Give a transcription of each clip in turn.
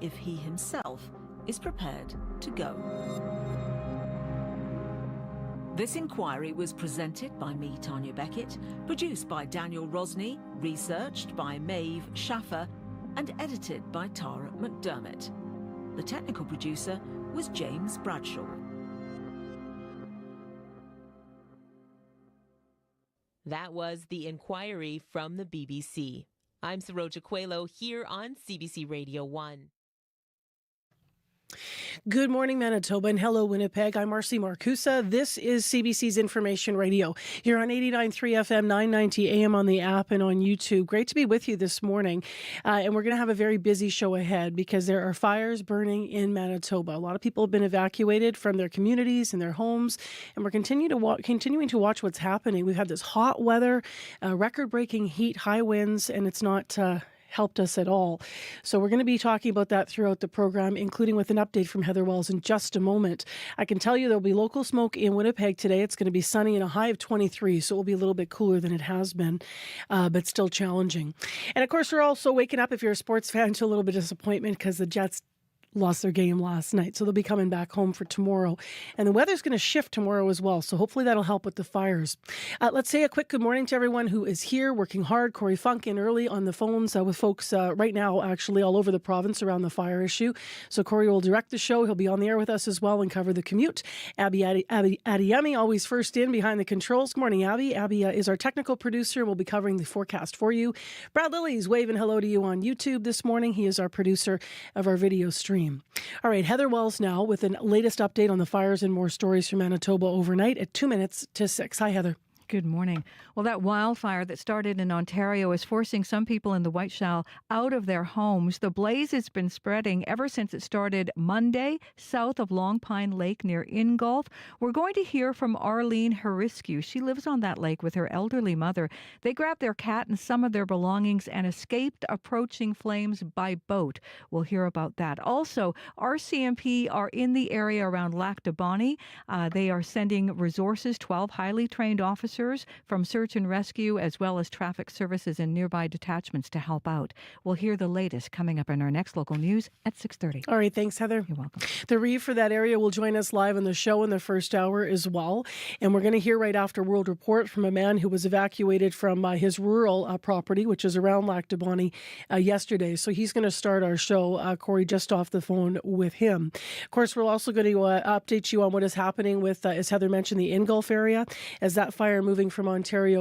if he himself is prepared to go. This inquiry was presented by me, Tanya Beckett, produced by Daniel Rosny, researched by Maeve Schaffer, and edited by Tara McDermott. The technical producer was James Bradshaw. That was the inquiry from the BBC. I'm Saroja Coelho here on CBC Radio 1. Good morning, Manitoba, and hello, Winnipeg. I'm Marcy Marcusa. This is CBC's Information Radio. You're on 89.3 FM, 990 AM on the app and on YouTube. Great to be with you this morning. And we're going to have a very busy show ahead because there are fires burning in Manitoba. A lot of people have been evacuated from their communities and their homes, and we're continuing to watch what's happening. We've had this hot weather, record-breaking heat, high winds, and it's not helped us at all. So we're going to be talking about that throughout the program, including with an update from Heather Wells in just a moment. I can tell you there'll be local smoke in Winnipeg today. It's going to be sunny and a high of 23, so it will be a little bit cooler than it has been, but still challenging. And of course, we're also waking up, if you're a sports fan, to a little bit of disappointment because the Jets lost their game last night, so they'll be coming back home for tomorrow. And the weather's going to shift tomorrow as well, so hopefully that'll help with the fires. Let's say a quick good morning to everyone who is here working hard. Corey Funk in early on the phones with folks right now, actually all over the province around the fire issue. So Corey will direct the show. He'll be on the air with us as well and cover the commute. Abby Adiyemi, always first in behind the controls. Good morning, Abby. Abby is our technical producer and will be covering the forecast for you. Brad Lilly's waving hello to you on YouTube this morning. He is our producer of our video stream. All right, Heather Wells now with the latest update on the fires and more stories from Manitoba overnight at 2 minutes to 6. Hi, Heather. Good morning. Well, that wildfire that started in Ontario is forcing some people in the Whiteshell out of their homes. The blaze has been spreading ever since it started Monday, south of Long Pine Lake near Ingolf. We're going to hear from Arlene Hariscu. She lives on that lake with her elderly mother. They grabbed their cat and some of their belongings and escaped approaching flames by boat. We'll hear about that. Also, RCMP are in the area around Lac de Bonnie. They are sending resources, 12 highly trained officers from search and rescue, as well as traffic services and nearby detachments to help out. We'll hear the latest coming up in our next local news at 6:30. All right, thanks, Heather. You're welcome. The Reeve for that area will join us live on the show in the first hour as well. And we're going to hear right after World Report from a man who was evacuated from his rural property, which is around Lac de Bonnie, yesterday. So he's going to start our show, Corey, just off the phone with him. Of course, we're also going to update you on what is happening with, as Heather mentioned, the Ingolf area, as that fire moving from Ontario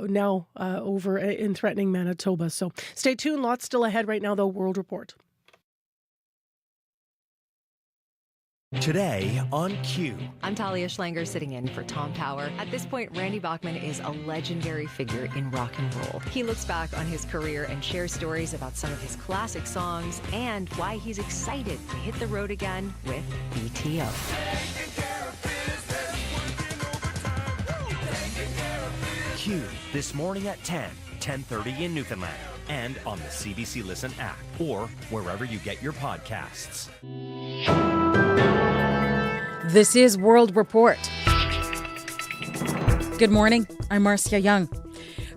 now over in threatening Manitoba. So stay tuned. Lots still ahead right now, though. World Report. Today on Q. I'm Talia Schlanger sitting in for Tom Power. At this point, Randy Bachman is a legendary figure in rock and roll. He looks back on his career and shares stories about some of his classic songs and why he's excited to hit the road again with BTO. Q, this morning at 10:30 in Newfoundland, and on the CBC Listen app, or wherever you get your podcasts. This is World Report. Good morning. I'm Marcia Young.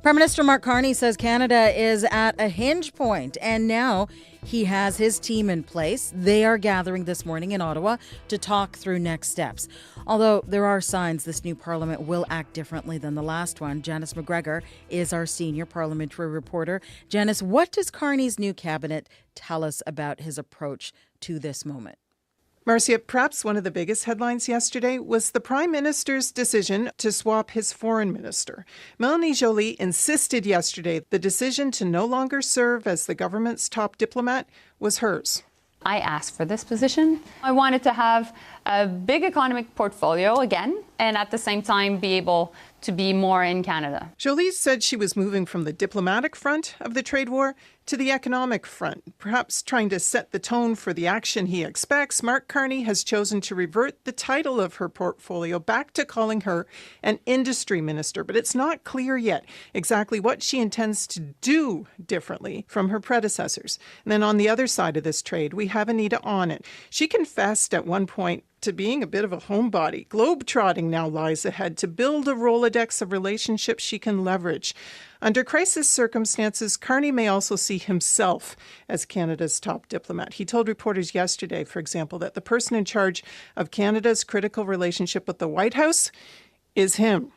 Prime Minister Mark Carney says Canada is at a hinge point, and now he has his team in place. They are gathering this morning in Ottawa to talk through next steps. Although there are signs this new parliament will act differently than the last one. Janice McGregor is our senior parliamentary reporter. Janice, what does Carney's new cabinet tell us about his approach to this moment? Marcia, perhaps one of the biggest headlines yesterday was the Prime Minister's decision to swap his foreign minister. Mélanie Joly insisted yesterday the decision to no longer serve as the government's top diplomat was hers. I asked for this position. I wanted to have a big economic portfolio again, and at the same time be able to be more in Canada. Joly said she was moving from the diplomatic front of the trade war to the economic front, perhaps trying to set the tone for the action he expects. Mark Carney has chosen to revert the title of her portfolio back to calling her an industry minister, but it's not clear yet exactly what she intends to do differently from her predecessors. And then on the other side of this trade, we have Anita Onnet. She confessed at one point to being a bit of a homebody. Globetrotting now lies ahead to build a Rolodex of relationships she can leverage. Under crisis circumstances, Carney may also see himself as Canada's top diplomat. He told reporters yesterday, for example, that the person in charge of Canada's critical relationship with the White House is him.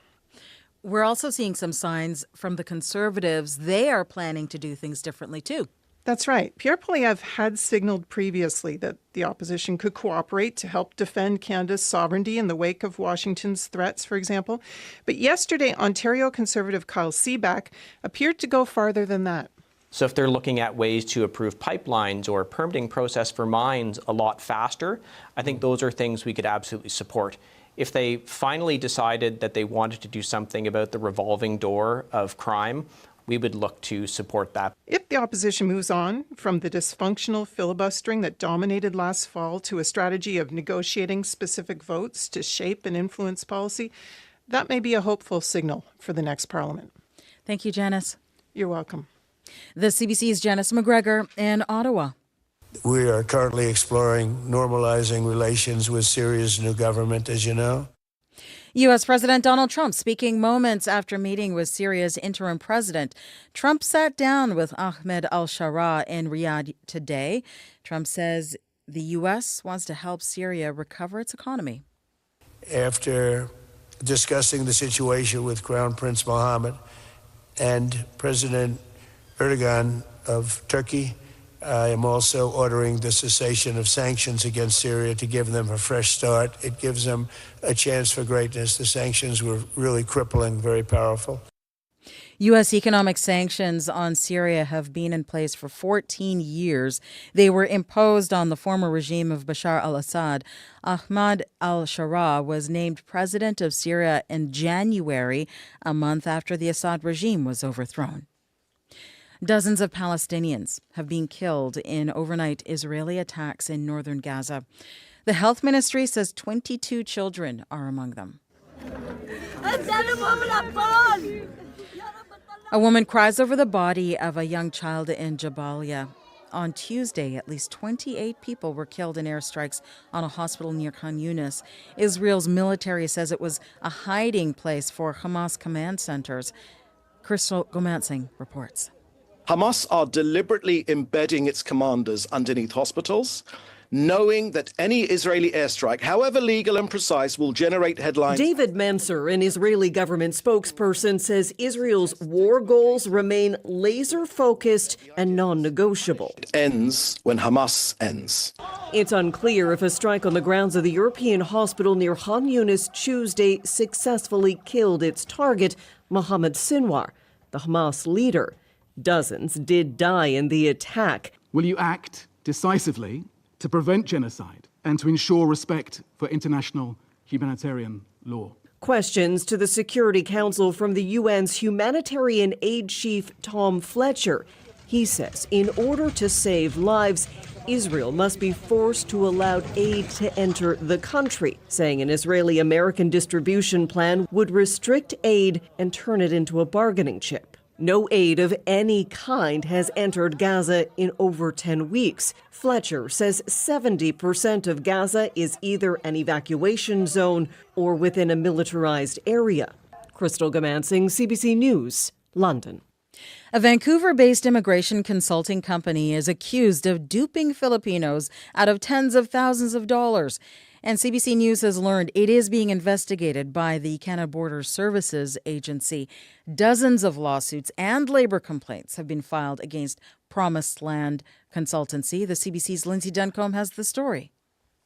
We're also seeing some signs from the Conservatives. They are planning to do things differently, too. That's right. Pierre Poilievre had signaled previously that the opposition could cooperate to help defend Canada's sovereignty in the wake of Washington's threats, for example. But yesterday, Ontario Conservative Kyle Seaback appeared to go farther than that. So if they're looking at ways to approve pipelines or permitting process for mines a lot faster, I think those are things we could absolutely support. If they finally decided that they wanted to do something about the revolving door of crime, we would look to support that. If the opposition moves on from the dysfunctional filibustering that dominated last fall to a strategy of negotiating specific votes to shape and influence policy, that may be a hopeful signal for the next parliament. Thank you, Janice. You're welcome. The CBC's Janice McGregor in Ottawa. We are currently exploring normalizing relations with Syria's new government, as you know. U.S. President Donald Trump speaking moments after meeting with Syria's interim president. Trump sat down with Ahmed al-Shara in Riyadh today. Trump says the U.S. wants to help Syria recover its economy. After discussing the situation with Crown Prince Mohammed and President Erdogan of Turkey, I am also ordering the cessation of sanctions against Syria to give them a fresh start. It gives them a chance for greatness. The sanctions were really crippling, very powerful. U.S. economic sanctions on Syria have been in place for 14 years. They were imposed on the former regime of Bashar al-Assad. Ahmad al-Shara was named president of Syria in January, a month after the Assad regime was overthrown. Dozens of Palestinians have been killed in overnight Israeli attacks in northern Gaza. The health ministry says 22 children are among them. A woman cries over the body of a young child in Jabalia. On Tuesday, at least 28 people were killed in airstrikes on a hospital near Khan Yunis. Israel's military says it was a hiding place for Hamas command centers. Crystal Gomansing reports. Hamas are deliberately embedding its commanders underneath hospitals, knowing that any Israeli airstrike, however legal and precise, will generate headlines. David Mansour, an Israeli government spokesperson, says Israel's war goals remain laser-focused and non-negotiable. It ends when Hamas ends. It's unclear if a strike on the grounds of the European hospital near Khan Yunis Tuesday successfully killed its target, Mohammed Sinwar, the Hamas leader. Dozens did die in the attack. Will you act decisively to prevent genocide and to ensure respect for international humanitarian law? Questions to the Security Council from the UN's humanitarian aid chief Tom Fletcher. He says in order to save lives, Israel must be forced to allow aid to enter the country, saying an Israeli-American distribution plan would restrict aid and turn it into a bargaining chip. No aid of any kind has entered Gaza in over 10 weeks. Fletcher says 70% of Gaza is either an evacuation zone or within a militarized area. Crystal Gomansing, CBC News, London. A Vancouver-based immigration consulting company is accused of duping Filipinos out of tens of thousands of dollars. And CBC News has learned it is being investigated by the Canada Border Services Agency. Dozens of lawsuits and labor complaints have been filed against Promised Land Consultancy. The CBC's Lindsay Duncombe has the story.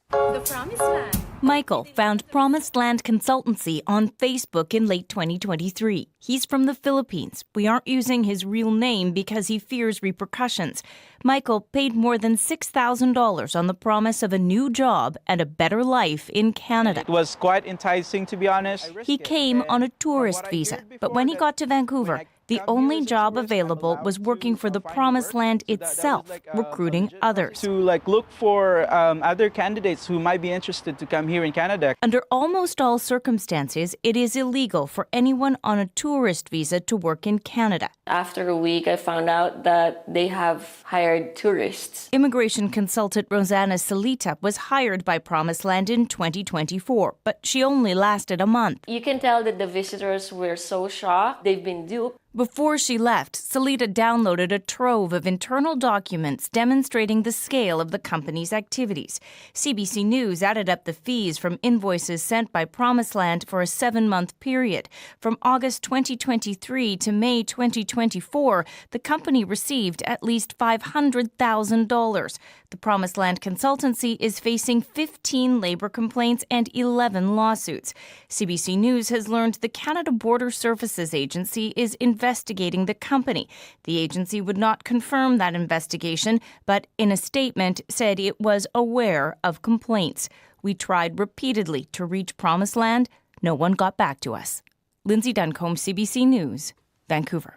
The Promised Land. Michael found Promised Land Consultancy on Facebook in late 2023. He's from the Philippines. We aren't using his real name because he fears repercussions. Michael paid more than $6,000 on the promise of a new job and a better life in Canada. It was quite enticing, to be honest. He came on a tourist visa, but when he got to Vancouver, The only job available was working for the Promised Land itself, recruiting others. To look for other candidates who might be interested to come here in Canada. Under almost all circumstances, it is illegal for anyone on a tourist visa to work in Canada. After a week, I found out that they have hired tourists. Immigration consultant Rosanna Salita was hired by Promised Land in 2024, but she only lasted a month. You can tell that the visitors were so shocked. They've been duped. Before she left, Salita downloaded a trove of internal documents demonstrating the scale of the company's activities. CBC News added up the fees from invoices sent by Promised Land for a 7-month period. From August 2023 to May 2024, the company received at least $500,000. The Promised Land consultancy is facing 15 labor complaints and 11 lawsuits. CBC News has learned the Canada Border Services Agency is investigating the company. The agency would not confirm that investigation, but in a statement said it was aware of complaints. We tried repeatedly to reach Promised Land. No one got back to us. Lindsay Duncombe, CBC News, Vancouver.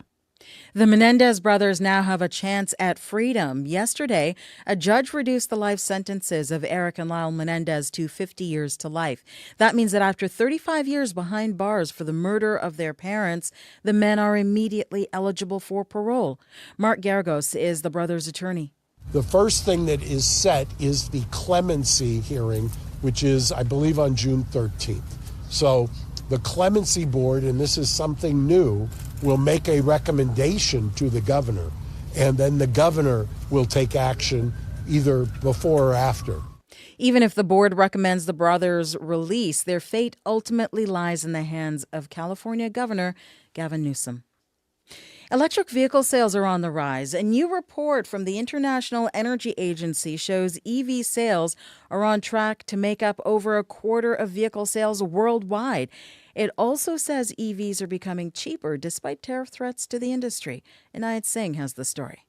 The Menendez brothers now have a chance at freedom. Yesterday, a judge reduced the life sentences of Eric and Lyle Menendez to 50 years to life. That means that after 35 years behind bars for the murder of their parents, the men are immediately eligible for parole. Mark Garagos is the brothers' attorney. The first thing that is set is the clemency hearing, which is, I believe, on June 13th. So the clemency board, and this is something new, will make a recommendation to the governor, and then the governor will take action either before or after. Even if the board recommends the brothers' release, their fate ultimately lies in the hands of California Governor Gavin Newsom. Electric vehicle sales are on the rise. A new report from the International Energy Agency shows EV sales are on track to make up over a quarter of vehicle sales worldwide. It also says EVs are becoming cheaper despite tariff threats to the industry. Inayat Singh has the story.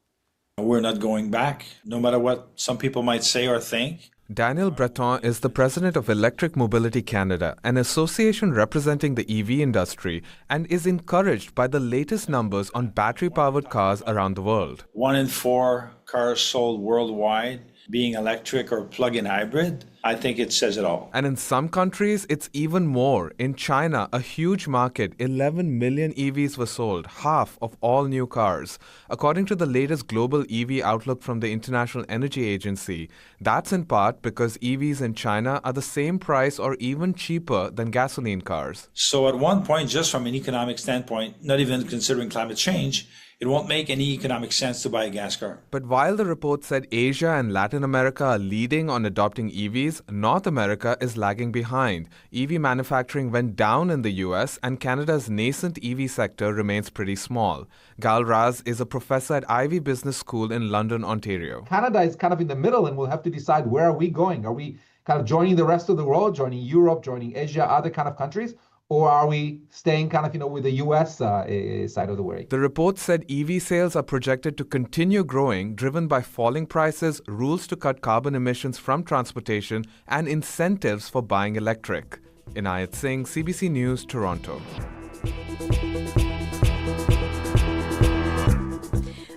We're not going back, no matter what some people might say or think. Daniel Breton is the president of Electric Mobility Canada, an association representing the EV industry, and is encouraged by the latest numbers on battery-powered cars around the world. 1 in 4 cars sold worldwide being electric or plug-in hybrid. I think it says it all. And in some countries, it's even more. In China, a huge market, 11 million EVs were sold, half of all new cars. According to the latest global EV outlook from the International Energy Agency, that's in part because EVs in China are the same price or even cheaper than gasoline cars. So at one point, just from an economic standpoint, not even considering climate change, it won't make any economic sense to buy a gas car. But while the report said Asia and Latin America are leading on adopting EVs, North America is lagging behind. EV manufacturing went down in the US, and Canada's nascent EV sector remains pretty small. Gal Raz is a professor at Ivey Business School in London, Ontario. Canada is kind of in the middle, and we'll have to decide, where are we going? Are we kind of joining the rest of the world, joining Europe, joining Asia, other kind of countries? Or are we staying kind of, with the U.S. Side of the world? The report said EV sales are projected to continue growing, driven by falling prices, rules to cut carbon emissions from transportation, and incentives for buying electric. Inayat Singh, CBC News, Toronto.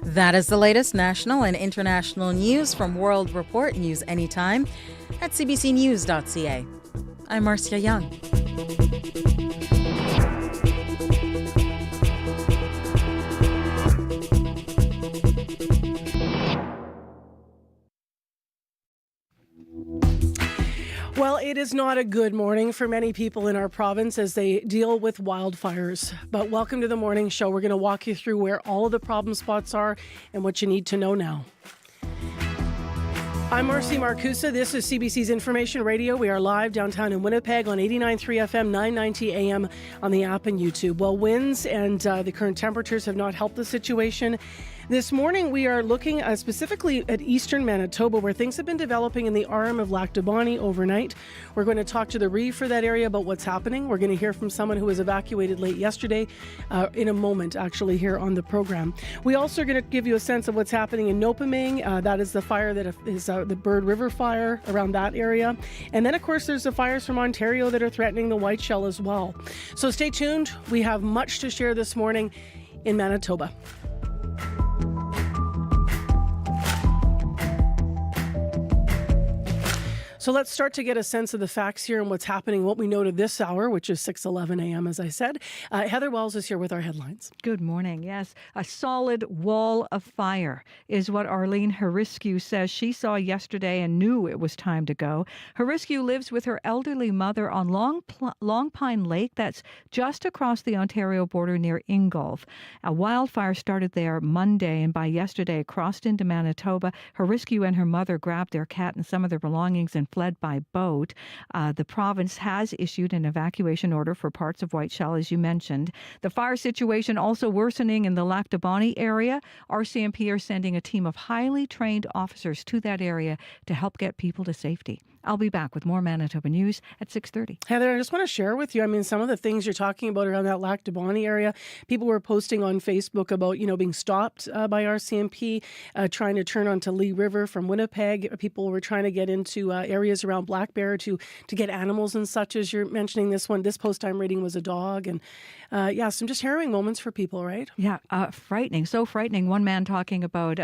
That is the latest national and international news from World Report News anytime at cbcnews.ca. I'm Marcia Young. Well, it is not a good morning for many people in our province as they deal with wildfires. But welcome to the morning show. We're going to walk you through where all of the problem spots are and what you need to know now. I'm Marcy Marcusa. This is CBC's Information Radio. We are live downtown in Winnipeg on 89.3 FM, 990 AM on the app and YouTube. Well, winds and the current temperatures have not helped the situation. This morning, we are looking specifically at eastern Manitoba, where things have been developing in the arm of Lac du Bonny overnight. We're going to talk to the Reeve for that area about what's happening. We're going to hear from someone who was evacuated late yesterday in a moment, actually, here on the program. We also are going to give you a sense of what's happening in Nopaming. That is the fire that is the Bird River fire around that area. And then, of course, there's the fires from Ontario that are threatening the Whiteshell as well. So stay tuned. We have much to share this morning. in Manitoba. So let's start to get a sense of the facts here and what's happening, what we noted this hour, which is 6:11 a.m., as I said. Heather Wells is here with our headlines. Good morning. Yes, a solid wall of fire is what Arlene Hariscu says she saw yesterday and knew it was time to go. Hariscu lives with her elderly mother on Long Pine Lake. That's just across the Ontario border near Ingolf. A wildfire started there Monday, and by yesterday crossed into Manitoba. Hariscu and her mother grabbed their cat and some of their belongings and fled by boat. The province has issued an evacuation order for parts of Whiteshell, as you mentioned. The fire situation also worsening in the Lac du Bonnet area. RCMP are sending a team of highly trained officers to that area to help get people to safety. I'll be back with more Manitoba News at 6:30. Heather, I just want to share with you, I mean, some of the things you're talking about around that Lac du Bonnet area. People were posting on Facebook about, being stopped by RCMP, trying to turn onto Lee River from Winnipeg. People were trying to get into areas around Black Bear to get animals and such, as you're mentioning this one. This post I'm reading was a dog. And some just harrowing moments for people, right? Yeah, frightening. So frightening. One man talking about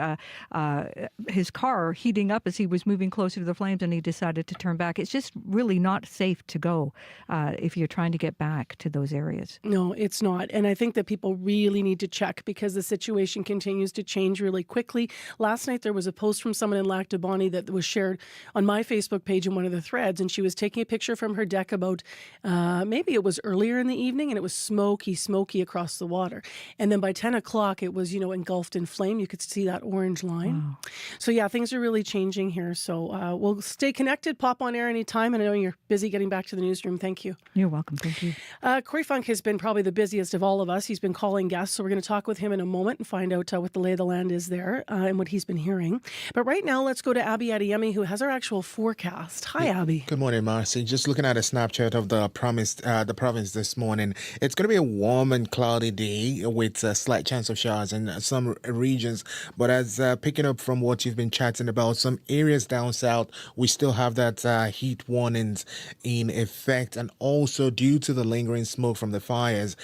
his car heating up as he was moving closer to the flames and he decided to turn back. It's just really not safe to go if you're trying to get back to those areas. No, it's not. And I think that people really need to check because the situation continues to change really quickly. Last night there was a post from someone in Lac du Bonnet that was shared on my Facebook page in one of the threads, and she was taking a picture from her deck about maybe it was earlier in the evening, and it was smoky across the water. And then by 10 o'clock it was, engulfed in flame. You could see that orange line. Wow. So yeah, things are really changing here. So we'll stay connected. Pop on air anytime. And I know you're busy getting back to the newsroom. Thank you. You're welcome. Thank you. Corey Funk has been probably the busiest of all of us. He's been calling guests. So we're going to talk with him in a moment and find out what the lay of the land is there and what he's been hearing. But right now, let's go to Abby Adeyemi, who has our actual forecast. Hi, Abby. Good morning, Marcy. Just looking at a snapshot of the province this morning. It's going to be a warm and cloudy day with a slight chance of showers in some regions. But as picking up from what you've been chatting about, some areas down south, we still have that heat warnings in effect, and also due to the lingering smoke from the fires,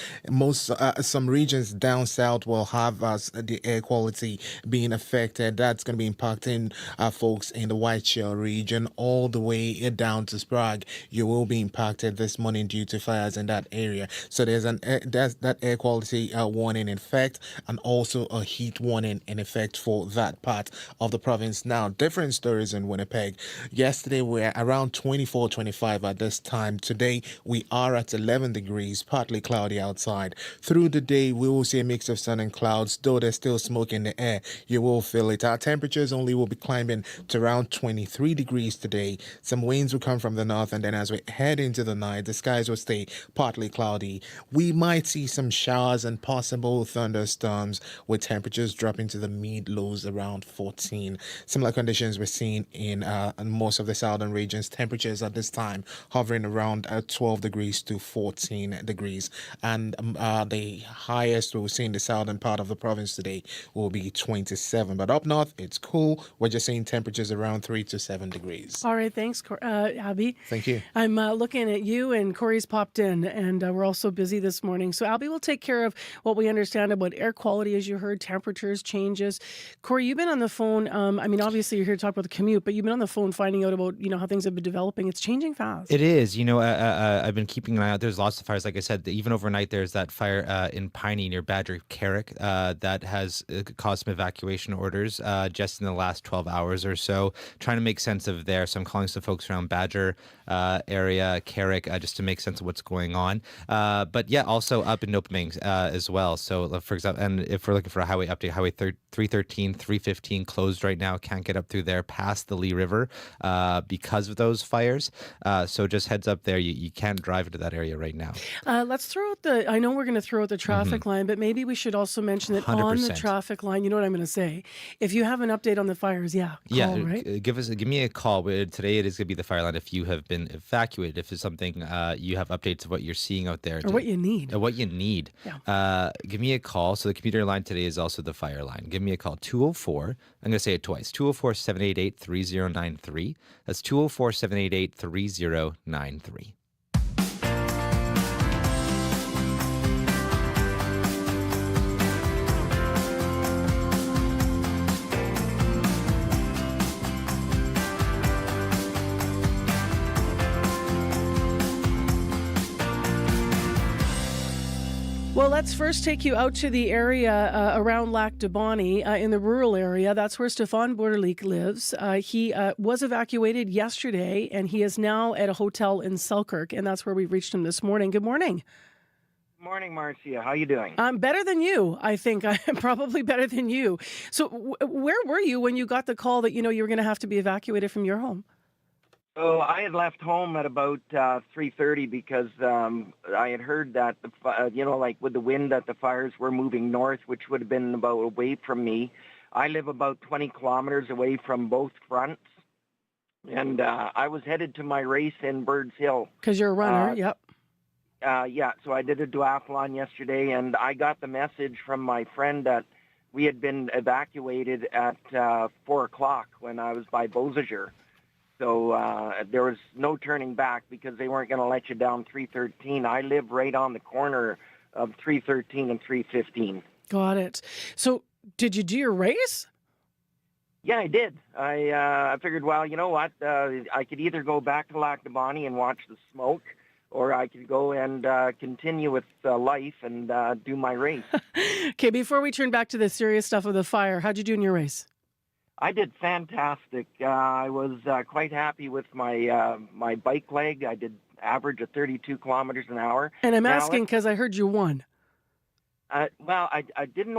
some regions down south will have the air quality being affected. That's going to be impacting folks in the Whiteshell region all the way down to Sprague. You will be impacted this morning due to fires in that area. So there's that air quality warning in effect, and also a heat warning in effect for that part of the province. Now, different stories in Winnipeg. Yesterday we were around 24, 25 at this time. Today we are at 11 degrees, partly cloudy outside. Through the day we will see a mix of sun and clouds, though there's still smoke in the air. You will feel it. Our temperatures only will be climbing to around 23 degrees today. Some winds will come from the north, and then as we head into the night, the skies will stay partly cloudy. We might see some showers and possible thunderstorms, with temperatures dropping to the mid-lows around 14. Similar conditions we're seeing in most of the southern regions. Temperatures at this time hovering around 12 degrees to 14 degrees. And the highest we'll see in the southern part of the province today will be 27. But up north, it's cool. We're just seeing temperatures around 3 to 7 degrees. All right. Thanks, Abby. Thank you. I'm looking at you, and Corey's popped in, and we're all so busy this morning. So Abby will take care of what we understand about air quality, as you heard, temperatures, changes. Corey, you've been on the phone. Obviously you're here to talk about the commute, but you've been on the phone finding out about, how things have been developing. It's changing fast. It is. I've been keeping an eye out. There's lots of fires. Like I said, even overnight, there's that fire in Piney near Badger Carrick that has caused some evacuation orders just in the last 12 hours or so, trying to make sense of there. So I'm calling some folks around Badger area, Carrick, just to make sense of what's going on. But yeah, also up in Nopaming as well. So for example, and if we're looking for a highway update, Highway 313, 315 closed right now. Can't get up through there past the Lee River because of those fires. So just heads up there. You can't drive into that area right now. Let's throw out I know we're going to throw out the traffic line, but maybe we should also mention that 100%. On the traffic line, you know what I'm going to say? If you have an update on the fires, call, right? Give me a call. Today it is going to be the fire line if you have been evacuated. If it's something you have updates of what you're seeing out there. Or what you need. Yeah. Give me a call. So the commuter line today is also the fire line. Give me a call. 204. I'm going to say it twice. 204-788-3093. That's 204-788-3093. Well, let's first take you out to the area around Lac de Bonnie in the rural area. That's where Stefan Borderleek lives. He was evacuated yesterday, and he is now at a hotel in Selkirk, and that's where we reached him this morning. Good morning. Morning, Marcia. How you doing? I'm better than you, I think. I'm probably better than you. So where were you when you got the call that, you were going to have to be evacuated from your home? So I had left home at about 3:30 because I had heard that, like with the wind, that the fires were moving north, which would have been about away from me. I live about 20 kilometers away from both fronts, and I was headed to my race in Birds Hill. Because you're a runner, yep. Yeah, so I did a duathlon yesterday, and I got the message from my friend that we had been evacuated at 4 o'clock when I was by Beausejour. So there was no turning back because they weren't going to let you down 313. I live right on the corner of 313 and 315. Got it. So did you do your race? Yeah, I did. I figured, well, you know what? I could either go back to Lac de Bonnie and watch the smoke, or I could go and continue with life and do my race. Okay, before we turn back to the serious stuff of the fire, how'd you do in your race? I did fantastic. I was quite happy with my bike leg. I did average of 32 kilometers an hour. And I'm asking because I heard you won. Well, I didn't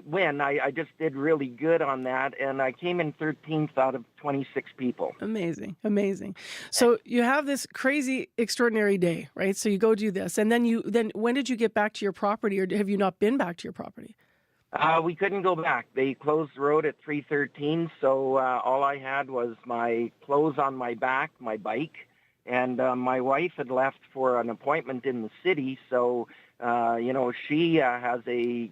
win. I just did really good on that, and I came in 13th out of 26 people. Amazing, amazing. So you have this crazy, extraordinary day, right? So you go do this, and then when did you get back to your property, or have you not been back to your property? We couldn't go back. They closed the road at 3:13, so all I had was my clothes on my back, my bike, and my wife had left for an appointment in the city, so she has a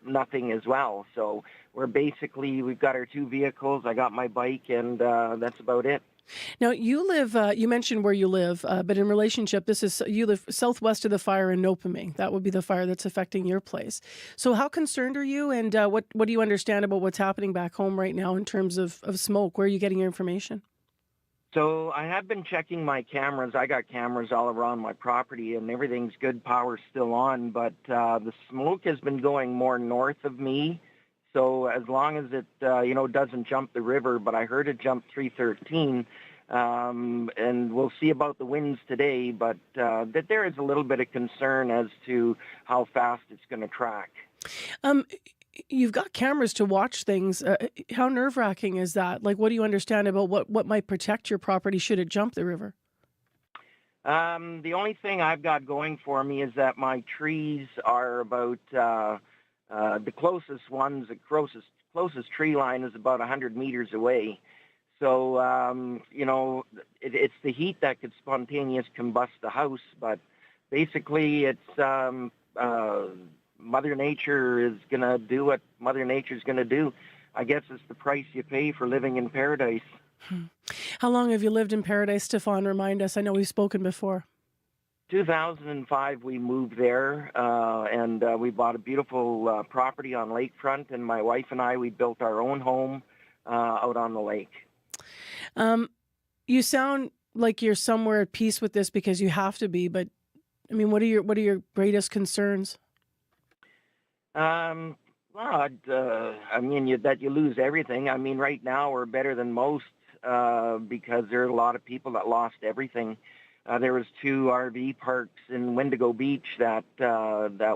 nothing as well. So we've got our two vehicles. I got my bike, and that's about it. Now, you live, you mentioned where you live, but in relationship, you live southwest of the fire in Nopaming. That would be the fire that's affecting your place. So how concerned are you, and what do you understand about what's happening back home right now in terms of smoke? Where are you getting your information? So I have been checking my cameras. I got cameras all around my property, and everything's good. Power's still on, but the smoke has been going more north of me. So as long as it, doesn't jump the river, but I heard it jump 313, and we'll see about the winds today, but that there is a little bit of concern as to how fast it's going to track. You've got cameras to watch things. How nerve-wracking is that? Like, what do you understand about what might protect your property should it jump the river? The only thing I've got going for me is that my trees are about... the closest tree line is about 100 meters away. So, it's the heat that could spontaneously combust the house, but basically it's Mother Nature is going to do what Mother Nature's going to do. I guess it's the price you pay for living in paradise. How long have you lived in paradise, Stefan? Remind us. I know we've spoken before. 2005, we moved there, and we bought a beautiful property on lakefront, and my wife and I, we built our own home out on the lake. You sound like you're somewhere at peace with this because you have to be, but I mean, what are your greatest concerns? That you lose everything. I mean, right now we're better than most because there are a lot of people that lost everything. There was 2 RV parks in Wendigo Beach that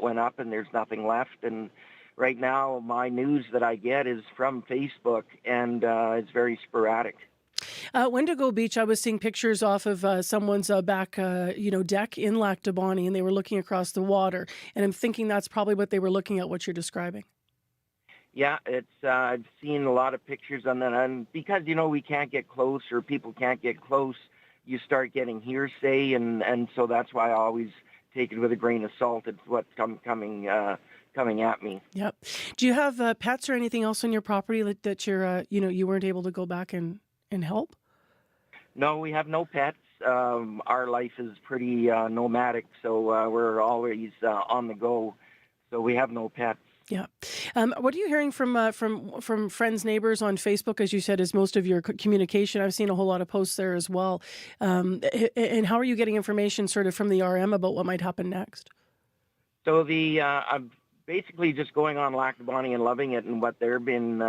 went up, and there's nothing left. And right now, my news that I get is from Facebook, and it's very sporadic. Wendigo Beach, I was seeing pictures off of someone's back, deck in Lac de Bonnie, and they were looking across the water. And I'm thinking that's probably what they were looking at, what you're describing. Yeah, I've seen a lot of pictures on that. And because, we can't get close or people can't get close, you start getting hearsay, and so that's why I always take it with a grain of salt. It's what's coming at me. Yep. Do you have pets or anything else on your property that you're, you weren't able to go back and help? No, we have no pets. Our life is pretty nomadic, so we're always on the go. So we have no pets. Yeah. What are you hearing from friends, neighbors on Facebook, as you said, is most of your communication? I've seen a whole lot of posts there as well. And how are you getting information sort of from the RM about what might happen next? So I'm basically just going on Lactobani and loving it and what they've been,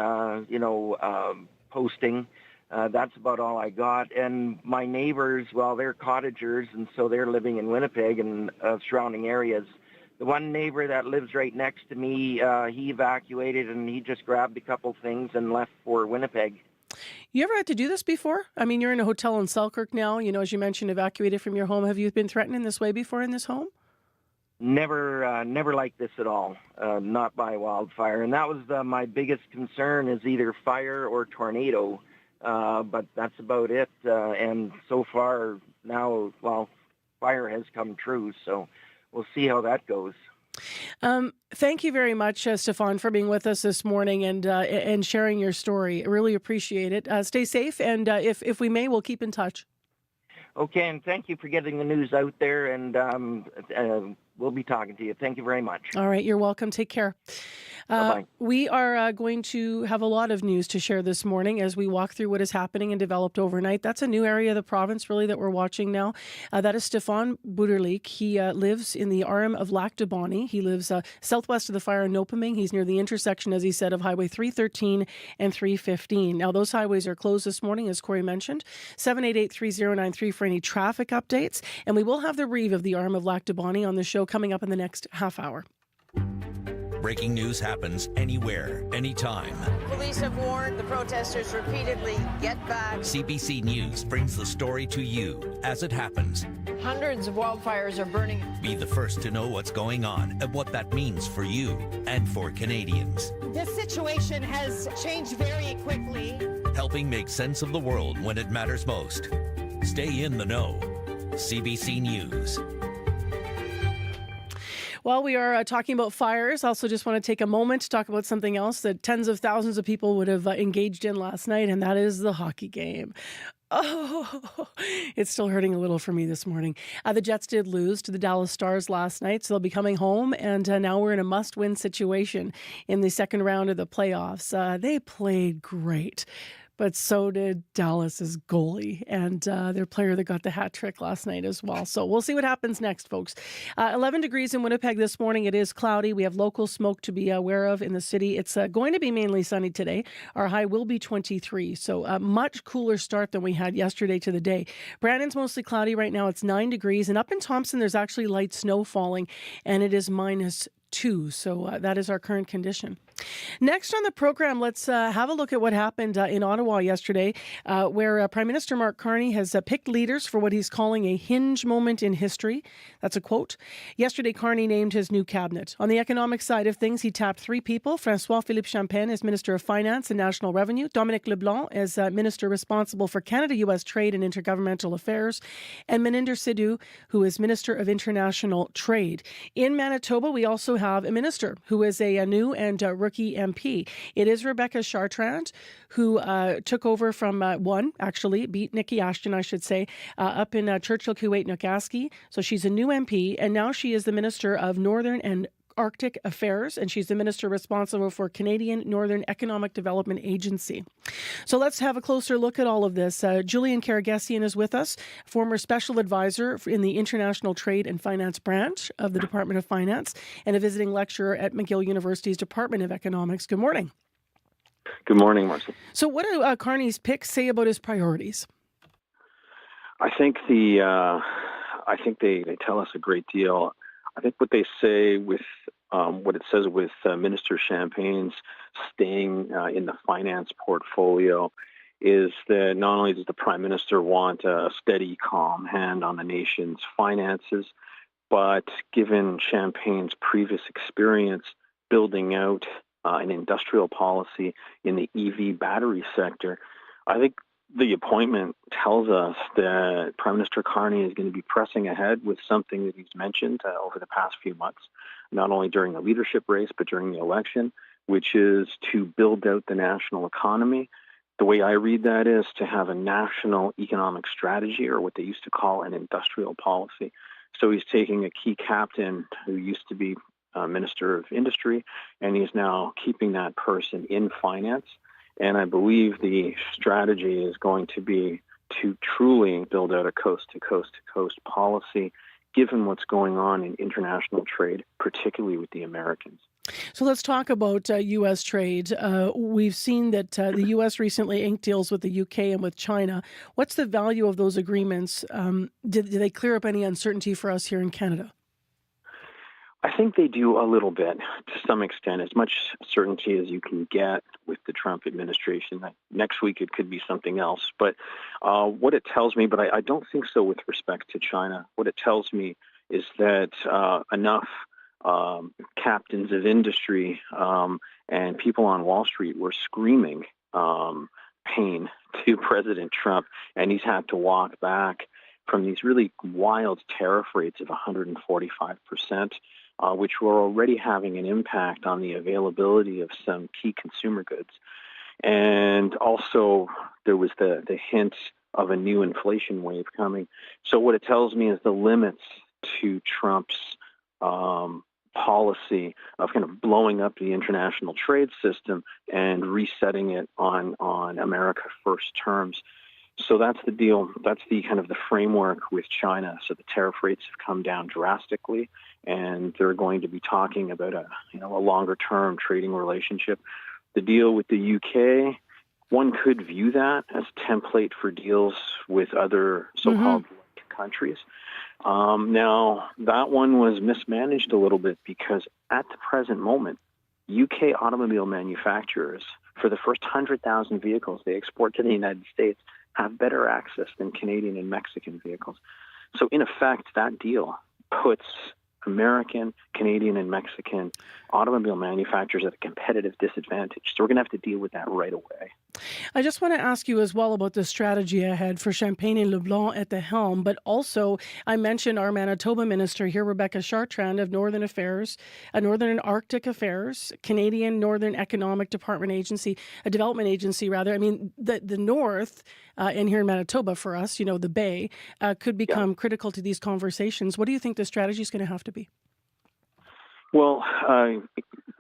posting. That's about all I got. And my neighbors, well, they're cottagers, and so they're living in Winnipeg and surrounding areas. The one neighbor that lives right next to me, he evacuated, and he just grabbed a couple things and left for Winnipeg. You ever had to do this before? I mean, you're in a hotel in Selkirk now, as you mentioned, evacuated from your home. Have you been threatened in this way before in this home? Never like this at all, not by wildfire. And that was my biggest concern, is either fire or tornado. But that's about it. And so far now, well, fire has come true. So we'll see how that goes. Thank you very much, Stefan, for being with us this morning and sharing your story. I really appreciate it. Stay safe. And if we may, we'll keep in touch. Okay. And thank you for getting the news out there. And we'll be talking to you. Thank you very much. All right. You're welcome. Take care. Bye-bye. We are going to have a lot of news to share this morning as we walk through what is happening and developed overnight. That's a new area of the province, really, that we're watching now. That is Stefan Buderleek. He lives in the Arm of Lactobani. He lives southwest of the fire in Nopaming. He's near the intersection, as he said, of Highway 313 and 315. Now, those highways are closed this morning, as Corey mentioned. 788-3093 for any traffic updates. And we will have the reeve of the Arm of Lactobani on the show coming up in the next half hour. Breaking news happens anywhere, anytime. Police have warned the protesters repeatedly, get back. CBC News brings the story to you as it happens. Hundreds of wildfires are burning. Be the first to know what's going on and what that means for you and for Canadians. This situation has changed very quickly. Helping make sense of the world when it matters most. Stay in the know. CBC News. While we are talking about fires, I also just want to take a moment to talk about something else that tens of thousands of people would have engaged in last night, and that is the hockey game. Oh, it's still hurting a little for me this morning. The Jets did lose to the Dallas Stars last night, so they'll be coming home, and now we're in a must-win situation in the second round of the playoffs. They played great. But so did Dallas's goalie and their player that got the hat trick last night as well. So we'll see what happens next, folks. 11 degrees in Winnipeg this morning. It is cloudy. We have local smoke to be aware of in the city. It's going to be mainly sunny today. Our high will be 23. So a much cooler start than we had yesterday to the day. Brandon's mostly cloudy right now. It's 9 degrees. And up in Thompson, there's actually light snow falling, and it is -2. So that is our current condition. Next on the program, let's have a look at what happened in Ottawa yesterday, where Prime Minister Mark Carney has picked leaders for what he's calling a hinge moment in history. That's a quote. Yesterday, Carney named his new cabinet. On the economic side of things, he tapped 3 people. François-Philippe Champagne as Minister of Finance and National Revenue. Dominic LeBlanc as Minister responsible for Canada-U.S. Trade and Intergovernmental Affairs. And Maninder Sidhu, who is Minister of International Trade. In Manitoba, we also have a minister who is a new and rookie MP. It is Rebecca Chartrand, who took over from beat Nikki Ashton, I should say, up in Churchill, Kuwait, Nagaski. So she's a new MP, and now she is the Minister of Northern and Arctic Affairs, and she's the minister responsible for Canadian Northern Economic Development Agency. So let's have a closer look at all of this. Julian Karagesian is with us, former special advisor in the International Trade and Finance branch of the Department of Finance and a visiting lecturer at McGill University's Department of Economics. Good morning. Good morning, Marcy. So what do Carney's picks say about his priorities? I think they tell us a great deal. I think what they say with what it says with Minister Champagne's staying in the finance portfolio is that not only does the Prime Minister want a steady, calm hand on the nation's finances, but given Champagne's previous experience building out an industrial policy in the EV battery sector, I think the appointment tells us that Prime Minister Carney is going to be pressing ahead with something that he's mentioned over the past few months, not only during the leadership race, but during the election, which is to build out the national economy. The way I read that is to have a national economic strategy, or what they used to call an industrial policy. So he's taking a key captain who used to be Minister of Industry, and he's now keeping that person in finance. And I believe the strategy is going to be to truly build out a coast-to-coast-to-coast policy given what's going on in international trade, particularly with the Americans. So let's talk about U.S. trade. We've seen that the U.S. recently inked deals with the U.K. and with China. What's the value of those agreements? Did they clear up any uncertainty for us here in Canada? I think they do a little bit, to some extent, as much certainty as you can get with the Trump administration. Next week it could be something else. But what it tells me, but I don't think so with respect to China, what it tells me is that enough captains of industry and people on Wall Street were screaming pain to President Trump, and he's had to walk back from these really wild tariff rates of 145%. Which were already having an impact on the availability of some key consumer goods. And also there was the hint of a new inflation wave coming. So what it tells me is the limits to Trump's policy of kind of blowing up the international trade system and resetting it on America first terms. So that's the deal. That's the kind of the framework with China. So the tariff rates have come down drastically, and they're going to be talking about a longer term trading relationship. The deal with the UK, one could view that as a template for deals with other so-called countries. Now, that one was mismanaged a little bit because at the present moment, UK automobile manufacturers, for the first 100,000 vehicles they export to the United States, have better access than Canadian and Mexican vehicles. So in effect, that deal puts American, Canadian, and Mexican automobile manufacturers at a competitive disadvantage. So we're going to have to deal with that right away. I just want to ask you as well about the strategy ahead for Champagne and LeBlanc at the helm, but also I mentioned our Manitoba minister here, Rebecca Chartrand of Northern Affairs, Northern and Arctic Affairs, Canadian Northern Economic Development Agency. I mean, the North and here in Manitoba for us, the Bay, could become critical to these conversations. What do you think the strategy is going to have to be? Well,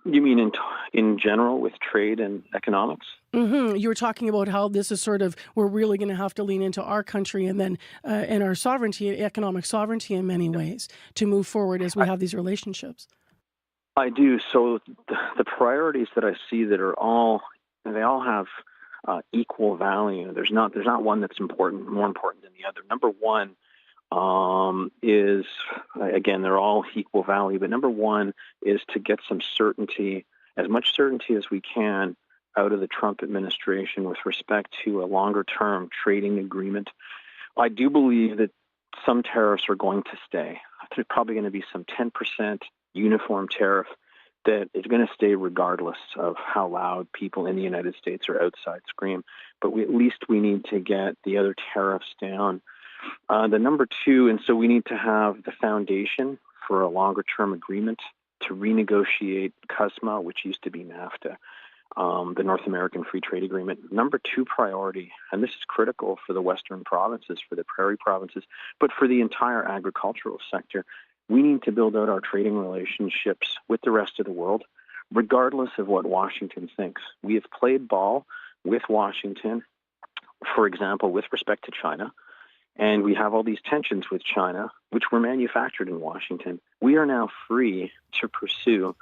you mean in general with trade and economics? Mm-hmm. You were talking about how this is sort of, we're really going to have to lean into our country and then and our sovereignty, economic sovereignty in many ways to move forward as we have these relationships. I do. So the priorities that I see that are they all have equal value. There's not one that's more important than the other. Number one is, again, they're all equal value, but number one is to get some certainty, as much certainty as we can, out of the Trump administration with respect to a longer-term trading agreement. I do believe that some tariffs are going to stay. There's probably going to be some 10% uniform tariff that is going to stay regardless of how loud people in the United States or outside scream. But at least we need to get the other tariffs down. The number two, and so we need to have the foundation for a longer-term agreement to renegotiate CUSMA, which used to be NAFTA, the North American Free Trade Agreement. Number two priority, and this is critical for the Western provinces, for the prairie provinces, but for the entire agricultural sector, we need to build out our trading relationships with the rest of the world, regardless of what Washington thinks. We have played ball with Washington, for example, with respect to China. And we have all these tensions with China, which were manufactured in Washington. We are now free to pursue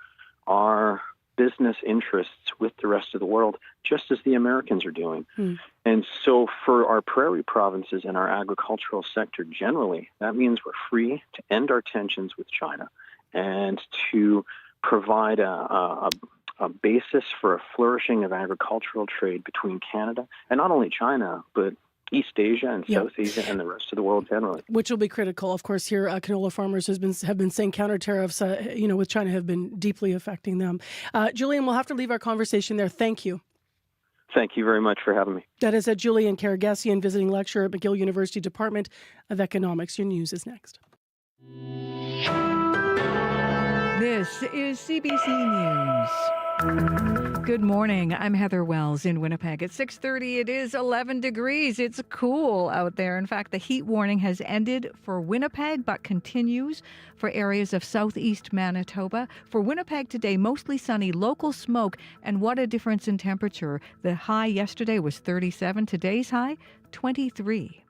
our business interests with the rest of the world, just as the Americans are doing. And so for our prairie provinces and our agricultural sector generally, that means we're free to end our tensions with China and to provide a basis for a flourishing of agricultural trade between Canada and not only China, but East Asia and South Asia and the rest of the world generally. Which will be critical. Of course, here, canola farmers have been saying counter tariffs, with China have been deeply affecting them. Julian, we'll have to leave our conversation there. Thank you. Thank you very much for having me. That is Julian Karagassian, visiting lecturer at McGill University Department of Economics. Your news is next. This is CBC News. Good morning. I'm Heather Wells in Winnipeg. At 6:30, it is 11 degrees. It's cool out there. In fact, the heat warning has ended for Winnipeg, but continues for areas of southeast Manitoba. For Winnipeg today, mostly sunny, local smoke, and what a difference in temperature. The high yesterday was 37. Today's high, 23.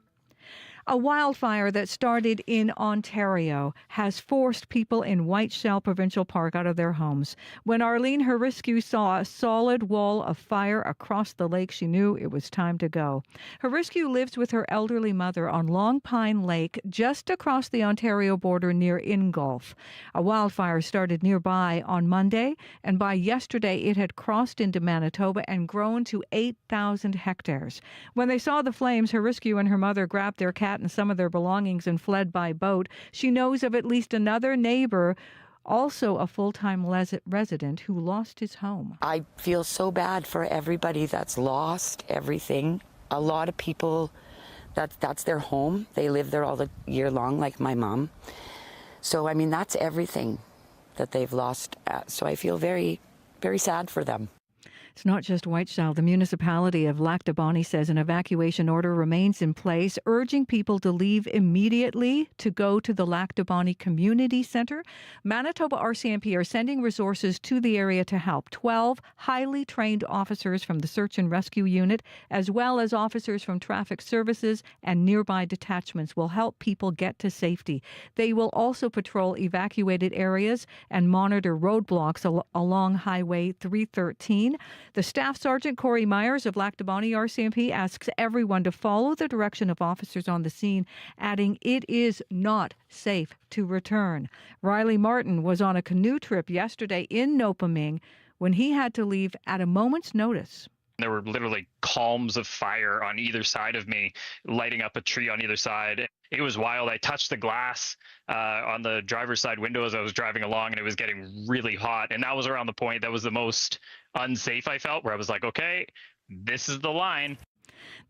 A wildfire that started in Ontario has forced people in Whiteshell Provincial Park out of their homes. When Arlene, her rescue, saw a solid wall of fire across the lake, she knew it was time to go. Her rescue lives with her elderly mother on Long Pine Lake, just across the Ontario border near Ingolf. A wildfire started nearby on Monday, and by yesterday it had crossed into Manitoba and grown to 8,000 hectares. When they saw the flames, her rescue and her mother grabbed their cat and some of their belongings and fled by boat. She knows of at least another neighbor, also a full-time resident, who lost his home. I feel so bad for everybody that's lost everything. A lot of people, that's their home. They live there all the year long, like my mom. So, I mean, that's everything that they've lost. So I feel very, very sad for them. It's not just Whiteshell. The municipality of Lac du Bonny says an evacuation order remains in place, urging people to leave immediately to go to the Lac du Bonny Community Centre. Manitoba RCMP are sending resources to the area to help. 12 highly trained officers from the Search and Rescue Unit, as well as officers from Traffic Services and nearby detachments, will help people get to safety. They will also patrol evacuated areas and monitor roadblocks along Highway 313. The Staff Sergeant Corey Myers of Lac du Bonny RCMP asks everyone to follow the direction of officers on the scene, adding it is not safe to return. Riley Martin was on a canoe trip yesterday in Nopaming when he had to leave at a moment's notice. There were literally columns of fire on either side of me, lighting up a tree on either side. It was wild. I touched the glass on the driver's side window as I was driving along, and it was getting really hot. And that was around the point that was the most unsafe I felt, where I was like, okay, this is the line.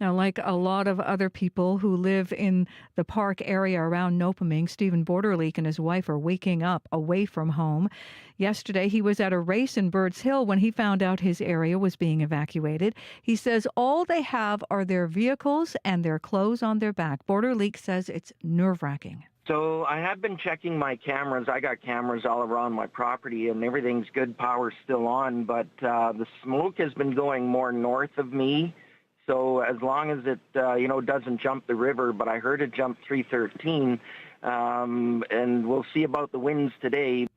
Now, like a lot of other people who live in the park area around Nopaming, Stephen Borderleek and his wife are waking up away from home. Yesterday, he was at a race in Birds Hill when he found out his area was being evacuated. He says all they have are their vehicles and their clothes on their back. Borderleek says it's nerve-wracking. So I have been checking my cameras. I got cameras all around my property, and everything's good. Power's still on, but the smoke has been going more north of me. So as long as it, doesn't jump the river, but I heard it jump 313, and we'll see about the winds today.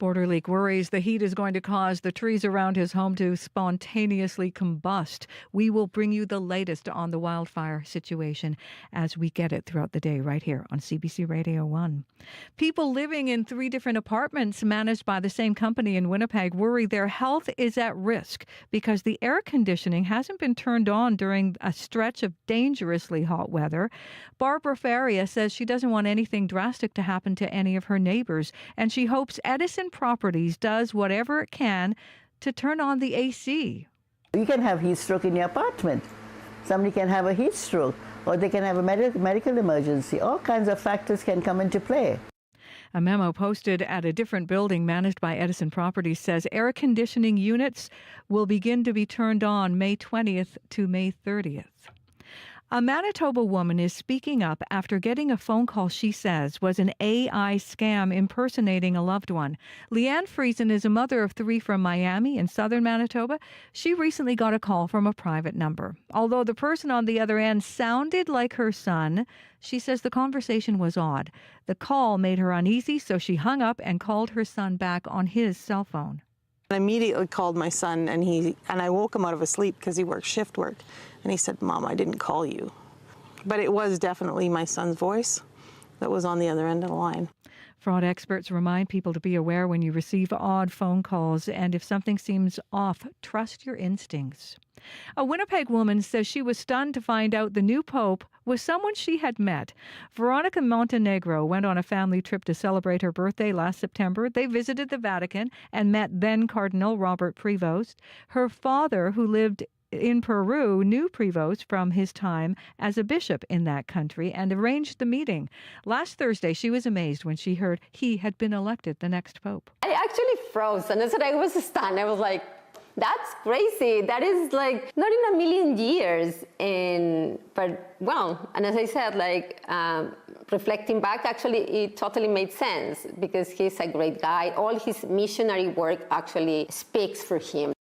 Borderleek worries the heat is going to cause the trees around his home to spontaneously combust. We will bring you the latest on the wildfire situation as we get it throughout the day right here on CBC Radio 1. People living in 3 different apartments managed by the same company in Winnipeg worry their health is at risk because the air conditioning hasn't been turned on during a stretch of dangerously hot weather. Barbara Faria says she doesn't want anything drastic to happen to any of her neighbors, and she hopes Edison Properties does whatever it can to turn on the AC. You can have heat stroke in your apartment. Somebody can have a heat stroke, or they can have a medical emergency. All kinds of factors can come into play. A memo posted at a different building managed by Edison Properties says air conditioning units will begin to be turned on May 20th to May 30th. A Manitoba woman is speaking up after getting a phone call she says was an AI scam impersonating a loved one. Leanne Friesen is a mother of 3 from Miami in southern Manitoba. She recently got a call from a private number. Although the person on the other end sounded like her son, she says the conversation was odd. The call made her uneasy, so she hung up and called her son back on his cell phone. I immediately called my son, and I woke him out of his sleep because he works shift work. And he said, "Mom, I didn't call you." But it was definitely my son's voice that was on the other end of the line. Fraud experts remind people to be aware when you receive odd phone calls, and if something seems off, trust your instincts. A Winnipeg woman says she was stunned to find out the new pope was someone she had met. Veronica Montenegro went on a family trip to celebrate her birthday last September. They visited the Vatican and met then Cardinal Robert Prevost. Her father, who lived in Peru, knew Prevost from his time as a bishop in that country and arranged the meeting. Last Thursday, she was amazed when she heard he had been elected the next pope. I actually froze, and that's what I was stunned. I was like, that's crazy. That is like not in a million years. And as I said, reflecting back, actually, it totally made sense because he's a great guy. All his missionary work actually speaks for him.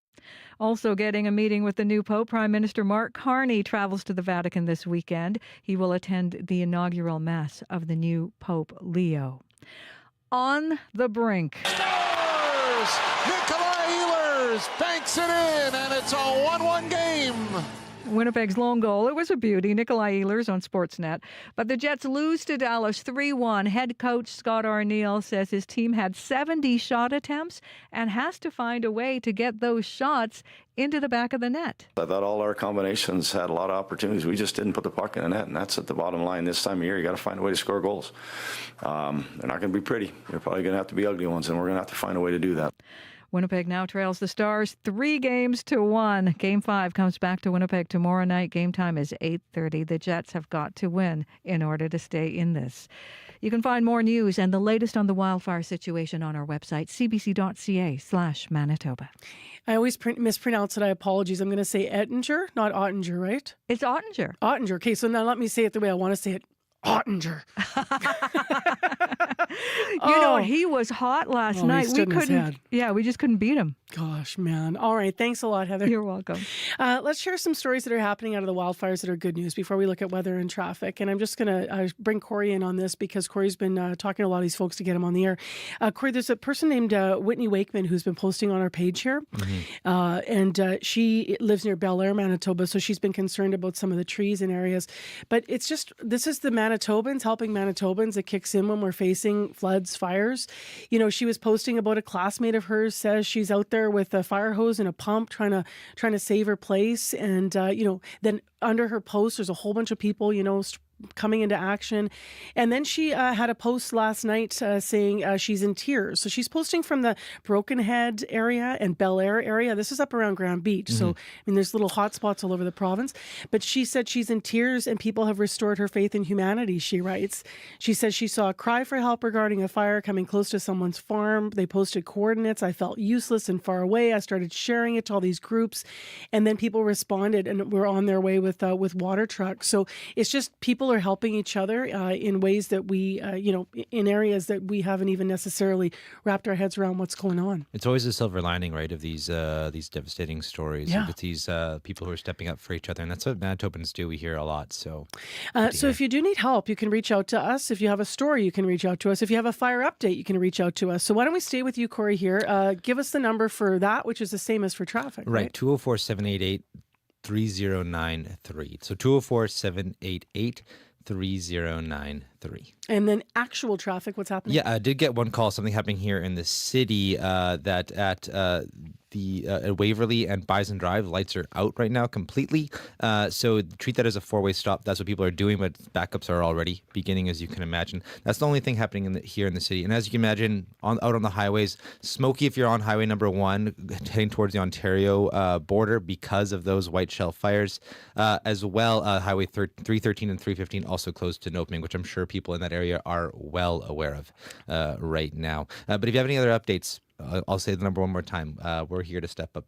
Also getting a meeting with the new Pope, Prime Minister Mark Carney travels to the Vatican this weekend. He will attend the inaugural Mass of the new Pope Leo. On the brink. Scores! Nikolai Ehlers banks it in, and it's a 1-1 game. Winnipeg's lone goal. It was a beauty. Nikolai Ehlers on Sportsnet. But the Jets lose to Dallas 3-1. Head coach Scott Arniel says his team had 70 shot attempts and has to find a way to get those shots into the back of the net. I thought all our combinations had a lot of opportunities. We just didn't put the puck in the net, and that's at the bottom line. This time of year, you got to find a way to score goals. They're not going to be pretty. They're probably going to have to be ugly ones, and we're going to have to find a way to do that. Winnipeg now trails the Stars 3-1. Game 5 comes back to Winnipeg tomorrow night. Game time is 8:30. The Jets have got to win in order to stay in this. You can find more news and the latest on the wildfire situation on our website, cbc.ca/Manitoba. I always mispronounce it. I apologize. I'm going to say Ettinger, not Ottinger, right? It's Ottinger. Ottinger. Okay, so now let me say it the way I want to say it. Ottinger. You know, he was hot last night. We couldn't. Yeah, we just couldn't beat him. Gosh, man. All right. Thanks a lot, Heather. You're welcome. Let's share some stories that are happening out of the wildfires that are good news before we look at weather and traffic. And I'm just going to bring Corey in on this because Corey's been talking to a lot of these folks to get him on the air. Corey, there's a person named Whitney Wakeman who's been posting on our page here. And she lives near Bel Air, Manitoba. So she's been concerned about some of the trees and areas. But it's just, this is the Manitobans helping Manitobans. It kicks in when we're facing floods, fires. You know, she was posting about a classmate of hers says she's out there with a fire hose and a pump trying to save her place. And, then under her post, there's a whole bunch of people, coming into action. And then she had a post last night saying she's in tears. So she's posting from the Broken Head area and Bel Air area. This is up around Grand Beach. So, there's little hot spots all over the province. But she said she's in tears and people have restored her faith in humanity, she writes. She says she saw a cry for help regarding a fire coming close to someone's farm. They posted coordinates. I felt useless and far away. I started sharing it to all these groups. And then people responded and were on their way with water trucks. So it's just people are helping each other in ways that we, in areas that we haven't even necessarily wrapped our heads around what's going on. It's always a silver lining, right, of these devastating stories. Yeah. With these people who are stepping up for each other. And that's what Manitobans do. We hear a lot. So if you do need help, you can reach out to us. If you have a story, you can reach out to us. If you have a fire update, you can reach out to us. So why don't we stay with you, Corey, here. Give us the number for that, which is the same as for traffic. Right. 204-788-3093. So 204-788-3093. And then actual traffic, what's happening? Yeah, I did get one call, something happening here in the city that at Waverly and Bison Drive, lights are out right now completely. So treat that as a four-way stop. That's what people are doing, but backups are already beginning, as you can imagine. That's the only thing happening here in the city. And as you can imagine, out on the highways, smoky if you're on Highway number 1, heading towards the Ontario border because of those white shell fires. As well, Highway 313 and 315 also closed to opening, which I'm sure people in that area are well aware of right now. But if you have any other updates, I'll say the number one more time. We're here to step up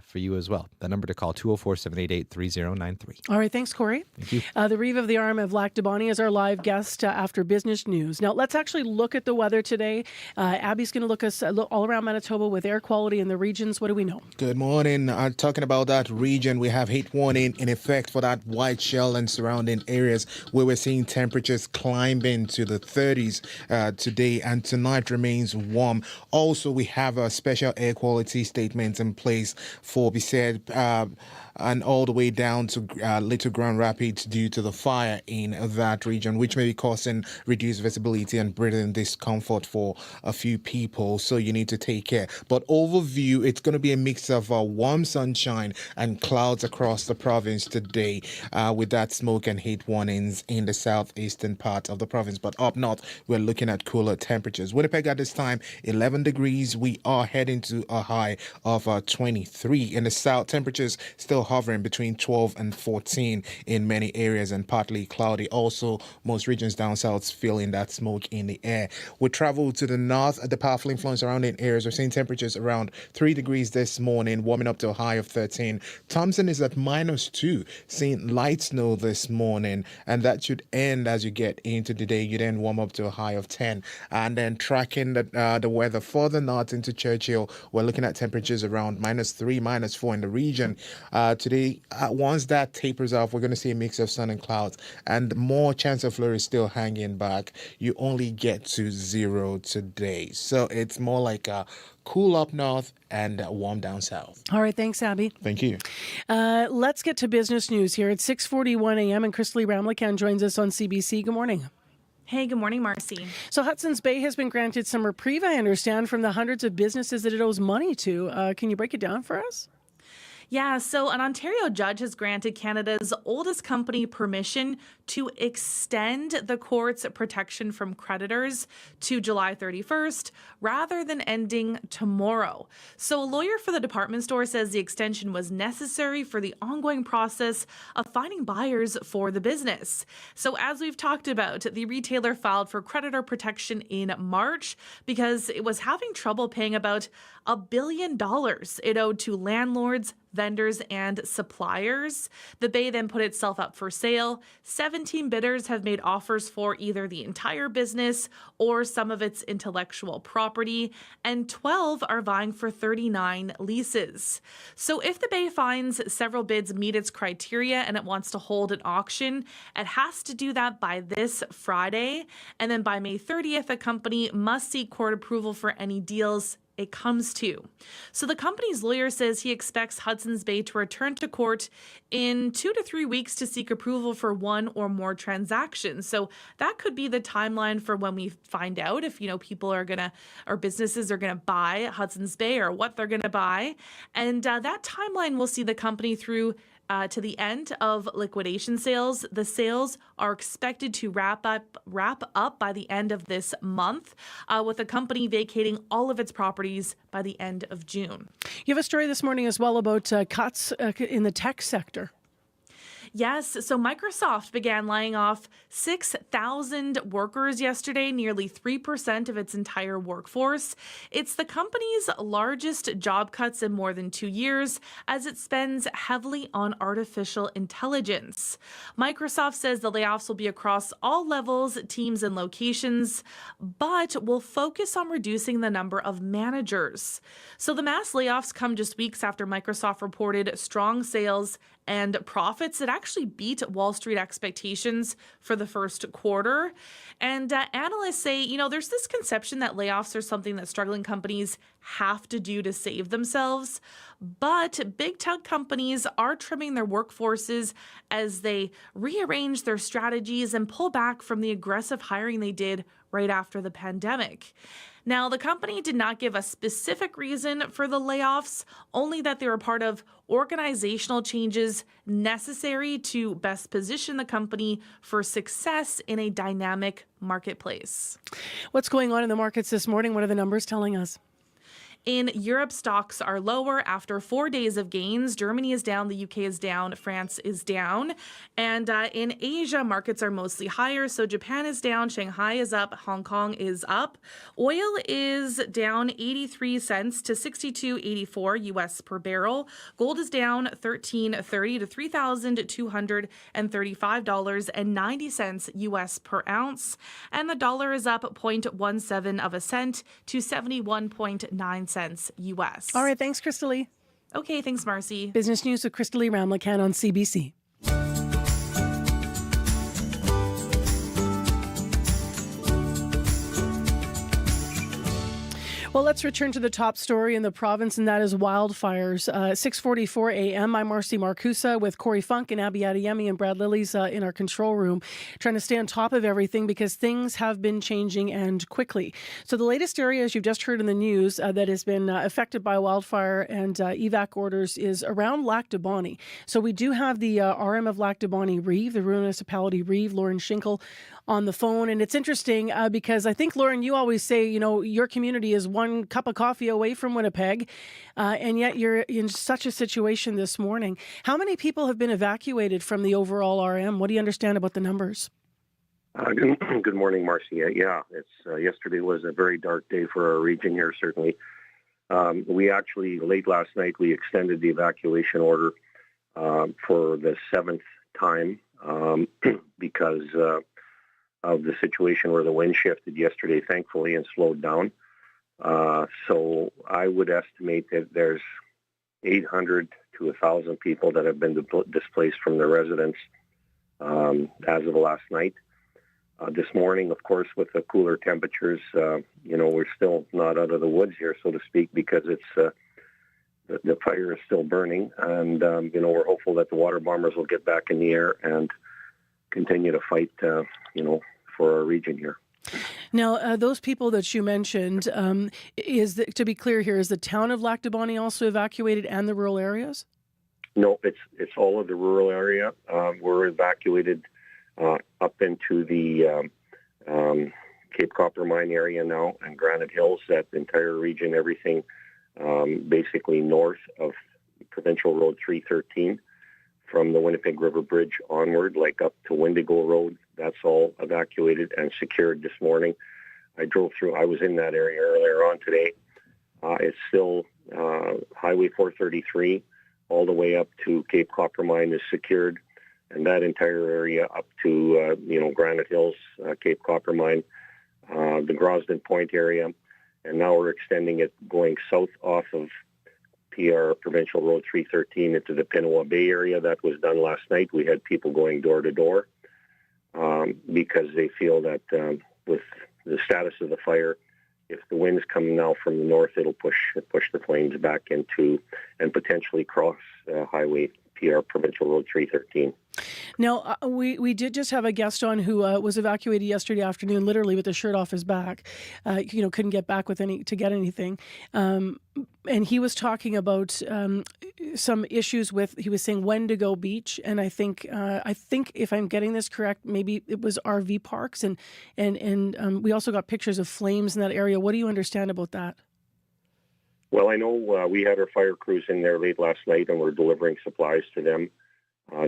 for you as well. The number to call, 204-788-3093. All right. Thanks, Corey. Thank you. The Reeve of the Arm of Lac Dubani is our live guest after business news. Now, let's actually look at the weather today. Abby's going to look us all around Manitoba with air quality in the regions. What do we know? Good morning. Talking about that region, we have heat warning in effect for that White Shell and surrounding areas where we're seeing temperatures climbing to the 30s today, and tonight remains warm. Also, we have a special air quality statement in place for Besaid and all the way down to Little Grand Rapids due to the fire in that region, which may be causing reduced visibility and breathing discomfort for a few people. So you need to take care. But overview, it's going to be a mix of warm sunshine and clouds across the province today with that smoke and heat warnings in the southeastern part of the province. But up north, we're looking at cooler temperatures. Winnipeg at this time, 11 degrees. We are heading to a high of 23. In the south, temperatures still hovering between 12 and 14 in many areas and partly cloudy. Also, most regions down south feeling that smoke in the air. We travel to the north. The powerful influence surrounding areas. We're seeing temperatures around 3 degrees this morning, warming up to a high of 13. Thompson is at -2, seeing light snow this morning, and that should end as you get into the day. You then warm up to a high of 10. And then tracking the weather further north into Churchill, we're looking at temperatures around -3, -4 in the region. Today, once that tapers off, we're going to see a mix of sun and clouds, and more chance of flurries still hanging back. You only get to 0 today. So it's more like a cool up north and warm down south. All right, thanks, Abby. Thank you. Let's get to business news here. It's 6:41 a.m. and Chrisley Ramlakan joins us on CBC. Good morning. Hey, good morning, Marcy. So Hudson's Bay has been granted some reprieve, I understand, from the hundreds of businesses that it owes money to. Can you break it down for us? Yeah, so an Ontario judge has granted Canada's oldest company permission to extend the court's protection from creditors to July 31st rather than ending tomorrow. So a lawyer for the department store says the extension was necessary for the ongoing process of finding buyers for the business. So as we've talked about, the retailer filed for creditor protection in March because it was having trouble paying about $1 billion it owed to landlords, vendors, and suppliers. The Bay then put itself up for sale. 17 bidders have made offers for either the entire business or some of its intellectual property, and 12 are vying for 39 leases. So if the Bay finds several bids meet its criteria and it wants to hold an auction, it has to do that by this Friday. And then by May 30th, a company must seek court approval for any deals it comes to. So the company's lawyer says he expects Hudson's Bay to return to court in 2 to 3 weeks to seek approval for one or more transactions. So that could be the timeline for when we find out if, people are going to, or businesses are going to buy Hudson's Bay or what they're going to buy. And that timeline will see the company through to the end of liquidation sales. The sales are expected to wrap up by the end of this month, with the company vacating all of its properties by the end of June. You have a story this morning as well about cuts in the tech sector. Yes, so Microsoft began laying off 6,000 workers yesterday, nearly 3% of its entire workforce. It's the company's largest job cuts in more than 2 years, as it spends heavily on artificial intelligence. Microsoft says the layoffs will be across all levels, teams, and locations, but will focus on reducing the number of managers. So the mass layoffs come just weeks after Microsoft reported strong sales and profits that actually beat Wall Street expectations for the first quarter. And analysts say, there's this conception that layoffs are something that struggling companies have to do to save themselves. But big tech companies are trimming their workforces as they rearrange their strategies and pull back from the aggressive hiring they did right after the pandemic. Now, the company did not give a specific reason for the layoffs, only that they were part of organizational changes necessary to best position the company for success in a dynamic marketplace. What's going on in the markets this morning? What are the numbers telling us? In Europe, stocks are lower after 4 days of gains. Germany is down, the UK is down, France is down. And in Asia, markets are mostly higher. So Japan is down, Shanghai is up, Hong Kong is up. Oil is down 83 cents to 62.84 US per barrel. Gold is down $13.30 to $3,235.90 US per ounce. And the dollar is up 0.17 of a cent to 71.9 cents US. All right, thanks, Chrisley. Okay, thanks, Marcy. Business News with Chrisley Ramlakan on CBC. Well, let's return to the top story in the province, and that is wildfires. 6:44 a.m. I'm Marcy Marcusa with Corey Funk and Abby Adeyemi and Brad Lillies in our control room, trying to stay on top of everything because things have been changing and quickly. So the latest area, as you've just heard in the news, that has been affected by wildfire and evac orders is around Lac de Bonnie. So we do have the RM of Lac de Bonnie Reeve, the municipality Reeve, Lauren Schinkel, on the phone. And it's interesting because I think, Lauren, you always say, your community is one cup of coffee away from Winnipeg, and yet you're in such a situation this morning. How many people have been evacuated from the overall RM? What do you understand about the numbers? Good morning, Marcia. Yeah, yesterday was a very dark day for our region here, certainly. We actually, late last night, we extended the evacuation order for the 7th time because of the situation where the wind shifted yesterday, thankfully, and slowed down. So I would estimate that there's 800 to 1,000 people that have been displaced from their residence as of last night. This morning, of course, with the cooler temperatures, we're still not out of the woods here, so to speak, because it's the fire is still burning, and we're hopeful that the water bombers will get back in the air and continue to fight, for our region here. Now, those people that you mentioned, to be clear here, is the town of Lac du Bonnet also evacuated and the rural areas? No, it's all of the rural area. We're evacuated up into the Cape Copper Mine area now and Granite Hills, that entire region, everything basically north of Provincial Road 313 from the Winnipeg River Bridge onward, like up to Wendigo Road. That's all evacuated and secured this morning. I was in that area earlier on today. It's still Highway 433 all the way up to Cape Copper Mine is secured, and that entire area up to Granite Hills, Cape Copper Mine, the Grosdon Point area, and now we're extending it going south off of PR Provincial Road 313 into the Pinawa Bay area. That was done last night. We had people going door to door because they feel that with the status of the fire, if the winds come now from the north, it'll push the flames back into and potentially cross Highway PR Provincial Road 313. Now, we did just have a guest on who was evacuated yesterday afternoon, literally with the shirt off his back. Couldn't get back to get anything. And he was talking about some issues he was saying Wendigo Beach, and I think if I'm getting this correct, maybe it was RV parks, and we also got pictures of flames in that area. What do you understand about that? Well, I know we had our fire crews in there late last night, and we're delivering supplies to them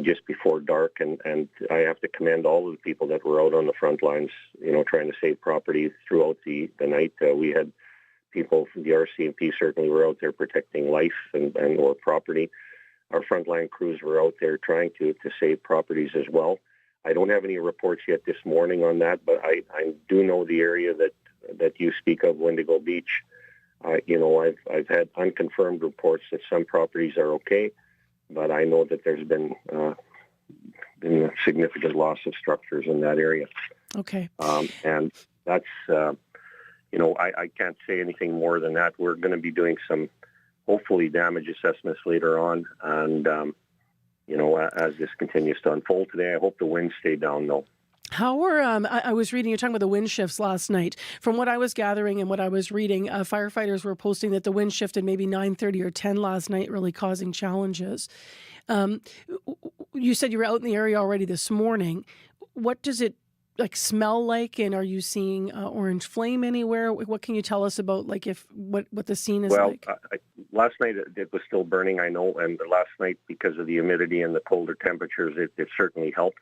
just before dark. And I have to commend all of the people that were out on the front lines, trying to save property throughout the night. We had people from the RCMP certainly were out there protecting life and or property. Our frontline crews were out there trying to save properties as well. I don't have any reports yet this morning on that, but I do know the area that you speak of, Wendigo Beach. I've had unconfirmed reports that some properties are okay, but I know that there's been a significant loss of structures in that area. Okay. And that's, I can't say anything more than that. We're going to be doing some, hopefully, damage assessments later on. And, as this continues to unfold today, I hope the winds stay down, though. How were, I was reading, you're talking about the wind shifts last night. From what I was gathering and what I was reading, firefighters were posting that the wind shifted maybe 9:30 or 10 last night, really causing challenges. You said you were out in the area already this morning. What does it smell like, and are you seeing orange flame anywhere? What can you tell us about what the scene is like? Well, last night it was still burning, I know, and last night because of the humidity and the colder temperatures, it certainly helped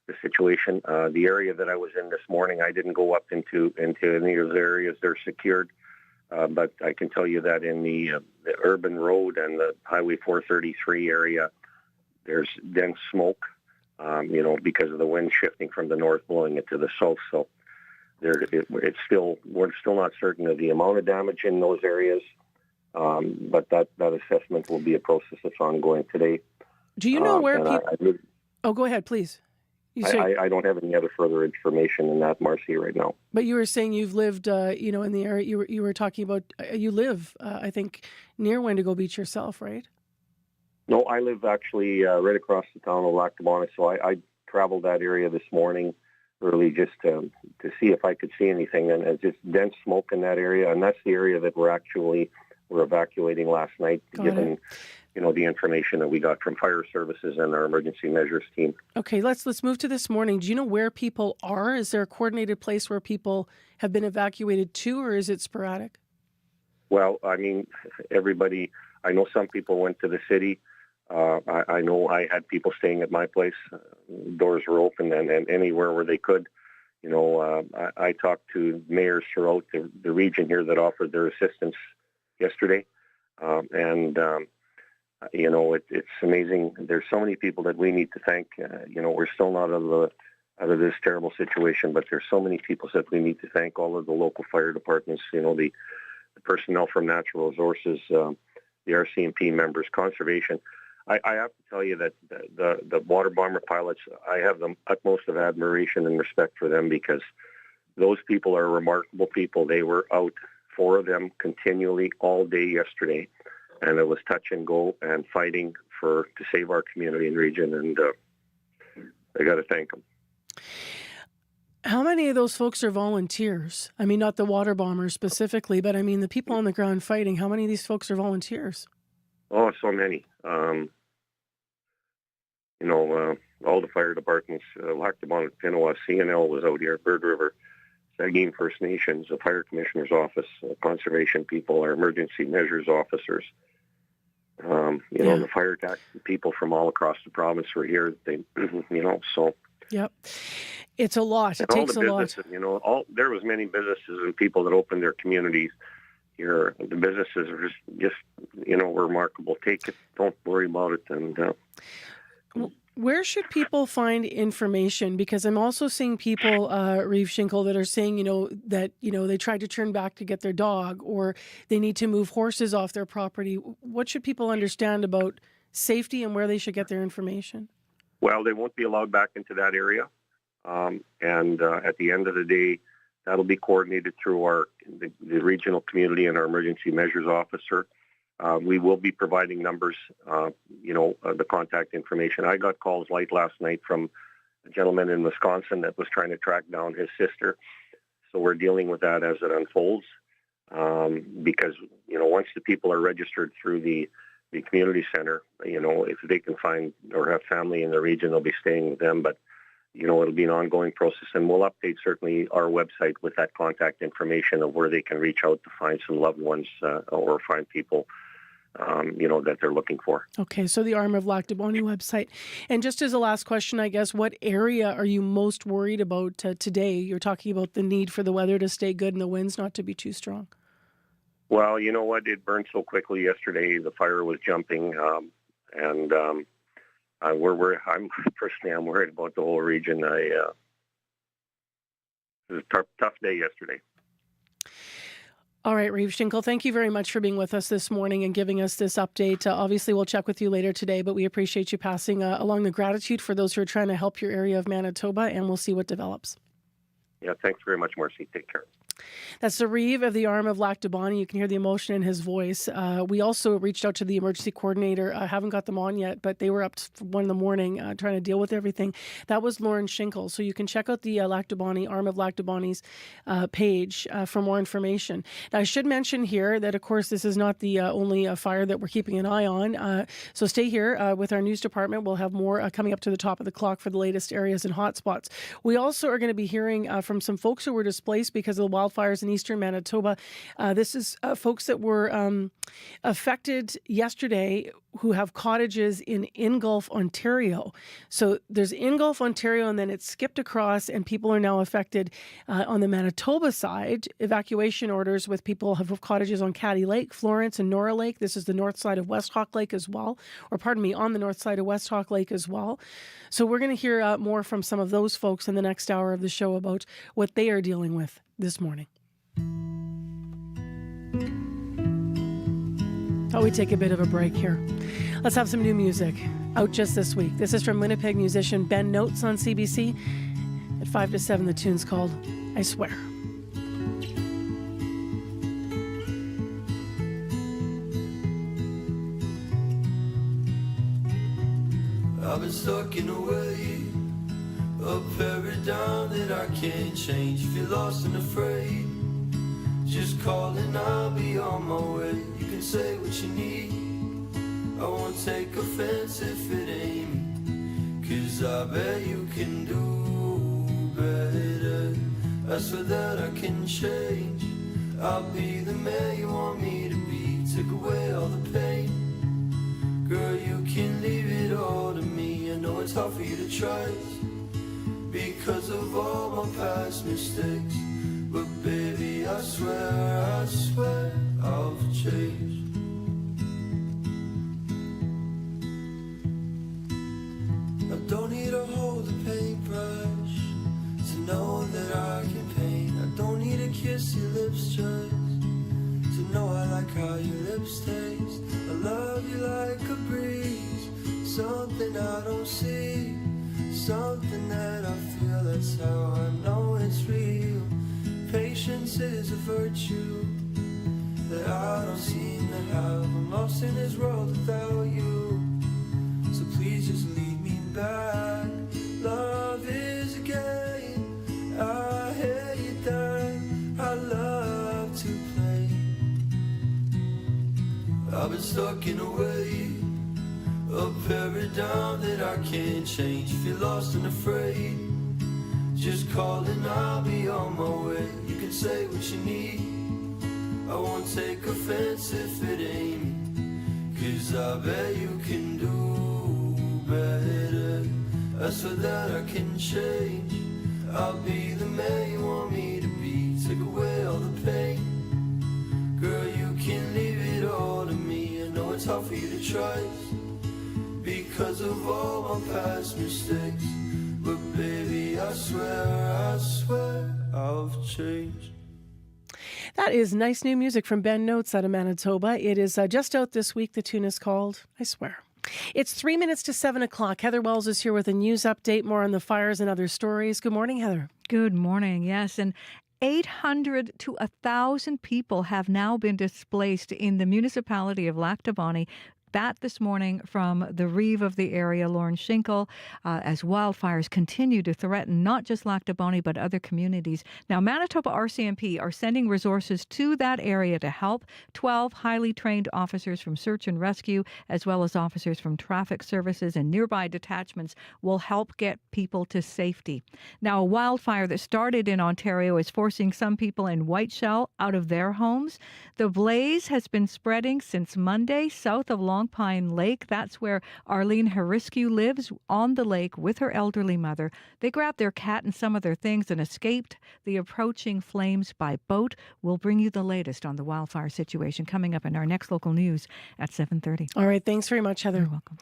the situation. The area that I was in this morning, I didn't go up into any of those areas. They're secured. But I can tell you that in the urban road and the Highway 433 area, there's dense smoke, because of the wind shifting from the north, blowing it to the south. So we're still not certain of the amount of damage in those areas. But that assessment will be a process that's ongoing today. Do you know where people... go ahead, please. I don't have any other further information than that, Marcy, right now. But you were saying you've lived, in the area. You were talking about you live, I think, near Wendigo Beach yourself, right? No, I live actually right across the town of Lac du Bonnet. So I traveled that area this morning early just to see if I could see anything. And it's just dense smoke in that area, and that's the area that we're evacuating last night, given the information that we got from fire services and our emergency measures team. Okay, let's move to this morning. Do you know where people are? Is there a coordinated place where people have been evacuated to, or is it sporadic? Well, I mean, everybody, I know some people went to the city. I know I had people staying at my place. Doors were open and anywhere where they could. You know, I talked to mayors throughout the region here that offered their assistance yesterday. You know, it's amazing. There's so many people that we need to thank. You know, we're still not out of this terrible situation, but there's so many people that we need to thank. All of the local fire departments, you know, the personnel from natural resources, the RCMP members, conservation. I have to tell you that the water bomber pilots, I have the utmost of admiration and respect for them, because those people are remarkable people. They were out, 4 of them, continually all day yesterday, and it was touch and go and fighting to save our community and region, and I got to thank them. How many of those folks are volunteers? I mean, not the water bombers specifically, but I mean the people on the ground fighting. How many of these folks are volunteers? Oh, so many. You know, all the fire departments, Lac du Mont, Pinawa, CNL was out here, Bird River, Saugeen First Nations, the Fire Commissioner's Office, conservation people, our emergency measures officers. You know, the fire attack people from all across the province were here. They, you know, so. Yep. It's a lot. It takes a lot. You know, there was many businesses and people that opened their communities here. The businesses are just you know, remarkable. Take it. Don't worry about it. And where should people find information? Because I'm also seeing people, Reeve Schinkel, that are saying, you know, that, you know, they tried to turn back to get their dog, or they need to move horses off their property. What should people understand about safety and where they should get their information? Well, they won't be allowed back into that area. And at the end of the day, that'll be coordinated through the regional community and our emergency measures officer. We will be providing numbers, you know, the contact information. I got calls late last night from a gentleman in Wisconsin that was trying to track down his sister. So we're dealing with that as it unfolds, because, you know, once the people are registered through the community center, you know, if they can find or have family in the region, they'll be staying with them. But, you know, it'll be an ongoing process, and we'll update certainly our website with that contact information of where they can reach out to find some loved ones or find people, you know, that they're looking for. Okay, so the Arm of Lac du Mont website. And just as a last question, I guess, what area are you most worried about today? You're talking about the need for the weather to stay good and the winds not to be too strong. Well, you know what? It burned so quickly yesterday. The fire was jumping, and I'm worried about the whole region. It was a tough day yesterday. All right, Reeve Schinkel, thank you very much for being with us this morning and giving us this update. Obviously, we'll check with you later today, but we appreciate you passing along the gratitude for those who are trying to help your area of Manitoba, and we'll see what develops. Yeah, thanks very much, Marcy. Take care. That's the Reeve of the Arm of Lac du Mont. You can hear the emotion in his voice. We also reached out to the emergency coordinator. I haven't got them on yet, but they were up to 1 in the morning trying to deal with everything. That was Lauren Schinkel. So you can check out the Lac du Mont, Arm of Lac du Mont's page for more information. Now, I should mention here that, of course, this is not the only fire that we're keeping an eye on. So stay here with our news department. We'll have more coming up to the top of the clock for the latest areas and hotspots. We also are going to be hearing from some folks who were displaced because of the wildfires in eastern Manitoba. This is folks that were affected yesterday who have cottages in Ingulf, Ontario. So there's Ingulf, Ontario, and then it's skipped across, and people are now affected on the Manitoba side. Evacuation orders with people who have cottages on Caddy Lake, Florence, and Nora Lake. This is the north side of West Hawk Lake as well, on the north side of West Hawk Lake as well. So we're going to hear more from some of those folks in the next hour of the show about what they are dealing with this morning. Thought we'd take a bit of a break here. Let's have some new music out just this week. This is from Winnipeg musician Ben Notes on CBC. At 5 to 7, the tune's called I Swear. I've been stuck in a way, a paradigm that I can't change. Feel lost and afraid, just call and I'll be on my way. You can say what you need, I won't take offense if it ain't me, 'cause I bet you can do better. I swear that I can change, I'll be the man you want me to be. Take away all the pain. Girl, you can leave it all to me. I know it's hard for you to trust because of all my past mistakes. But baby, I swear I've changed. I don't need to hold a paintbrush to know that I can paint. I don't need to kiss your lips just to know I like how your lips taste. I love you like a breeze, something I don't see, something that I feel. That's how I know it's real. Patience is a virtue that I don't seem to have. I'm lost in this world without you, so please just lead me back. Love is a game, I hear you die, I love to play. I've been stuck in a way, a paradigm that I can't change. Feel lost and afraid, just call and I'll be on my way. You can say what you need, I won't take offense if it ain't me, 'cause I bet you can do better. I swear that I can change. I'll be the man you want me to be. Take away all the pain. Girl, you can leave it all to me. I know it's hard for you to trust because of all my past mistakes. But baby, I swear I've changed. That is nice new music from Ben Notes out of Manitoba. It is just out this week. The tune is called I Swear. It's 3 minutes to 7 o'clock. Heather Wells is here with a news update, more on the fires and other stories. Good morning, Heather. Good morning. Yes, and 800 to 1,000 people have now been displaced in the municipality of Lac du Bonnet. That this morning from the Reeve of the area, Lauren Schinkel, as wildfires continue to threaten not just Lac du Bonnet but other communities. Now, Manitoba RCMP are sending resources to that area to help. 12 highly trained officers from search and rescue, as well as officers from traffic services and nearby detachments, will help get people to safety. Now, a wildfire that started in Ontario is forcing some people in Whiteshell out of their homes. The blaze has been spreading since Monday south of Long Pine Lake. That's where Arlene Hariscu lives, on the lake with her elderly mother. They grabbed their cat and some of their things and escaped the approaching flames by boat. We'll bring you the latest on the wildfire situation coming up in our next local news at 7:30. All right. Thanks very much, Heather. You're welcome.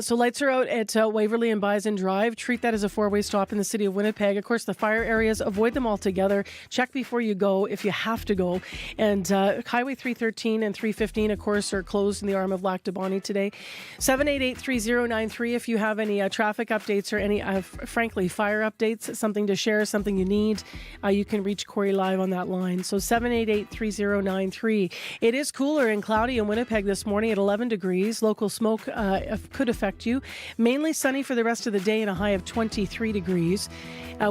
So lights are out at Waverley and Bison Drive. Treat that as a four-way stop in the city of Winnipeg. Of course, the fire areas, avoid them altogether. Check before you go if you have to go. And Highway 313 and 315, of course, are closed in the arm of Lac du Bonnet today. 788-3093 if you have any traffic updates or any, frankly, fire updates, something to share, something you need, you can reach Corey live on that line. So 788-3093. It is cooler and cloudy in Winnipeg this morning at 11 degrees. Local smoke could affect you. Mainly sunny for the rest of the day and a high of 23 degrees.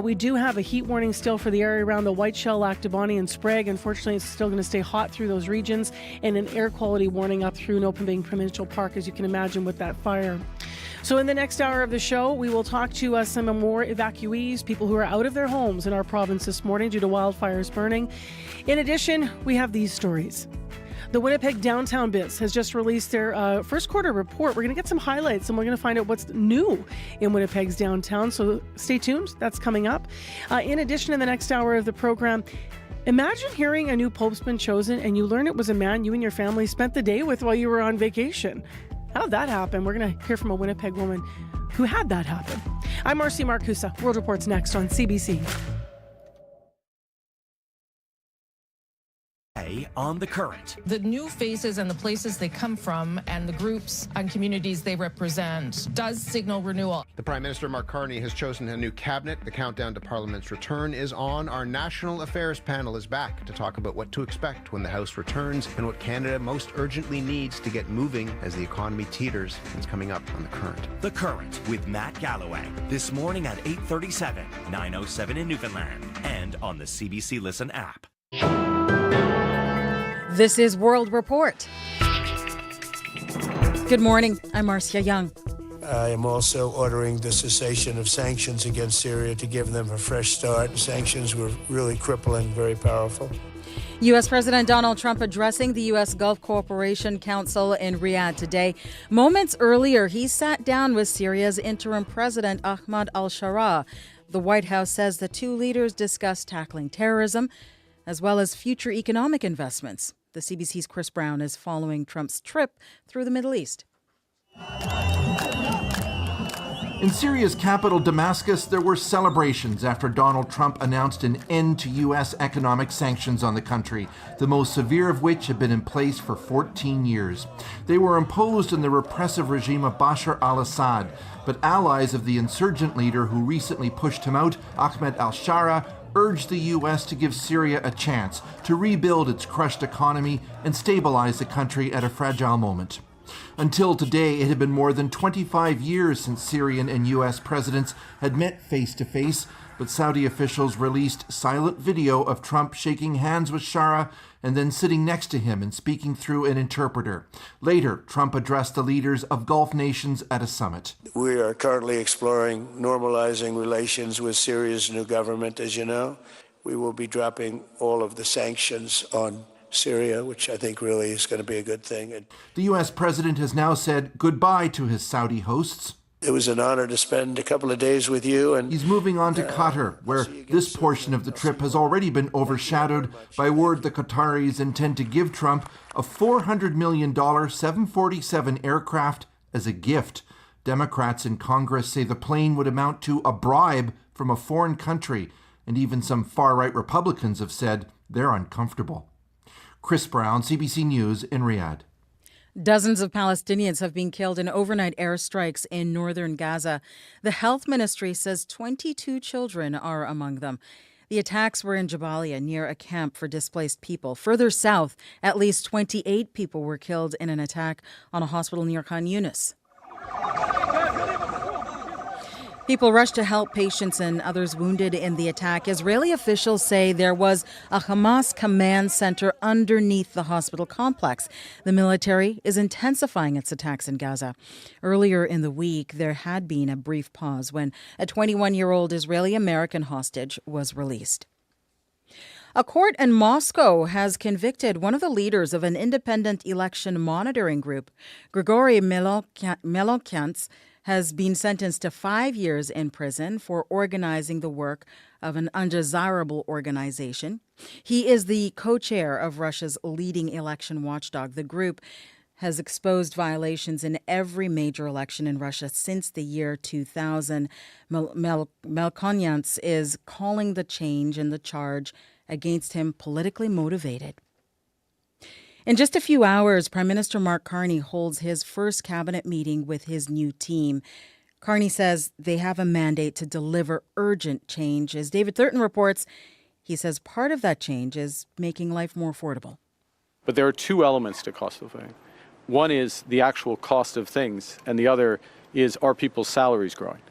We do have a heat warning still for the area around the Whiteshell, Lac du Bonnet, and Sprague. Unfortunately, it's still going to stay hot through those regions, and an air quality warning up through Nopalbing Provincial Park, as you can imagine, with that fire. So in the next hour of the show, we will talk to some more evacuees, people who are out of their homes in our province this morning due to wildfires burning. In addition, we have these stories. The Winnipeg Downtown Biz has just released their first quarter report. We're going to get some highlights and we're going to find out what's new in Winnipeg's downtown. So stay tuned. That's coming up. In addition, in the next hour of the program, imagine hearing a new pope's been chosen and you learn it was a man you and your family spent the day with while you were on vacation. How'd that happen? We're going to hear from a Winnipeg woman who had that happen. I'm Marcy Marcusa. World Report's next on CBC. On The Current. The new faces and the places they come from and the groups and communities they represent does signal renewal. The Prime Minister, Mark Carney, has chosen a new cabinet. The countdown to Parliament's return is on. Our National Affairs panel is back to talk about what to expect when the House returns and what Canada most urgently needs to get moving as the economy teeters. It's coming up on The Current. The Current with Matt Galloway. This morning at 8:37, 9:07 in Newfoundland, and on the CBC Listen app. This is World Report. Good morning. I'm Marcia Young. I am also ordering the cessation of sanctions against Syria to give them a fresh start. Sanctions were really crippling, very powerful. U.S. President Donald Trump addressing the U.S. Gulf Cooperation Council in Riyadh today. Moments earlier, he sat down with Syria's interim president, Ahmad al-Shara. The White House says the two leaders discussed tackling terrorism as well as future economic investments. The CBC's Chris Brown is following Trump's trip through the Middle East. In Syria's capital, Damascus, there were celebrations after Donald Trump announced an end to U.S. economic sanctions on the country, the most severe of which had been in place for 14 years. They were imposed on the repressive regime of Bashar al-Assad, but allies of the insurgent leader who recently pushed him out, Ahmed al-Shara, urged the U.S. to give Syria a chance to rebuild its crushed economy and stabilize the country at a fragile moment. Until today, it had been more than 25 years since Syrian and U.S. presidents had met face-to-face, but Saudi officials released silent video of Trump shaking hands with Shara and then sitting next to him and speaking through an interpreter. Later, Trump addressed the leaders of Gulf nations at a summit. We are currently exploring normalizing relations with Syria's new government, as you know. We will be dropping all of the sanctions on Syria, which I think really is going to be a good thing. The U.S. president has now said goodbye to his Saudi hosts. It was an honor to spend a couple of days with you. And he's moving on to Qatar, where this portion of the trip has already been overshadowed by word the Qataris intend to give Trump a $400 million 747 aircraft as a gift. Democrats in Congress say the plane would amount to a bribe from a foreign country, and even some far-right Republicans have said they're uncomfortable. Chris Brown, CBC News in Riyadh. Dozens of Palestinians have been killed in overnight airstrikes in northern Gaza. The health ministry says 22 children are among them. The attacks were in Jabalia, near a camp for displaced people. Further south, at least 28 people were killed in an attack on a hospital near Khan Yunis. People rushed to help patients and others wounded in the attack. Israeli officials say there was a Hamas command center underneath the hospital complex. The military is intensifying its attacks in Gaza. Earlier in the week, there had been a brief pause when a 21-year-old Israeli-American hostage was released. A court in Moscow has convicted one of the leaders of an independent election monitoring group. Grigory Melokyants has been sentenced to 5 years in prison for organizing the work of an undesirable organization. He is the co-chair of Russia's leading election watchdog. The group has exposed violations in every major election in Russia since the year 2000. Melokyants is calling the change in the charge against him politically motivated. In just a few hours, Prime Minister Mark Carney holds his first cabinet meeting with his new team. Carney says they have a mandate to deliver urgent change. As David Thurton reports, he says part of that change is making life more affordable. But there are two elements to cost of living. One is the actual cost of things, and the other is, are people's salaries growing?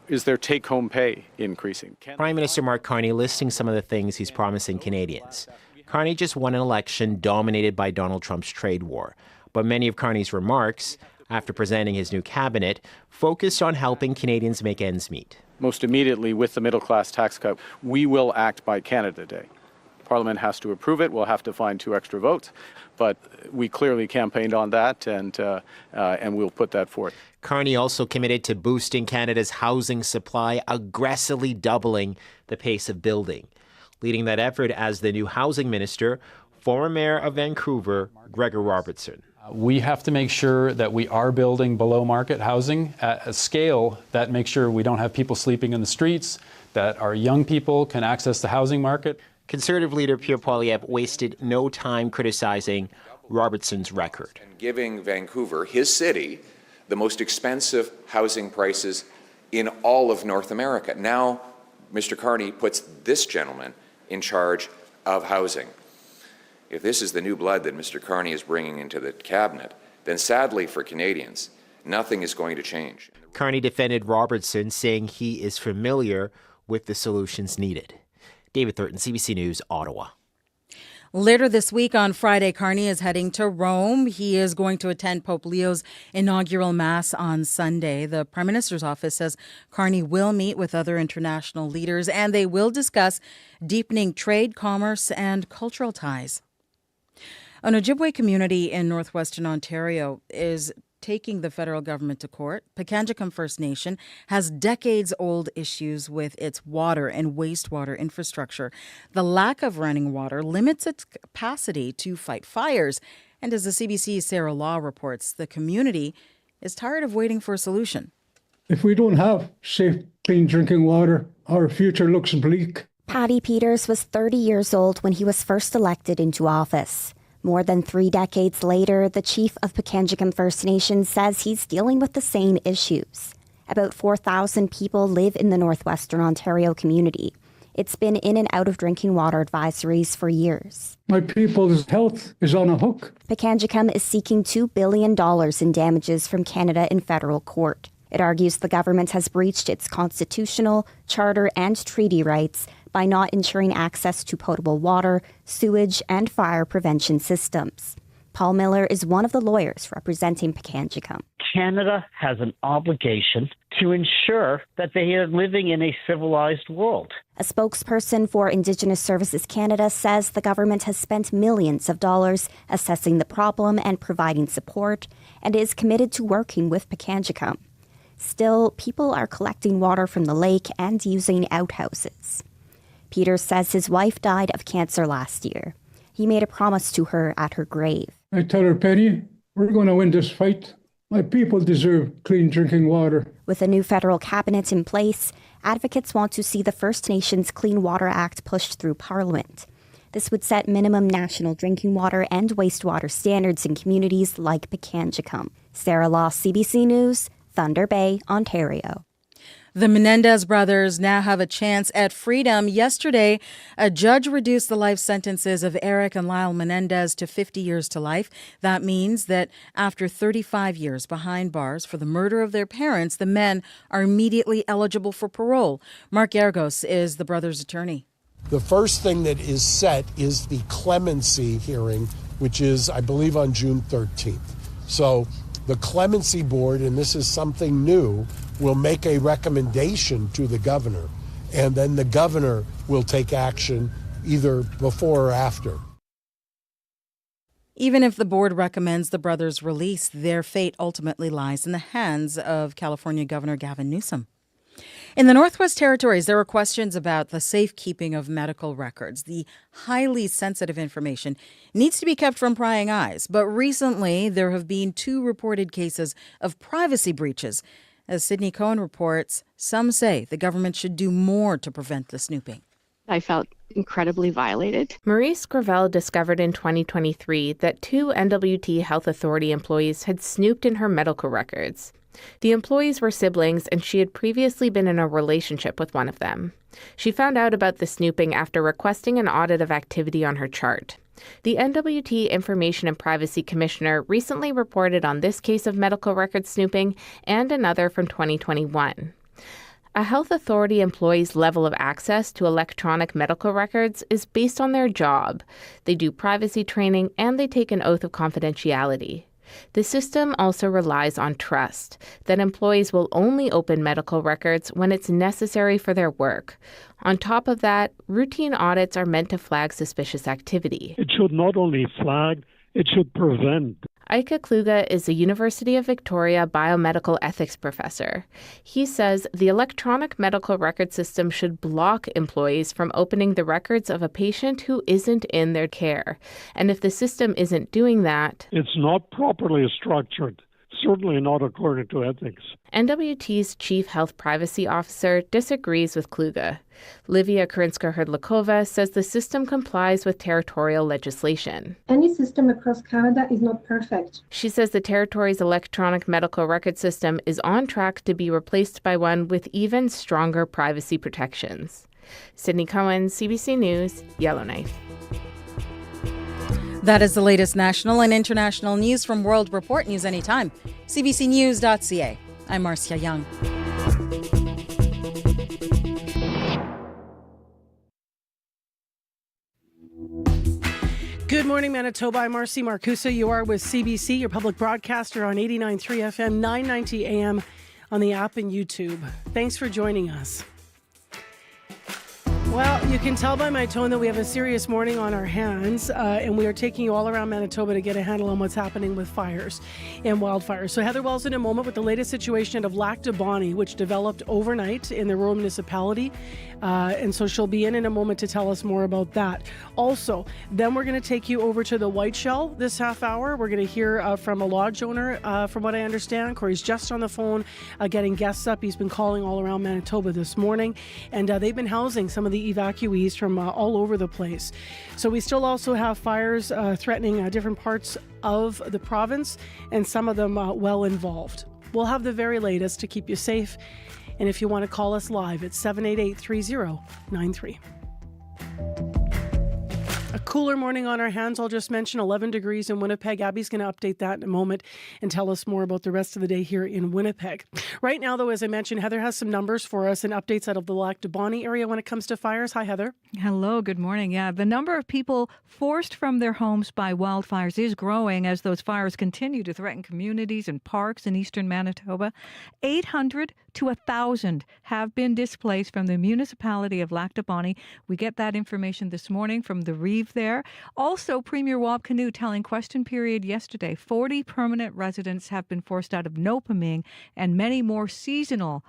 Is their take-home pay increasing? Prime Minister Mark Carney listing some of the things he's promising Canadians. Carney just won an election dominated by Donald Trump's trade war, but many of Carney's remarks, after presenting his new cabinet, focused on helping Canadians make ends meet. Most immediately, with the middle-class tax cut, we will act by Canada Day. Parliament has to approve it. We'll have to find 2 extra votes, but we clearly campaigned on that, and we'll put that forth. Carney also committed to boosting Canada's housing supply, aggressively doubling the pace of building. Leading that effort as the new housing minister, former mayor of Vancouver, Gregor Robertson. We have to make sure that we are building below market housing at a scale that makes sure we don't have people sleeping in the streets, that our young people can access the housing market. Conservative leader Pierre Poilievre wasted no time criticizing Robertson's record. And giving Vancouver, his city, the most expensive housing prices in all of North America. Now, Mr. Carney puts this gentleman in charge of housing. If this is the new blood that Mr. Carney is bringing into the cabinet, then sadly for Canadians, nothing is going to change. Carney defended Robertson, saying he is familiar with the solutions needed. David Thurton, CBC News, Ottawa. Later this week on Friday, Carney is heading to Rome. He is going to attend Pope Leo's inaugural Mass on Sunday. The Prime Minister's office says Carney will meet with other international leaders and they will discuss deepening trade, commerce, and cultural ties. An Ojibwe community in northwestern Ontario is taking the federal government to court. Pikangikum First Nation has decades-old issues with its water and wastewater infrastructure. The lack of running water limits its capacity to fight fires. And as the CBC's Sarah Law reports, the community is tired of waiting for a solution. If we don't have safe, clean drinking water, our future looks bleak. Paddy Peters was 30 years old when he was first elected into office. More than 3 decades later, the chief of Pikangikum First Nation says he's dealing with the same issues. About 4,000 people live in the northwestern Ontario community. It's been in and out of drinking water advisories for years. My people's health is on a hook. Pikangikum is seeking $2 billion in damages from Canada in federal court. It argues the government has breached its constitutional, charter, and treaty rights by not ensuring access to potable water, sewage, and fire prevention systems. Paul Miller is one of the lawyers representing Pikangikum. Canada has an obligation to ensure that they are living in a civilized world. A spokesperson for Indigenous Services Canada says the government has spent millions of dollars assessing the problem and providing support, and is committed to working with Pikangikum. Still, people are collecting water from the lake and using outhouses. Peters says his wife died of cancer last year. He made a promise to her at her grave. I tell her, Penny, we're going to win this fight. My people deserve clean drinking water. With a new federal cabinet in place, advocates want to see the First Nations Clean Water Act pushed through Parliament. This would set minimum national drinking water and wastewater standards in communities like Pikangikum. Sarah Law, CBC News, Thunder Bay, Ontario. The Menendez brothers now have a chance at freedom. Yesterday, a judge reduced the life sentences of Eric and Lyle Menendez to 50 years to life. That means that after 35 years behind bars for the murder of their parents, the men are immediately eligible for parole. Mark Yargos is the brothers' attorney. The first thing that is set is the clemency hearing, which is, I believe, on June 13th. So the clemency board, and this is something new, will make a recommendation to the governor, and then the governor will take action either before or after. Even if the board recommends the brothers' release, their fate ultimately lies in the hands of California Governor Gavin Newsom. In the Northwest Territories, there were questions about the safekeeping of medical records. The highly sensitive information needs to be kept from prying eyes. But recently, there have been 2 reported cases of privacy breaches. As Sydney Cohen reports, some say the government should do more to prevent the snooping. I felt incredibly violated. Maurice Gravel discovered in 2023 that 2 NWT Health Authority employees had snooped in her medical records. The employees were siblings, and she had previously been in a relationship with one of them. She found out about the snooping after requesting an audit of activity on her chart. The NWT Information and Privacy Commissioner recently reported on this case of medical record snooping and another from 2021. A health authority employee's level of access to electronic medical records is based on their job. They do privacy training and they take an oath of confidentiality. The system also relies on trust, that employees will only open medical records when it's necessary for their work. On top of that, routine audits are meant to flag suspicious activity. It should not only flag, it should prevent. Ike Kluge is a University of Victoria biomedical ethics professor. He says the electronic medical record system should block employees from opening the records of a patient who isn't in their care. And if the system isn't doing that, it's not properly structured. Certainly not according to ethics. NWT's Chief Health Privacy Officer disagrees with Kluge. Livia Karinska-Hrdlikova says the system complies with territorial legislation. Any system across Canada is not perfect. She says the territory's electronic medical record system is on track to be replaced by one with even stronger privacy protections. Sydney Cohen, CBC News, Yellowknife. That is the latest national and international news from World Report. News anytime. CBCNews.ca. I'm Marcia Young. Good morning, Manitoba. I'm Marcy Marcusa. You are with CBC, your public broadcaster on 89.3 FM, 990 AM on the app and YouTube. Thanks for joining us. Well, you can tell by my tone that we have a serious morning on our hands, and we are taking you all around Manitoba to get a handle on what's happening with fires and wildfires. So Heather Wells in a moment with the latest situation of Lac de Bonnie, which developed overnight in the rural municipality. And so she'll be in a moment to tell us more about that. Also, then we're going to take you over to the White Shell this half hour. We're going to hear from a lodge owner, from what I understand. Corey's just on the phone getting guests up. He's been calling all around Manitoba this morning, and they've been housing some of the evacuees from all over the place. So we still also have fires threatening different parts of the province, and some of them well involved. We'll have the very latest to keep you safe. And if you want to call us live, it's 788-3093. A cooler morning on our hands. I'll just mention 11 degrees in Winnipeg. Abby's going to update that in a moment and tell us more about the rest of the day here in Winnipeg. Right now, though, as I mentioned, Heather has some numbers for us and updates out of the Lac de Bonnie area when it comes to fires. Hi, Heather. Hello, good morning. Yeah, the number of people forced from their homes by wildfires is growing as those fires continue to threaten communities and parks in eastern Manitoba. 800 to 1,000 have been displaced from the municipality of Lac de Bonnie. We get that information this morning from the Reeve there. Also, Premier Wab Kinew telling Question Period yesterday, 40 permanent residents have been forced out of Nopaming and many more seasonal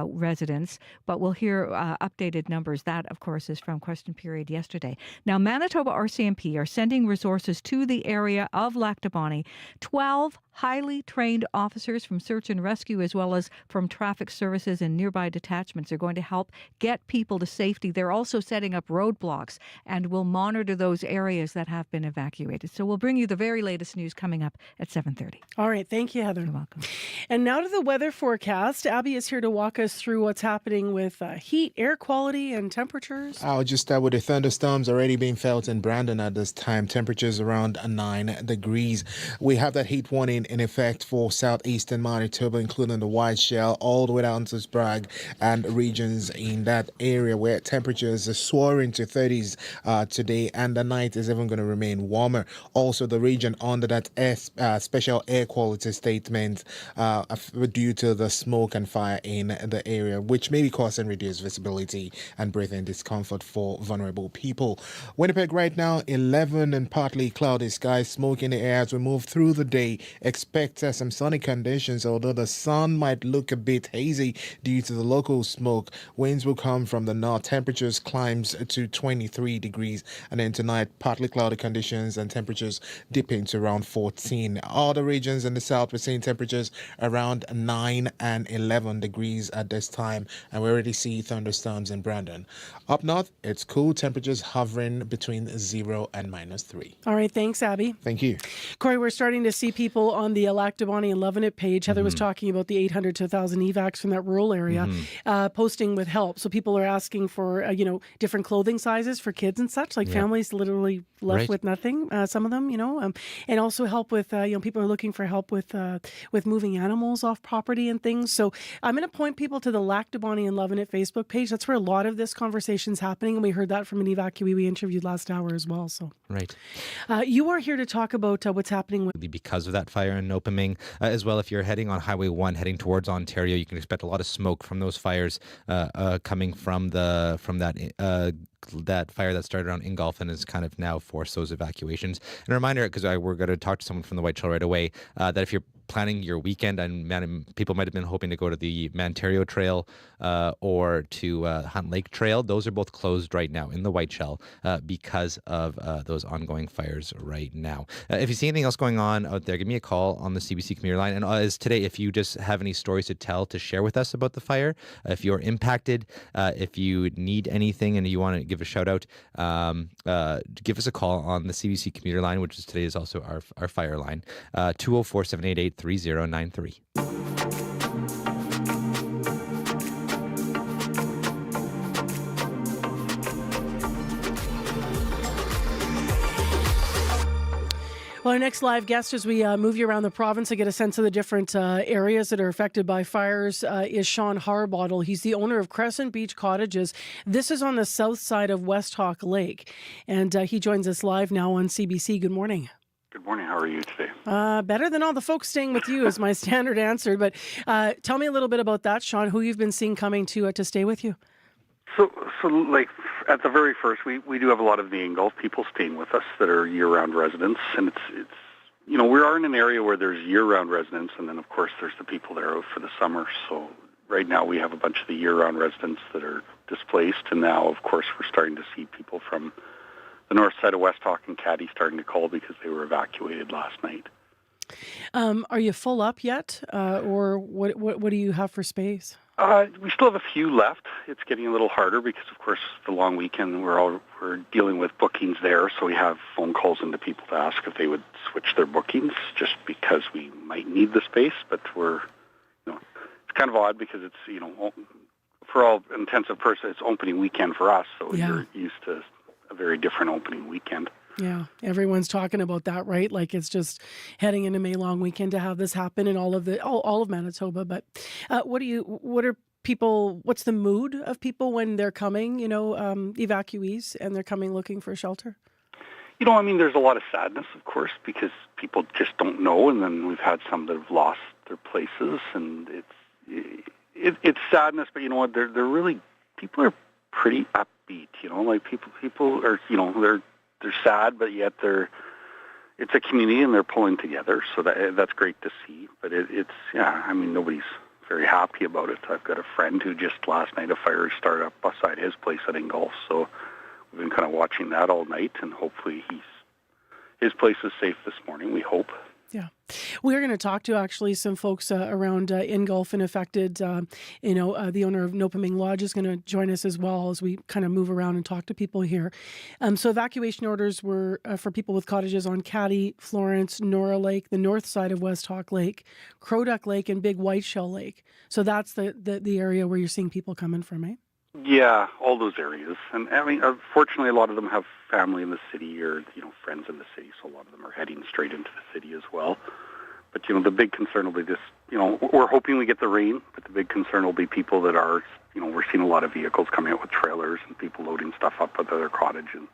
residents, but we'll hear updated numbers. That, of course, is from Question Period yesterday. Now, Manitoba RCMP are sending resources to the area of Lac de Bonnie. 12 highly trained officers from search and rescue, as well as from traffic services and nearby detachments, are going to help get people to safety. They're also setting up roadblocks and will monitor those areas that have been evacuated. So we'll bring you the very latest news coming up at 7:30. All right. Thank you, Heather. You're welcome. And now to the weather forecast. Abby is here to walk us through what's happening with heat, air quality, and temperatures. I'll just start with the thunderstorms already being felt in Brandon at this time. Temperatures around 9 degrees. We have that heat warning in effect for southeastern Manitoba, including the White Shell, all the way down to Sprague and regions in that area where temperatures are soaring to 30s today, and the night is even going to remain warmer. Also, the region under that special air quality statement due to the smoke and fire in the area, which may be causing reduced visibility and breathing discomfort for vulnerable people. Winnipeg right now, 11 and partly cloudy skies, smoke in the air as we move through the day. Expect some sunny conditions, although the sun might look a bit hazy due to the local smoke. Winds will come from the north. Temperatures climbs to 23 degrees. And then tonight, partly cloudy conditions and temperatures dipping to around 14. All the regions in the south, we're seeing temperatures around 9 and 11 degrees at this time. And we already see thunderstorms in Brandon. Up north, it's cool. Temperatures hovering between 0 and -3. All right. Thanks, Abby. Thank you. Corey, we're starting to see people on the Lac de Bonnie and Loving It page. Heather was talking about the 800 to 1,000 evacs from that rural area, posting with help. So people are asking for, different clothing sizes for kids and such, like families literally left with nothing, some of them, and also help with, people are looking for help with moving animals off property and things. So I'm going to point people to the Lac de Bonnie and Loving It Facebook page. That's where a lot of this conversation's happening. And we heard that from an evacuee we interviewed last hour as well. So Right. You are here to talk about what's happening with because of that fire in Nopaming, as well. If you're heading on Highway 1 heading towards Ontario, you can expect a lot of smoke from those fires coming from that fire that started around Ingolf and has kind of now forced those evacuations. And a reminder, because we're going to talk to someone from the White Shell right away, that if you're planning your weekend, and people might have been hoping to go to the Mantario Trail or to Hunt Lake Trail, those are both closed right now in the White Shell because of those ongoing fires right now. If you see anything else going on out there, give me a call on the CBC commuter line. And as today, if you just have any stories to tell, to share with us about the fire, if you're impacted, if you need anything and you want to give a shout out, give us a call on the CBC commuter line, which is today is also our fire line, 204-788-3093. Well, our next live guest, as we move you around the province to get a sense of the different areas that are affected by fires, is Sean Harbottle. He's the owner of Crescent Beach Cottages. This is on the south side of West Hawk Lake, and he joins us live now on CBC. Good morning. Good morning. How are you today? Better than all the folks staying with you is my standard answer. But tell me a little bit about that, Sean. Who you've been seeing coming to stay with you? So like at the very first, we do have a lot of the Ingolf people staying with us that are year-round residents, and it's we are in an area where there's year-round residents, and then of course there's the people that are out for the summer. So right now we have a bunch of the year-round residents that are displaced, and now of course we're starting to see people from the north side of West Hawk and Caddy starting to call because they were evacuated last night. Are you full up yet, or what do you have for space? We still have a few left. It's getting a little harder because, of course, the long weekend we're dealing with bookings there. So we have phone calls into people to ask if they would switch their bookings, just because we might need the space. But it's kind of odd because it's for all intensive purposes, it's opening weekend for us. So you're used to a very different opening weekend. Yeah, everyone's talking about that, right? Like it's just heading into May long weekend to have this happen in all of Manitoba. But what's the mood of people when they're coming, evacuees, and they're coming looking for shelter? There's a lot of sadness, of course, because people just don't know. And then we've had some that have lost their places, and it's sadness. But you know what? They're really, people are pretty upbeat, like people are, they're sad, but yet it's a community and they're pulling together. So that's great to see. But nobody's very happy about it. I've got a friend who just last night a fire started up beside his place at Ingolf. So we've been kind of watching that all night, and hopefully his place is safe this morning, we hope. Yeah. We're going to talk to actually some folks around Ingolf and affected. The owner of Nopaming Lodge is going to join us as well as we kind of move around and talk to people here. So evacuation orders were for people with cottages on Caddy, Florence, Nora Lake, the north side of West Hawk Lake, Croduck Lake, and Big White Shell Lake. So that's the area where you're seeing people coming from, eh? Yeah, all those areas. And unfortunately, a lot of them have family in the city or, friends in the city, so a lot of them are heading straight into the city as well. But, the big concern will be this, we're hoping we get the rain, but the big concern will be people that are, we're seeing a lot of vehicles coming out with trailers and people loading stuff up at their cottages,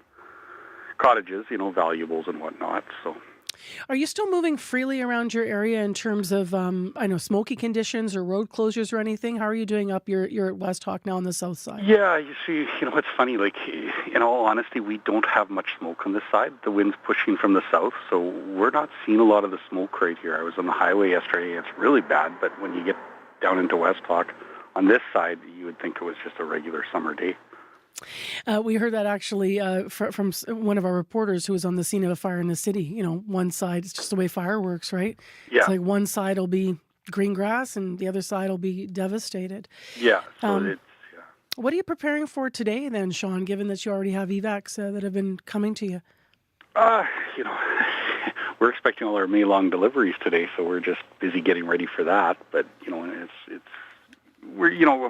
valuables and whatnot, so. Are you still moving freely around your area in terms of, smoky conditions or road closures or anything? How are you doing up your West Hawk now on the south side? Yeah, you see, it's funny, like, in all honesty, we don't have much smoke on this side. The wind's pushing from the south, so we're not seeing a lot of the smoke right here. I was on the highway yesterday, it's really bad, but when you get down into West Hawk, on this side, you would think it was just a regular summer day. We heard that actually from one of our reporters who was on the scene of a fire in the city. One side, it's just the way fire works, right? Yeah. It's like one side will be green grass and the other side will be devastated. Yeah. So what are you preparing for today then, Sean, given that you already have evacs that have been coming to you? We're expecting all our May-long deliveries today, so we're just busy getting ready for that. But, of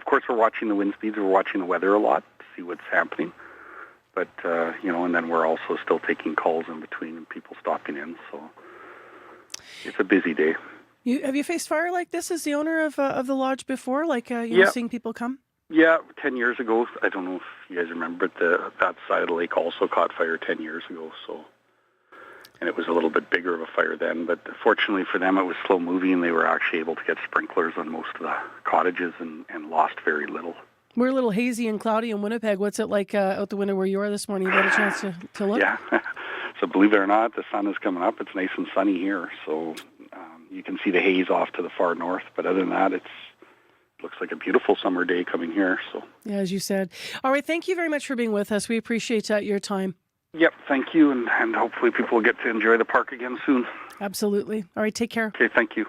course, we're watching the wind speeds, we're watching the weather a lot. See what's happening, but and then we're also still taking calls in between and people stopping in, so it's a busy day. Have you faced fire like this as the owner of the lodge before, seeing people come? Yeah, 10 years ago, I don't know if you guys remember, but that side of the lake also caught fire 10 years ago, so, and it was a little bit bigger of a fire then, but fortunately for them it was slow moving and they were actually able to get sprinklers on most of the cottages and lost very little. We're a little hazy and cloudy in Winnipeg. What's it like out the window where you are this morning? You had a chance to look? Yeah. So believe it or not, the sun is coming up. It's nice and sunny here. So you can see the haze off to the far north. But other than that, it looks like a beautiful summer day coming here. So yeah, as you said. All right. Thank you very much for being with us. We appreciate your time. Yep. Thank you. And hopefully people will get to enjoy the park again soon. Absolutely. All right. Take care. Okay. Thank you.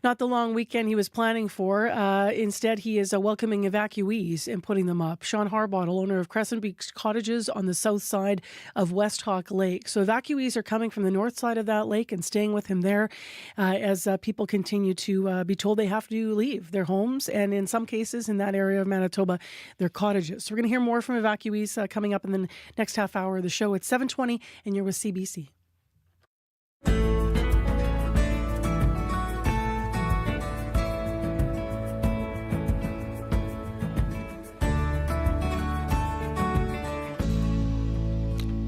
Not the long weekend he was planning for. Instead, he is welcoming evacuees and putting them up. Sean Harbottle, owner of Crescent Beach Cottages on the south side of West Hawk Lake. So evacuees are coming from the north side of that lake and staying with him there as people continue to be told they have to leave their homes and in some cases in that area of Manitoba, their cottages. So we're going to hear more from evacuees coming up in the next half hour of the show at 7:20, and you're with CBC.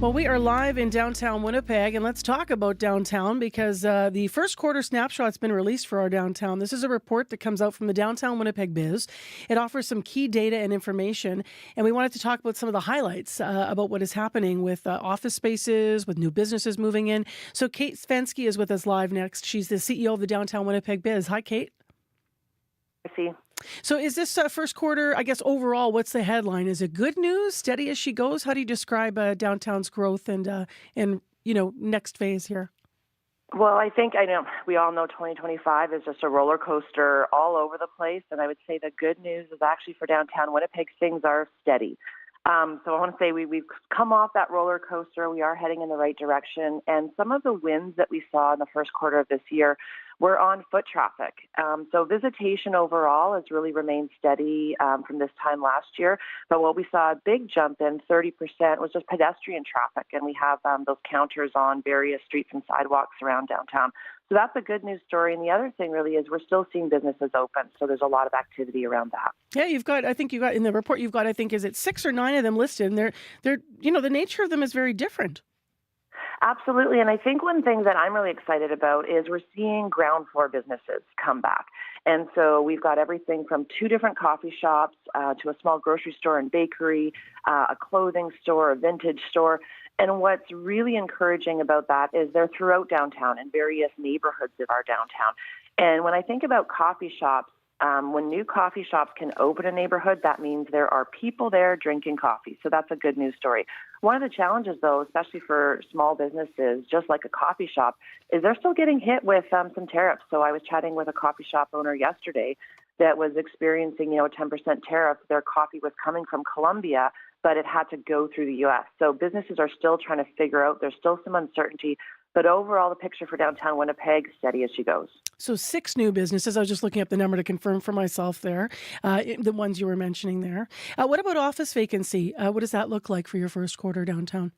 Well, we are live in downtown Winnipeg, and let's talk about downtown because the first quarter snapshot's been released for our downtown. This is a report that comes out from the Downtown Winnipeg Biz. It offers some key data and information, and we wanted to talk about some of the highlights about what is happening with office spaces, with new businesses moving in. So Kate Svensky is with us live next. She's the CEO of the Downtown Winnipeg Biz. Hi, Kate. So is this first quarter, I guess, overall, what's the headline? Is it good news, steady as she goes? How do you describe downtown's growth and next phase here? Well, I know we all know 2025 is just a roller coaster all over the place. And I would say the good news is actually for downtown Winnipeg, things are steady. So I want to say we've come off that roller coaster. We are heading in the right direction. And some of the wins that we saw in the first quarter of this year were on foot traffic. So visitation overall has really remained steady from this time last year. But what we saw a big jump in, 30%, was just pedestrian traffic. And we have those counters on various streets and sidewalks around downtown. So that's a good news story. And the other thing really is we're still seeing businesses open. So there's a lot of activity around that. Yeah, I think in the report is it 6 or 9 of them listed, and they're the nature of them is very different. Absolutely. And I think one thing that I'm really excited about is we're seeing ground floor businesses come back. And so we've got everything from 2 different coffee shops to a small grocery store and bakery, a clothing store, a vintage store. And what's really encouraging about that is they're throughout downtown in various neighborhoods of our downtown. And when I think about coffee shops, when new coffee shops can open a neighborhood, that means there are people there drinking coffee. So that's a good news story. One of the challenges, though, especially for small businesses, just like a coffee shop, is they're still getting hit with some tariffs. So I was chatting with a coffee shop owner yesterday that was experiencing, a 10% tariff. Their coffee was coming from Colombia, but it had to go through the U.S. So businesses are still trying to figure out. There's still some uncertainty. But overall, the picture for downtown Winnipeg, steady as she goes. So 6 new businesses. I was just looking up the number to confirm for myself there, the ones you were mentioning there. What about office vacancy? What does that look like for your first quarter downtown?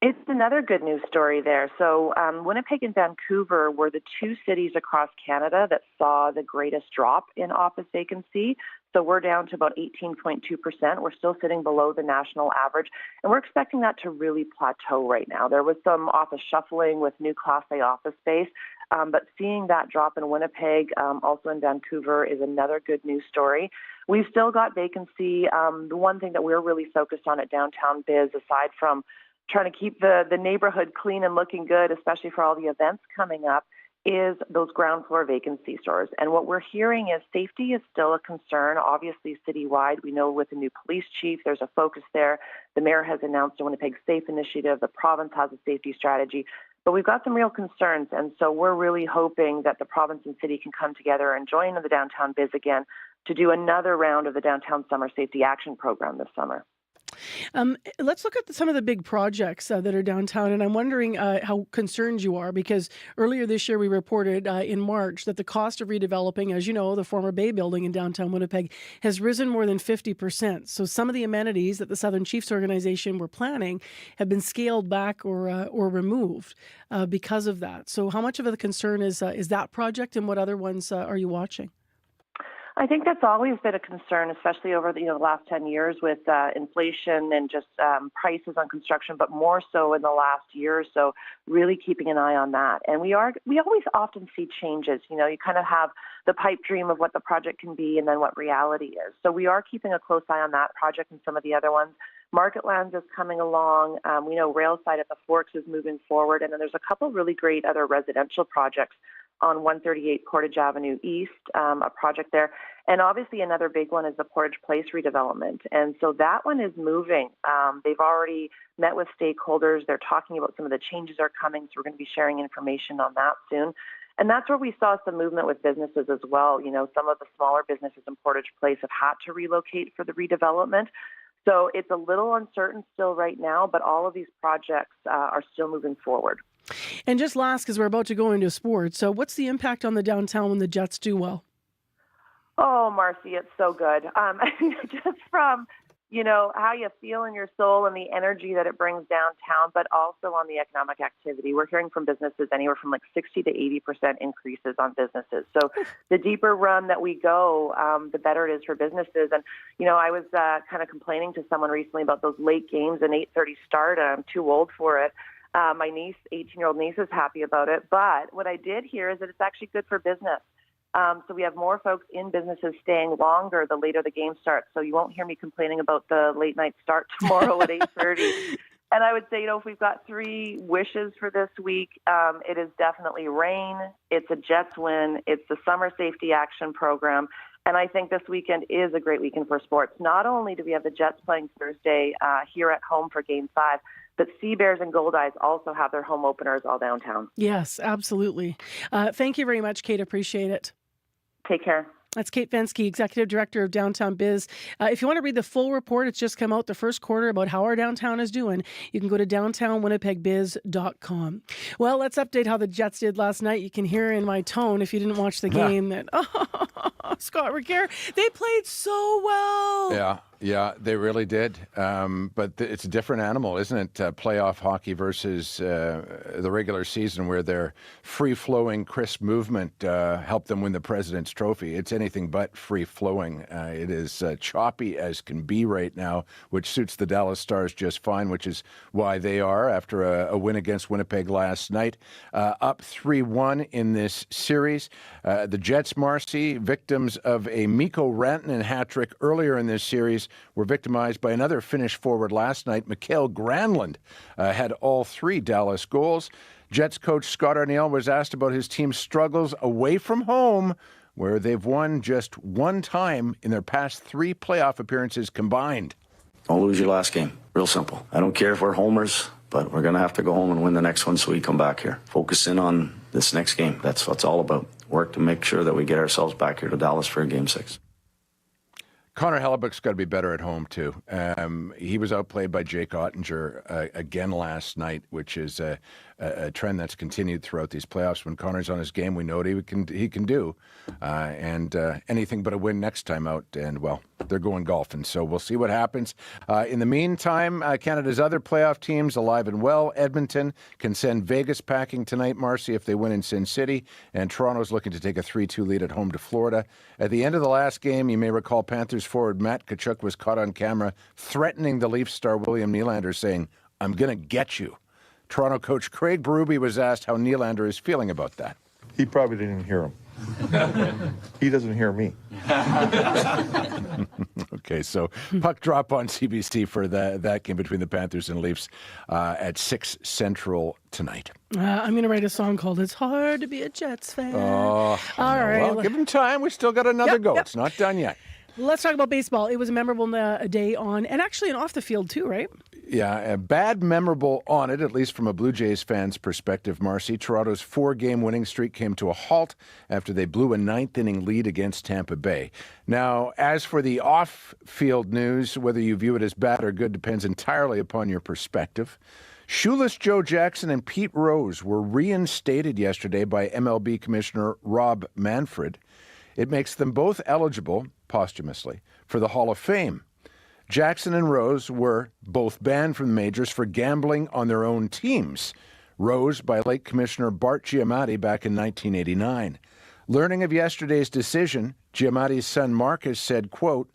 It's another good news story there. So Winnipeg and Vancouver were the 2 cities across Canada that saw the greatest drop in office vacancy. So we're down to about 18.2%. We're still sitting below the national average, and we're expecting that to really plateau right now. There was some office shuffling with new Class A office space, but seeing that drop in Winnipeg, also in Vancouver, is another good news story. We've still got vacancy. The one thing that we're really focused on at Downtown Biz, aside from trying to keep the neighborhood clean and looking good, especially for all the events coming up, is those ground floor vacancy stores. And what we're hearing is safety is still a concern. Obviously, citywide, we know with the new police chief, there's a focus there. The mayor has announced a Winnipeg Safe initiative. The province has a safety strategy. But we've got some real concerns. And so we're really hoping that the province and city can come together and join the Downtown Biz again to do another round of the Downtown Summer Safety Action Program this summer. Let's look at some of the big projects that are downtown, and I'm wondering how concerned you are, because earlier this year we reported in March that the cost of redeveloping, as you know, the former Bay building in downtown Winnipeg has risen more than 50%. So some of the amenities that the Southern Chiefs organization were planning have been scaled back or removed because of that. So how much of a concern is that project, and what other ones are you watching? I think that's always been a concern, especially over the last 10 years with inflation and just prices on construction, but more so in the last year or so, really keeping an eye on that. And we always often see changes. You kind of have the pipe dream of what the project can be and then what reality is. So we are keeping a close eye on that project and some of the other ones. Marketlands is coming along. We know Railside at the Forks is moving forward. And then there's a couple really great other residential projects on 138 Portage Avenue East, a project there. And obviously another big one is the Portage Place redevelopment. And so that one is moving. They've already met with stakeholders. They're talking about some of the changes are coming, so we're going to be sharing information on that soon. And that's where we saw some movement with businesses as well. Some of the smaller businesses in Portage Place have had to relocate for the redevelopment. So it's a little uncertain still right now, but all of these projects are still moving forward. And just last, because we're about to go into sports, so what's the impact on the downtown when the Jets do well? Oh, Marcy, it's so good. Just from how you feel in your soul and the energy that it brings downtown, but also on the economic activity. We're hearing from businesses anywhere from like 60 to 80% increases on businesses. So the deeper run that we go, the better it is for businesses. And, I was kind of complaining to someone recently about those late games and 8:30 start. I'm too old for it. My niece, 18-year-old niece, is happy about it. But what I did hear is that it's actually good for business. So we have more folks in businesses staying longer the later the game starts. So you won't hear me complaining about the late night start tomorrow at 8:30. And I would say, if we've got 3 wishes for this week, it is definitely rain. It's a Jets win. It's the Summer Safety Action Program. And I think this weekend is a great weekend for sports. Not only do we have the Jets playing Thursday here at home for Game 5, but Sea Bears and Goldeyes also have their home openers all downtown. Yes, absolutely. Thank you very much, Kate. Appreciate it. Take care. That's Kate Fensky, Executive Director of Downtown Biz. If you want to read the full report, it's just come out the first quarter about how our downtown is doing. You can go to downtownwinnipegbiz.com. Well, let's update how the Jets did last night. You can hear in my tone, if you didn't watch the game, that Scott Ricker, they played so well. Yeah, they really did. But it's a different animal, isn't it? Playoff hockey versus the regular season, where their free-flowing, crisp movement helped them win the President's Trophy. It's anything but free-flowing. It is choppy as can be right now, which suits the Dallas Stars just fine, which is why they are, after a win against Winnipeg last night, up 3-1 in this series. The Jets, Marcy, victims of a Mikko Rantanen hat-trick earlier in this series, were victimized by another Finnish forward last night. Mikael Granlund had all 3 Dallas goals. Jets coach Scott Arniel was asked about his team's struggles away from home, where they've won just 1 time in their past 3 playoff appearances combined. Don't lose your last game. Real simple. I don't care if we're homers, but we're going to have to go home and win the next one so we come back here. Focus in on this next game. That's what it's all about. Work to make sure that we get ourselves back here to Dallas for Game 6. Connor Hellebuck's got to be better at home, too. He was outplayed by Jake Ottinger again last night, which is a trend that's continued throughout these playoffs. When Connor's on his game, we know what he can do. And anything but a win next time out. And, well, they're going golfing, so we'll see what happens. In the meantime, Canada's other playoff teams alive and well. Edmonton can send Vegas packing tonight, Marcy, if they win in Sin City. And Toronto's looking to take a 3-2 lead at home to Florida. At the end of the last game, you may recall Panthers forward Matt Tkachuk was caught on camera threatening the Leafs star William Nylander, saying, "I'm going to get you." Toronto coach Craig Berube was asked how Nylander is feeling about that. He probably didn't hear him. He doesn't hear me. Okay, so puck drop on CBC for that game between the Panthers and Leafs at 6 Central tonight. I'm going to write a song called "It's Hard to Be a Jets Fan." Oh, all right. Well, give him time. We still got another go. Yep. It's not done yet. Let's talk about baseball. It was a memorable day on, and actually an off the field too, right? Yeah, a bad memorable on it, at least from a Blue Jays fan's perspective, Marcy. Toronto's 4-game winning streak came to a halt after they blew a 9th-inning lead against Tampa Bay. Now, as for the off-field news, whether you view it as bad or good depends entirely upon your perspective. Shoeless Joe Jackson and Pete Rose were reinstated yesterday by MLB Commissioner Rob Manfred. It makes them both eligible, posthumously, for the Hall of Fame. Jackson and Rose were both banned from the majors for gambling on their own teams. Rose by late Commissioner Bart Giamatti back in 1989. Learning of yesterday's decision, Giamatti's son Marcus said, quote,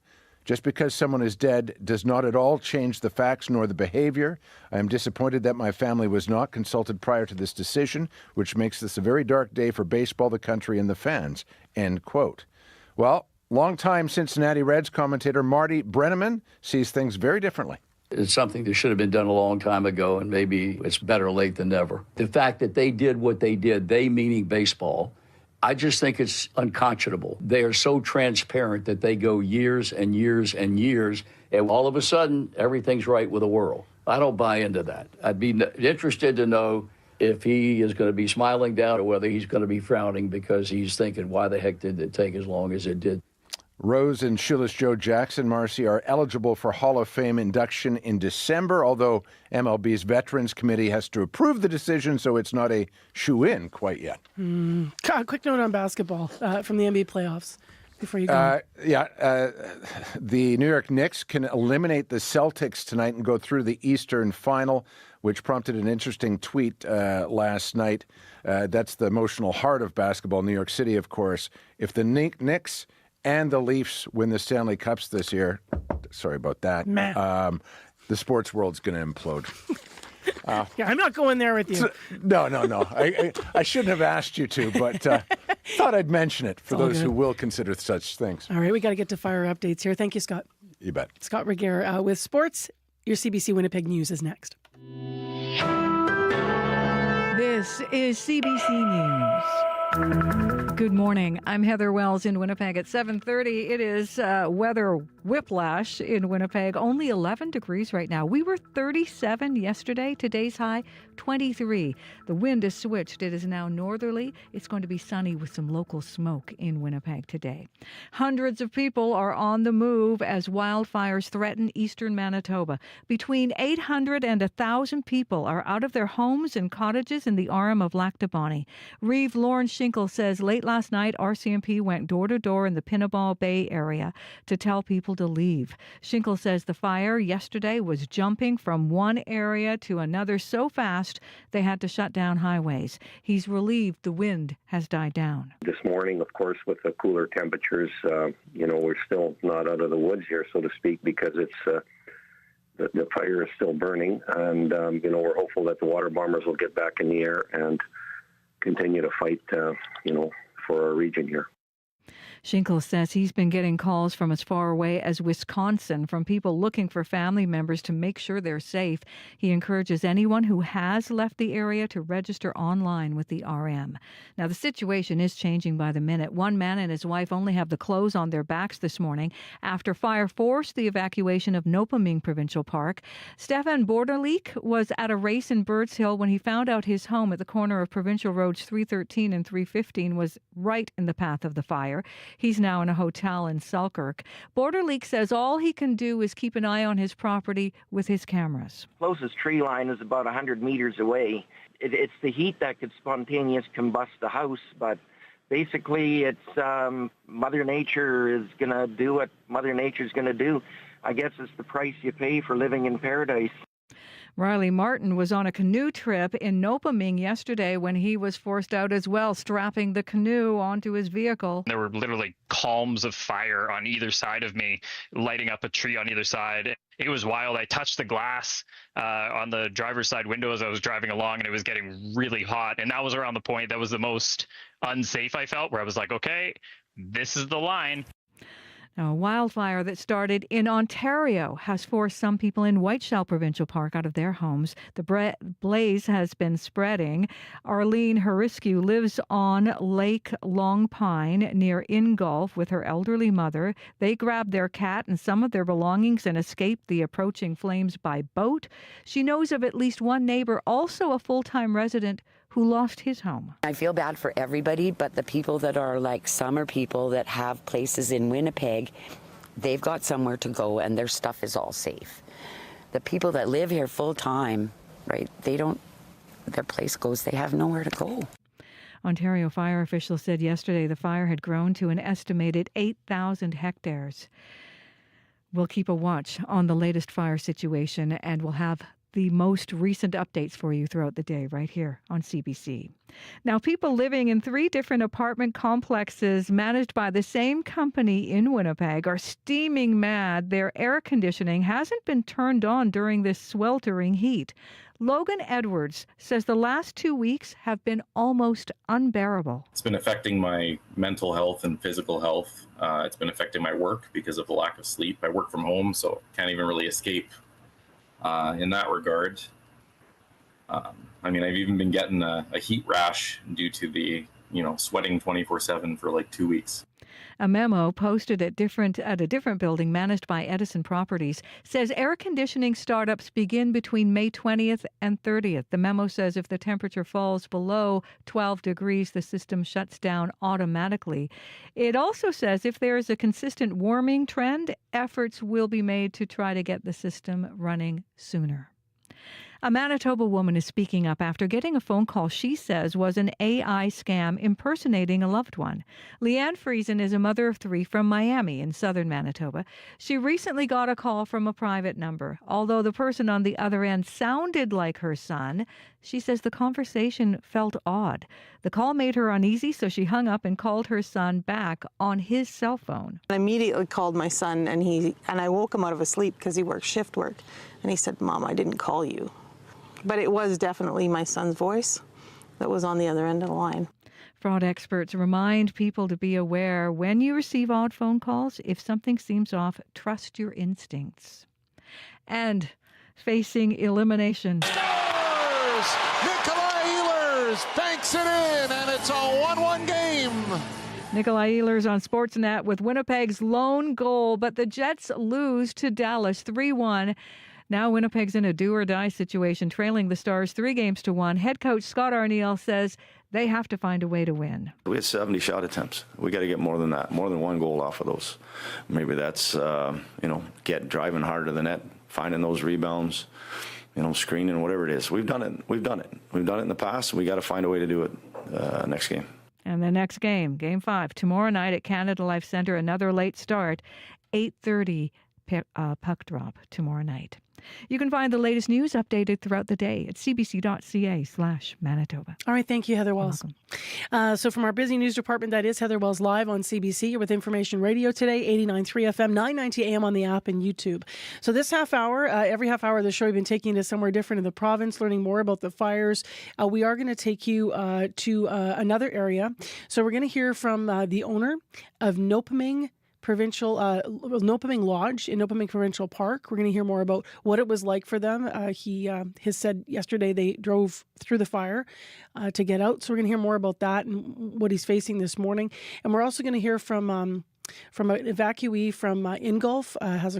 "Just because someone is dead does not at all change the facts nor the behavior. I am disappointed that my family was not consulted prior to this decision, which makes this a very dark day for baseball, the country, and the fans." End quote. Well, longtime Cincinnati Reds commentator Marty Brenneman sees things very differently. It's something that should have been done a long time ago, and maybe it's better late than never. The fact that they did what they did, they meaning baseball, I just think it's unconscionable. They are so transparent that they go years and years and years, and all of a sudden, everything's right with the world. I don't buy into that. I'd be interested to know if he is going to be smiling down or whether he's going to be frowning because he's thinking, why the heck did it take as long as it did? Rose and Shoeless Joe Jackson, Marcy, are eligible for Hall of Fame induction in December, although MLB's Veterans Committee has to approve the decision, so it's not a shoe-in quite yet. Quick note on basketball from the NBA playoffs. before you go? The New York Knicks can eliminate the Celtics tonight and go through the Eastern Final, which prompted an interesting tweet last night. That's the emotional heart of basketball, New York City, of course. If the Knicks and the Leafs win the Stanley Cups this year, sorry about that, the sports world's going to implode. Yeah, I'm not going there with you. No. I shouldn't have asked you to, but thought I'd mention it for those who will consider such things. All right, we got to get to fire updates here. Thank you, Scott. You bet. Scott Regier with sports. Your CBC Winnipeg News is next. This is CBC News. Good morning. I'm Heather Wells in Winnipeg at 7:30. It is weather whiplash in Winnipeg. Only 11 degrees right now. We were 37 yesterday. Today's high, 23. The wind is switched. It is now northerly. It's going to be sunny with some local smoke in Winnipeg today. Hundreds of people are on the move as wildfires threaten eastern Manitoba. Between 800 and 1,000 people are out of their homes and cottages in the Arm of Lac du Bonnet. Reeve Lawrence Schinkel says late last night, RCMP went door to door in the Pinnaball Bay area to tell people to leave. Schinkel says the fire yesterday was jumping from one area to another so fast they had to shut down highways. He's relieved the wind has died down. This morning, of course, with the cooler temperatures, we're still not out of the woods here, so to speak, because it's the fire is still burning, and we're hopeful that the water bombers will get back in the air and continue to fight, for our region here. Schinkel says he's been getting calls from as far away as Wisconsin from people looking for family members to make sure they're safe. He encourages anyone who has left the area to register online with the RM. Now, the situation is changing by the minute. One man and his wife only have the clothes on their backs this morning after fire forced the evacuation of Nopaming Provincial Park. Stefan Borderleek was at a race in Birds Hill when he found out his home at the corner of Provincial Roads 313 and 315 was right in the path of the fire. He's now in a hotel in Selkirk. Borderleek says all he can do is keep an eye on his property with his cameras. Closest tree line is about 100 meters away. It's the heat that could spontaneously combust the house, but basically it's Mother Nature is going to do what Mother Nature's going to do. I guess it's the price you pay for living in paradise. Riley Martin was on a canoe trip in Nopaming yesterday when he was forced out as well, strapping the canoe onto his vehicle. There were literally columns of fire on either side of me, lighting up a tree on either side. It was wild. I touched the glass on the driver's side window as I was driving along, and it was getting really hot. And that was around the point that was the most unsafe I felt, where I was like, okay, this is the line. Now, a wildfire that started in Ontario has forced some people in Whiteshell Provincial Park out of their homes. The blaze has been spreading. Arlene Hariscu lives on Lake Long Pine near Ingolf with her elderly mother. They grabbed their cat and some of their belongings and escaped the approaching flames by boat. She knows of at least one neighbor, also a full-time resident, who lost his home. I feel bad for everybody, but the people that are like summer people that have places in Winnipeg, they've got somewhere to go and their stuff is all safe. The people that live here full time, right, their place goes, they have nowhere to go. Ontario fire officials said yesterday the fire had grown to an estimated 8,000 hectares. We'll keep a watch on the latest fire situation and we'll have the most recent updates for you throughout the day right here on CBC. Now, people living in 3 different apartment complexes managed by the same company in Winnipeg are steaming mad. Their air conditioning hasn't been turned on during this sweltering heat. Logan Edwards says the last 2 weeks have been almost unbearable. It's been affecting my mental health and physical health. It's been affecting my work because of the lack of sleep. I work from home, so can't even really escape in that regard. I've even been getting a heat rash due to the, sweating 24/7 for like 2 weeks. A memo posted at a different building managed by Edison Properties says air conditioning startups begin between May 20th and 30th. The memo says if the temperature falls below 12 degrees, the system shuts down automatically. It also says if there is a consistent warming trend, efforts will be made to try to get the system running sooner. A Manitoba woman is speaking up after getting a phone call she says was an AI scam impersonating a loved one. Leanne Friesen is a mother of 3 from Miami in southern Manitoba. She recently got a call from a private number. Although the person on the other end sounded like her son, she says the conversation felt odd. The call made her uneasy, so she hung up and called her son back on his cell phone. I immediately called my son, and I woke him out of his sleep because he works shift work. And he said, "Mom, I didn't call you." But it was definitely my son's voice that was on the other end of the line. Fraud experts remind people to be aware when you receive odd phone calls. If something seems off, trust your instincts. And facing elimination. Nikolai Ehlers banks it in, and it's a 1-1 game. Nikolai Ehlers on Sportsnet with Winnipeg's lone goal, but the Jets lose to Dallas 3-1. Now Winnipeg's in a do-or-die situation, trailing the Stars 3-1. Head coach Scott Arniel says they have to find a way to win. We had 70 shot attempts. We got to get more than that, more than 1 goal off of those. Maybe that's, driving hard to the net, finding those rebounds, screening, whatever it is. We've done it. We've done it in the past. We got to find a way to do it next game. And the next game, Game 5, tomorrow night at Canada Life Centre, another late start, 8:30 puck drop tomorrow night. You can find the latest news updated throughout the day at cbc.ca/Manitoba. All right, thank you, Heather Wells. So from our busy news department, that is Heather Wells live on CBC. You're with Information Radio today, 89.3 FM, 990 AM on the app and YouTube. So this half hour, every half hour of the show, we've been taking you to somewhere different in the province, learning more about the fires. We are going to take you to another area. So we're going to hear from the owner of Nopaming Lodge in Nopaming Provincial Park. We're going to hear more about what it was like for them. He has said yesterday they drove through the fire to get out. So we're going to hear more about that and what he's facing this morning. And we're also going to hear from an evacuee from Ingolf,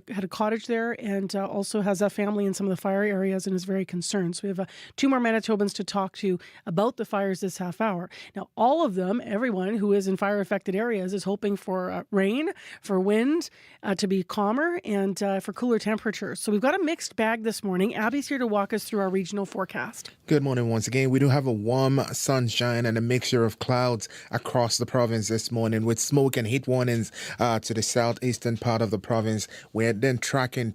had a cottage there and also has a family in some of the fire areas and is very concerned. So we have 2 more Manitobans to talk to about the fires this half hour. Now, all of them, everyone who is in fire-affected areas is hoping for rain, for wind, to be calmer, and for cooler temperatures. So we've got a mixed bag this morning. Abby's here to walk us through our regional forecast. Good morning once again. We do have a warm sunshine and a mixture of clouds across the province this morning with smoke and heat warnings to the southeastern part of the province. We're then tracking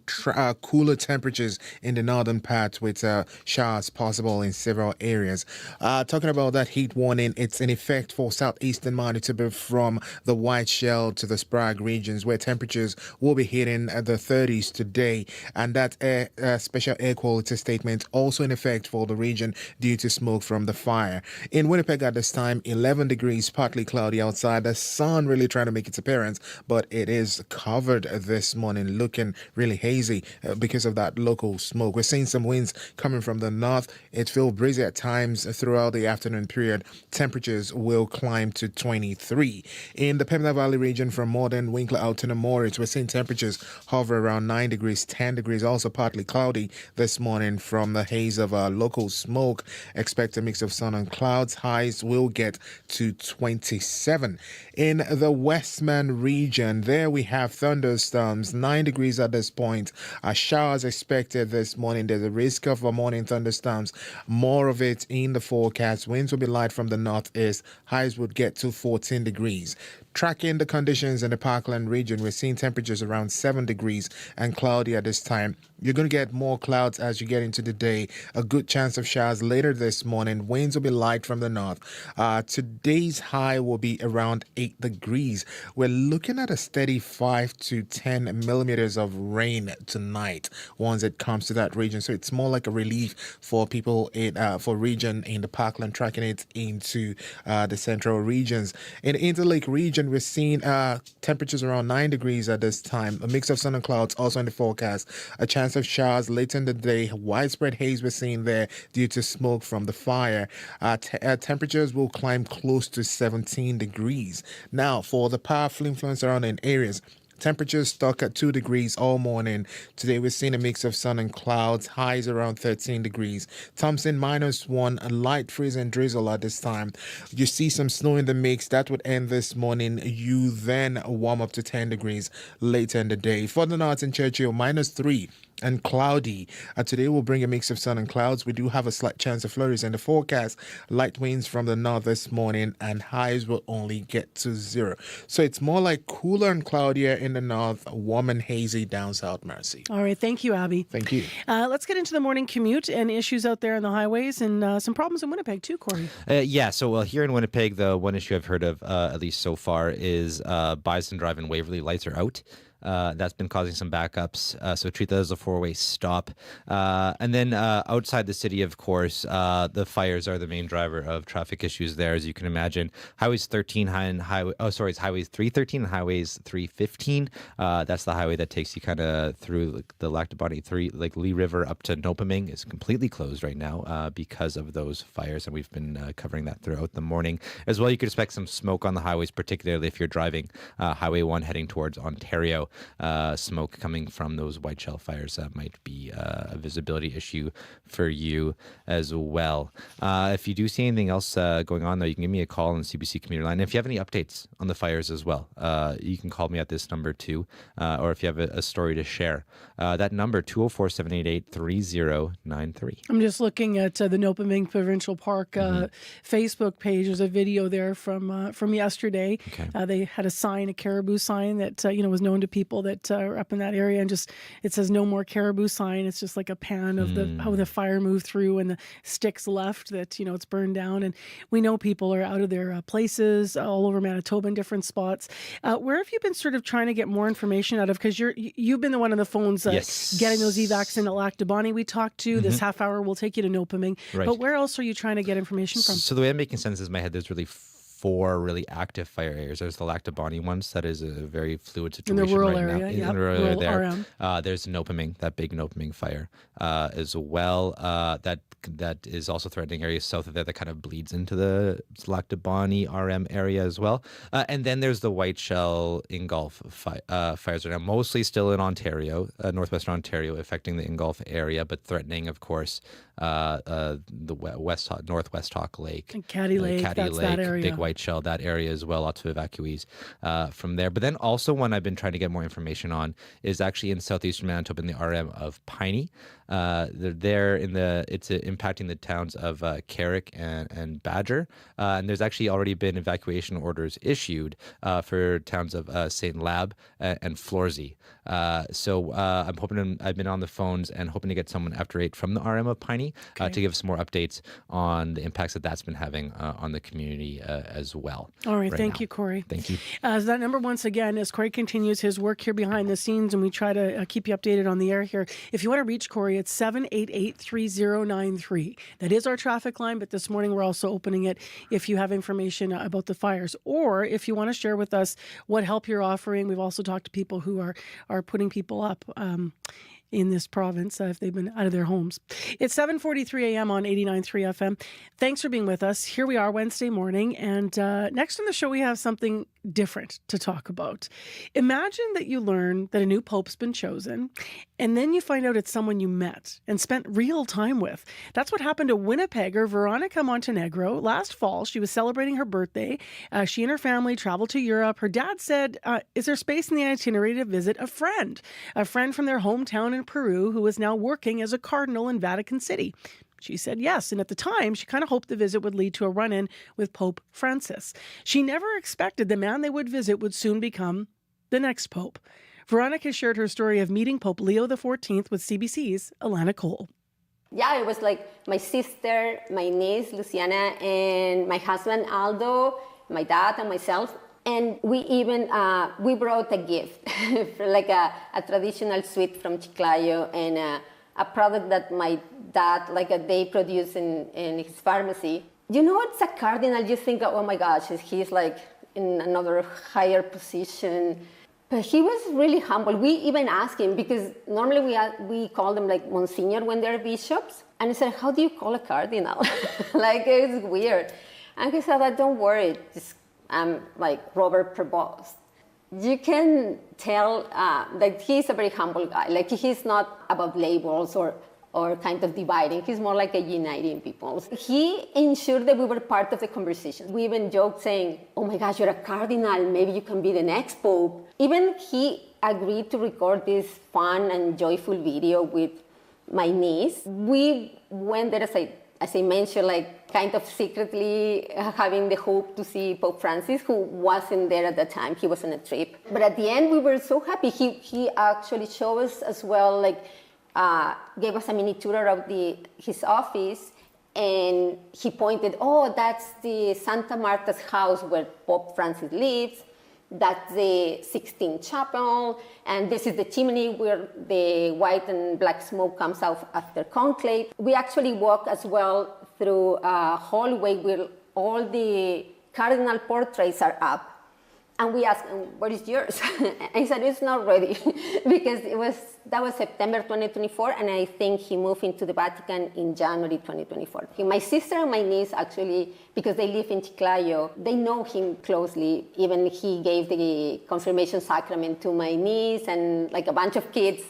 cooler temperatures in the northern part with showers possible in several areas. Talking about that heat warning, it's in effect for southeastern Manitoba from the White Shell to the Sprague regions, where temperatures will be hitting the 30s today. And that special air quality statement also in effect for the region due to smoke from the fire. In Winnipeg at this time, 11 degrees, partly cloudy outside. The sun really trying to make its appearance, but it is covered this morning, looking really hazy because of that local smoke. We're seeing some winds coming from the north. It feels breezy at times throughout the afternoon period. Temperatures will climb to 23. In the Pembina Valley region from Morden, Winkler out to the Moritz, we're seeing temperatures hover around 9 degrees, 10 degrees, also partly cloudy this morning from the haze of local smoke. Expect a mix of sun and clouds. Highs will get to 27. In the Westman region, there we have thunderstorms, 9 degrees at this point. Showers expected this morning. There's a risk of morning thunderstorms. More of it in the forecast. Winds will be light from the northeast. Highs would get to 14 degrees. Tracking the conditions in the Parkland region, we're seeing temperatures around 7 degrees and cloudy at this time. You're going to get more clouds as you get into the day. A good chance of showers later this morning. Winds will be light from the north. Today's high will be around 8 degrees. We're looking at a steady 5 to 10 millimeters of rain tonight once it comes to that region. So it's more like a relief for people for region in the Parkland, tracking it into the central regions. In the Interlake region, we're seeing temperatures around 9 degrees at this time. A mix of sun and clouds also in the forecast. A chance of showers later in the day. Widespread haze we're seeing there due to smoke from the fire. Temperatures will climb close to 17 degrees. Now, for the powerful influence around in areas, temperatures stuck at 2 degrees all morning. Today we're seeing a mix of sun and clouds. Highs around 13 degrees. Thompson -1, a light freeze and drizzle at this time. You see some snow in the mix. That would end this morning. You then warm up to 10 degrees later in the day. For the north in Churchill, -3. and cloudy. Today will bring a mix of sun and clouds. We do have a slight chance of flurries in the forecast. Light winds from the north this morning, and highs will only get to 0. So it's more like cooler and cloudier in the north, warm and hazy down south, Mercy. All right. Thank you, Abby. Thank you. Let's get into the morning commute and issues out there on the highways, and some problems in Winnipeg too, Corey. So here in Winnipeg, the one issue I've heard of, at least so far, is Bison Drive and Waverly lights are out. That's been causing some backups, so treat that as a 4-way stop. And then outside the city, of course, the fires are the main driver of traffic issues there, as you can imagine. Highways 13 it's highways 313 and highways 315. That's the highway that takes you kind of through the Lac du Bonnet, Lee River up to Nopaming is completely closed right now because of those fires, and we've been covering that throughout the morning. As well, you could expect some smoke on the highways, particularly if you're driving Highway 1 heading towards Ontario. Smoke coming from those white shell fires might be a visibility issue for you as well. If you do see anything else going on, though, you can give me a call on the CBC commuter line. And if you have any updates on the fires as well, you can call me at this number too, or if you have a story to share. That number, 204-788-3093. I'm just looking at the Nopaming Provincial Park Facebook page. There's a video there from yesterday. Okay. They had a sign, a caribou sign that was known to people that are up in that area, and just it says "No More Caribou" sign. It's just like a pan of how the fire moved through and the sticks left that it's burned down. And we know people are out of their places all over Manitoba in different spots. Where have you been sort of trying to get more information out of? Because you've been the one on the phones getting those evacs in at Lac du Bonnet we talked to. This half hour will take you to Nopaming. Right. But where else are you trying to get information from? So the way I'm making sense is in my head, there's really 4 really active fire areas. There's the Lac du Bonnet ones. That is a very fluid situation in the rural right area, now. In the rural area there. RM. There's Nopaming, that big Nopaming fire as well. That is also threatening areas south of there that kind of bleeds into the Lac du Bonnet RM area as well. And then there's the White Shell Ingolf fires right now, mostly still in Ontario, northwestern Ontario, affecting the Ingolf area, but threatening, of course, the Northwest Hawk Lake. And Caddy Lake, that's that area. Big White Shell, that area as well, lots of evacuees from there. But then also one I've been trying to get more information on is actually in southeastern Manitoba in the RM of Piney. They're there it's impacting the towns of Carrick and Badger. And there's actually already been evacuation orders issued for towns of St. Lab and Florsey. So I'm hoping I've been on the phones and hoping to get someone after 8 from the RM of Piney to give us more updates on the impacts that's been having on the community as well. All right. Thank you, Corey. Thank you. So that number, once again, as Corey continues his work here behind the scenes, and we try to keep you updated on the air here. If you want to reach Corey, it's 788-3093. That is our traffic line, but this morning we're also opening it if you have information about the fires, or if you want to share with us what help you're offering. We've also talked to people who are putting people up in this province if they've been out of their homes. It's 7:43 a.m. on 89.3 FM. Thanks for being with us. Here we are Wednesday morning, and next on the show we have something different to talk about. Imagine that you learn that a new pope's been chosen, and then you find out it's someone you met and spent real time with. That's what happened to Winnipegger Veronica Montenegro. Last fall, she was celebrating her birthday. She and her family traveled to Europe. Her dad said, is there space in the itinerary to visit a friend from their hometown in Peru who is now working as a cardinal in Vatican City? She said yes, and at the time, she kind of hoped the visit would lead to a run-in with Pope Francis. She never expected the man they would visit would soon become the next pope. Veronica shared her story of meeting Pope Leo XIV with CBC's Alana Cole. Yeah, it was like my sister, my niece, Luciana, and my husband, Aldo, my dad, and myself. And we even, we brought a gift, like a traditional sweet from Chiclayo, and a product that my dad, they produce in his pharmacy. You know, it's a cardinal, you think, oh my gosh, he's like in another higher position. But he was really humble. We even asked him, because normally we call them like Monsignor when they're bishops. And he said, how do you call a cardinal? It's weird. And he said, don't worry, I'm like Robert Prevost. You can tell that he's a very humble guy. He's not about labels or kind of dividing. He's more like a uniting people. He ensured that we were part of the conversation. We even joked saying, oh my gosh, you're a cardinal. Maybe you can be the next pope. Even he agreed to record this fun and joyful video with my niece. We went there, as I mentioned, like kind of secretly having the hope to see Pope Francis, who wasn't there at the time. He was on a trip. But at the end, we were so happy. He actually showed us as well, like gave us a mini tour of his office. And he pointed, oh, that's the Santa Marta's house where Pope Francis lives. That's the Sixtine Chapel. And this is the chimney where the white and black smoke comes out after conclave. We actually walk as well through a hallway where all the cardinal portraits are up. And we asked him, what is yours? And he said, it's not ready because that was September 2024, and I think he moved into the Vatican in January 2024. My sister and my niece actually, because they live in Chiclayo, they know him closely. Even he gave the confirmation sacrament to my niece and like a bunch of kids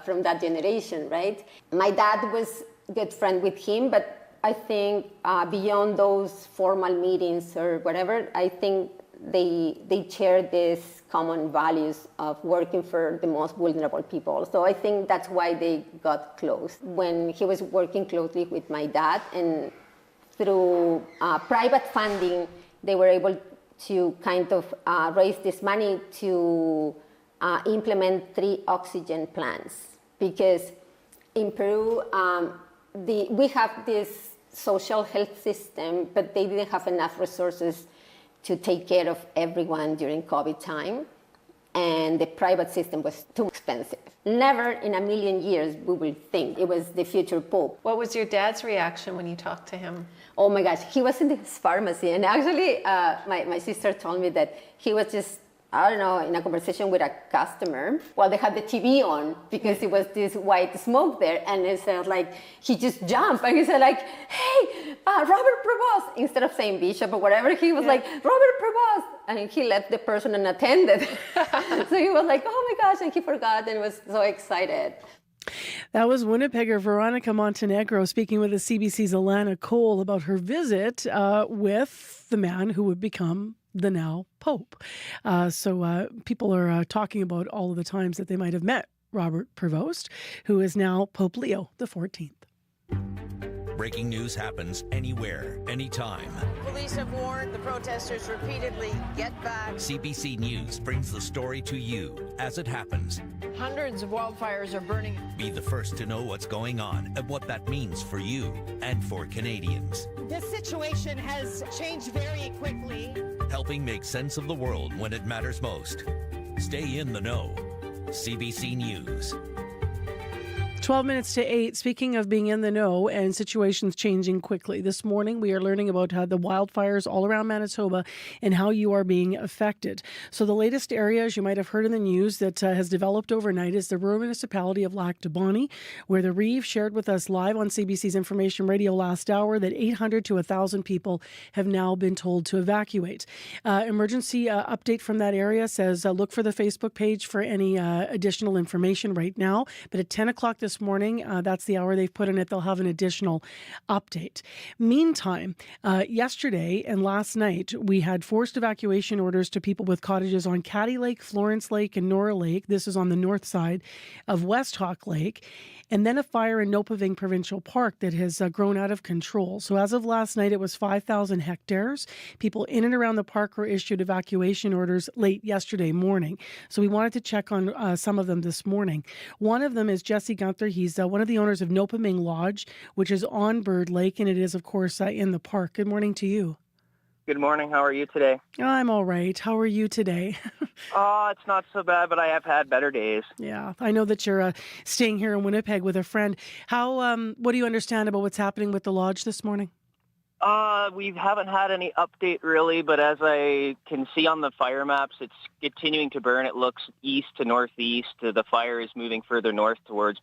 from that generation, right? My dad was a good friend with him, but I think beyond those formal meetings or whatever, I think they share these common values of working for the most vulnerable people. So I think that's why they got close. When he was working closely with my dad, and through private funding, they were able to kind of raise this money to implement 3 oxygen plants. Because in Peru, we have this social health system, but they didn't have enough resources to take care of everyone during COVID time, and the private system was too expensive. Never in a million years we will think it was the future Pope. What was your dad's reaction when you talked to him? Oh my gosh, he was in his pharmacy, and actually my sister told me that he was just, I don't know, in a conversation with a customer while they had the TV on because it was this white smoke there, and it said like, he just jumped and he said like, hey, Robert Prevost, instead of saying Bishop or whatever, he was like, Robert Prevost, and he left the person unattended. So he was like, oh my gosh, and he forgot and was so excited. That was Winnipegger Veronica Montenegro speaking with the CBC's Alana Cole about her visit with the man who would become the now Pope. So people are talking about all of the times that they might have met Robert Prevost, who is now Pope Leo XIV. Breaking news happens anywhere, anytime. Police have warned the protesters repeatedly, get back. CBC News brings the story to you as it happens. Hundreds of wildfires are burning. Be the first to know what's going on and what that means for you and for Canadians. This situation has changed very quickly. Helping make sense of the world when it matters most. Stay in the know. CBC News. 12 minutes to 8. Speaking of being in the know and situations changing quickly, this morning we are learning about how the wildfires all around Manitoba and how you are being affected. So the latest area, as you might have heard in the news, that has developed overnight is the rural municipality of Lac du Bonnet, where the Reeve shared with us live on CBC's Information Radio last hour that 800 to 1,000 people have now been told to evacuate. Emergency update from that area says look for the Facebook page for any additional information right now. But at 10 o'clock this morning, that's the hour they've put in it, they'll have an additional update. Meantime, yesterday and last night, we had forced evacuation orders to people with cottages on Caddy Lake, Florence Lake, and Nora Lake. This is on the north side of West Hawk Lake. And then a fire in Nopaving Provincial Park that has grown out of control. So as of last night, it was 5,000 hectares. People in and around the park were issued evacuation orders late yesterday morning. So we wanted to check on some of them this morning. One of them is Jesse Gunther. He's one of the owners of Nopaming Lodge, which is on Bird Lake, and it is, of course, in the park. Good morning to you. Good morning. How are you today? I'm all right. How are you today? It's not so bad, but I have had better days. Yeah, I know that you're staying here in Winnipeg with a friend. What do you understand about what's happening with the lodge this morning? We haven't had any update really, but as I can see on the fire maps, it's continuing to burn. It looks east to northeast. The fire is moving further north towards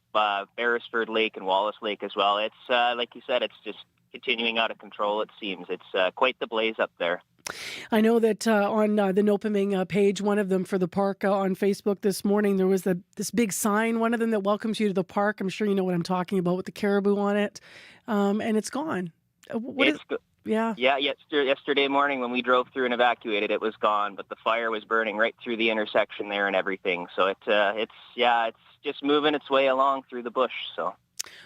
Beresford Lake and Wallace Lake as well. It's, like you said, it's just continuing out of control, it seems. It's quite the blaze up there. I know that on the Nopaming page, one of them for the park on Facebook this morning, there was this big sign, one of them that welcomes you to the park. I'm sure you know what I'm talking about, with the caribou on it, and it's gone. Yeah. Yeah, yesterday morning when we drove through and evacuated, it was gone, but the fire was burning right through the intersection there and everything. So it's just moving its way along through the bush. So,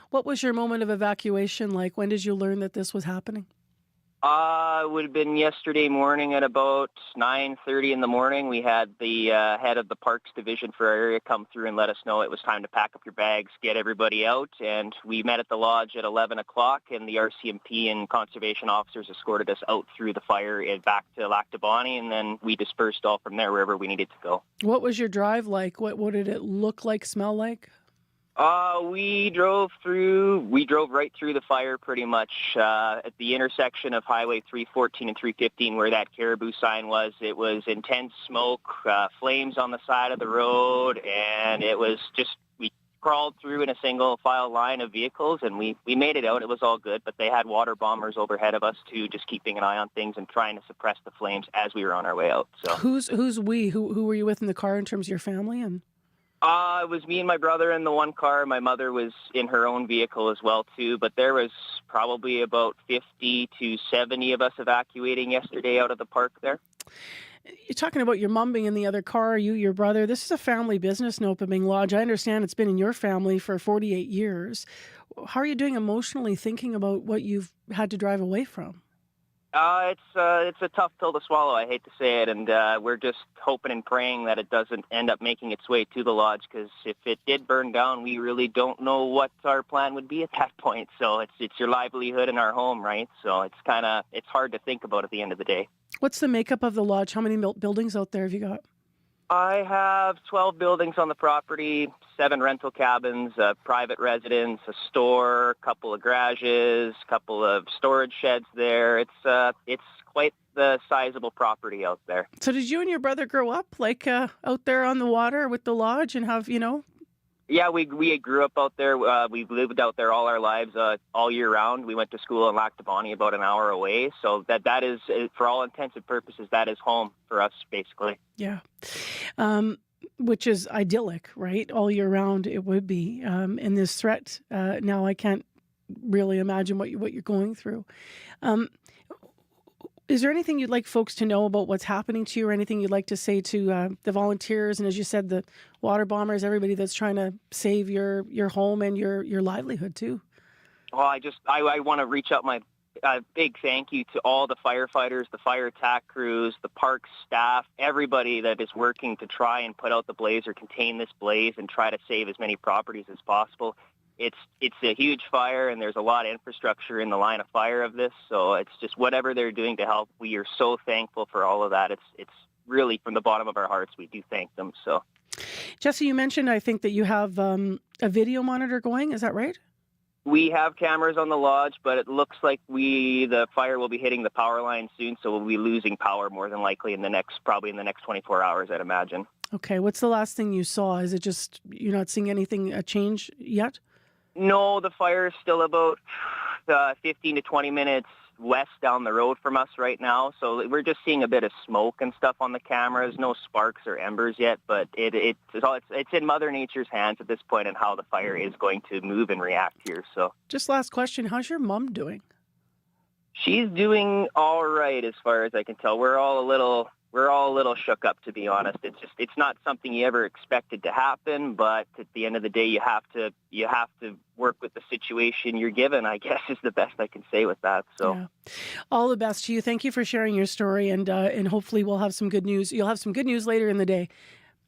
What was your moment of evacuation like? When did you learn that this was happening? it would have been yesterday morning at about 9:30 in the morning. We had the head of the Parks Division for our area come through and let us know it was time to pack up your bags, get everybody out. And we met at the lodge at 11 o'clock, and the RCMP and conservation officers escorted us out through the fire and back to Lac de Bonnie, and then we dispersed all from there wherever we needed to go. What was your drive like? What did it look like, smell like? We drove right through the fire pretty much at the intersection of Highway 314 and 315 where that caribou sign was. It was intense smoke, flames on the side of the road, and it was just, we crawled through in a single file line of vehicles, and we made it out. It was all good, but they had water bombers overhead of us too, just keeping an eye on things and trying to suppress the flames as we were on our way out. So Who's we? Who were you with in the car in terms of your family? And it was me and my brother in the one car. My mother was in her own vehicle as well, too. But there was probably about 50 to 70 of us evacuating yesterday out of the park there. You're talking about your mom being in the other car, you, your brother. This is a family business, Nopaming Lodge. I understand it's been in your family for 48 years. How are you doing emotionally thinking about what you've had to drive away from? It's a tough pill to swallow, I hate to say it, and we're just hoping and praying that it doesn't end up making its way to the lodge, because if it did burn down, we really don't know what our plan would be at that point. So it's your livelihood in our home, right? So it's hard to think about at the end of the day. What's the makeup of the lodge? How many buildings out there have you got? I have 12 buildings on the property, 7 rental cabins, a private residence, a store, a couple of garages, a couple of storage sheds there. It's quite the sizable property out there. So did you and your brother grow up like out there on the water with the lodge and have, Yeah, we grew up out there. We lived out there all our lives, all year round. We went to school in Lac de Bonnie, about an hour away. So that is, for all intents and purposes, that is home for us, basically. Yeah. Which is idyllic, right? All year round it would be. And this threat, now I can't really imagine what you're going through. Is there anything you'd like folks to know about what's happening to you, or anything you'd like to say to the volunteers and, as you said, the water bombers, everybody that's trying to save your home and your livelihood too? Well, I want to reach out my big thank you to all the firefighters, the fire attack crews, the park staff, everybody that is working to try and put out the blaze or contain this blaze and try to save as many properties as possible. It's a huge fire, and there's a lot of infrastructure in the line of fire of this. So it's just whatever they're doing to help. We are so thankful for all of that. It's really from the bottom of our hearts. We do thank them. So, Jesse, you mentioned, I think, that you have a video monitor going. Is that right? We have cameras on the lodge, but it looks like the fire will be hitting the power line soon. So we'll be losing power more than likely probably in the next 24 hours, I'd imagine. Okay. What's the last thing you saw? Is it just you're not seeing anything change yet? No, the fire is still about 15 to 20 minutes west down the road from us right now. So we're just seeing a bit of smoke and stuff on the cameras. No sparks or embers yet, but it's in Mother Nature's hands at this point and how the fire is going to move and react here. So, just last question: how's your mom doing? She's doing all right, as far as I can tell. We're all a little shook up, to be honest. It's not something you ever expected to happen, but at the end of the day, you have to work with the situation you're given, I guess, is the best I can say with that. So, yeah. All the best to you. Thank you for sharing your story, and hopefully we'll have some good news. You'll have some good news later in the day.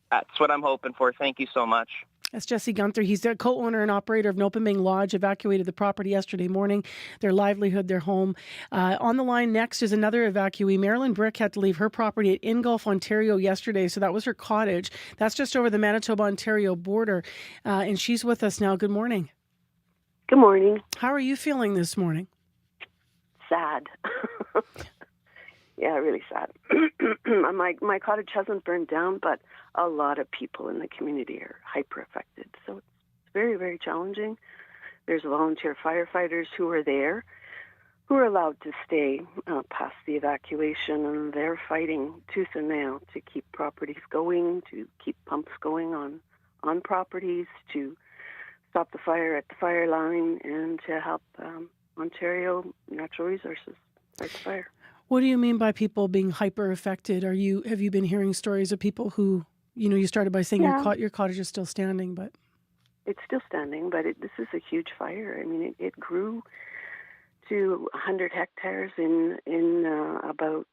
That's what I'm hoping for. Thank you so much. That's Jesse Gunther. He's the co-owner and operator of Nopaming Lodge, evacuated the property yesterday morning, their livelihood, their home. On the line next is another evacuee. Marilyn Brick had to leave her property at Ingolf, Ontario yesterday. So that was her cottage. That's just over the Manitoba-Ontario border. And she's with us now. Good morning. Good morning. How are you feeling this morning? Sad. Yeah, really sad. My cottage hasn't burned down, but a lot of people in the community are hyper affected. So it's very, very challenging. There's volunteer firefighters who are there, who are allowed to stay past the evacuation, and they're fighting tooth and nail to keep properties going, to keep pumps going on properties, to stop the fire at the fire line, and to help Ontario natural resources like fire. What do you mean by people being hyper affected? Have you been hearing stories of people who, you started by saying your cottage is still standing, but it's still standing, but this is a huge fire. I mean, it grew to 100 hectares in about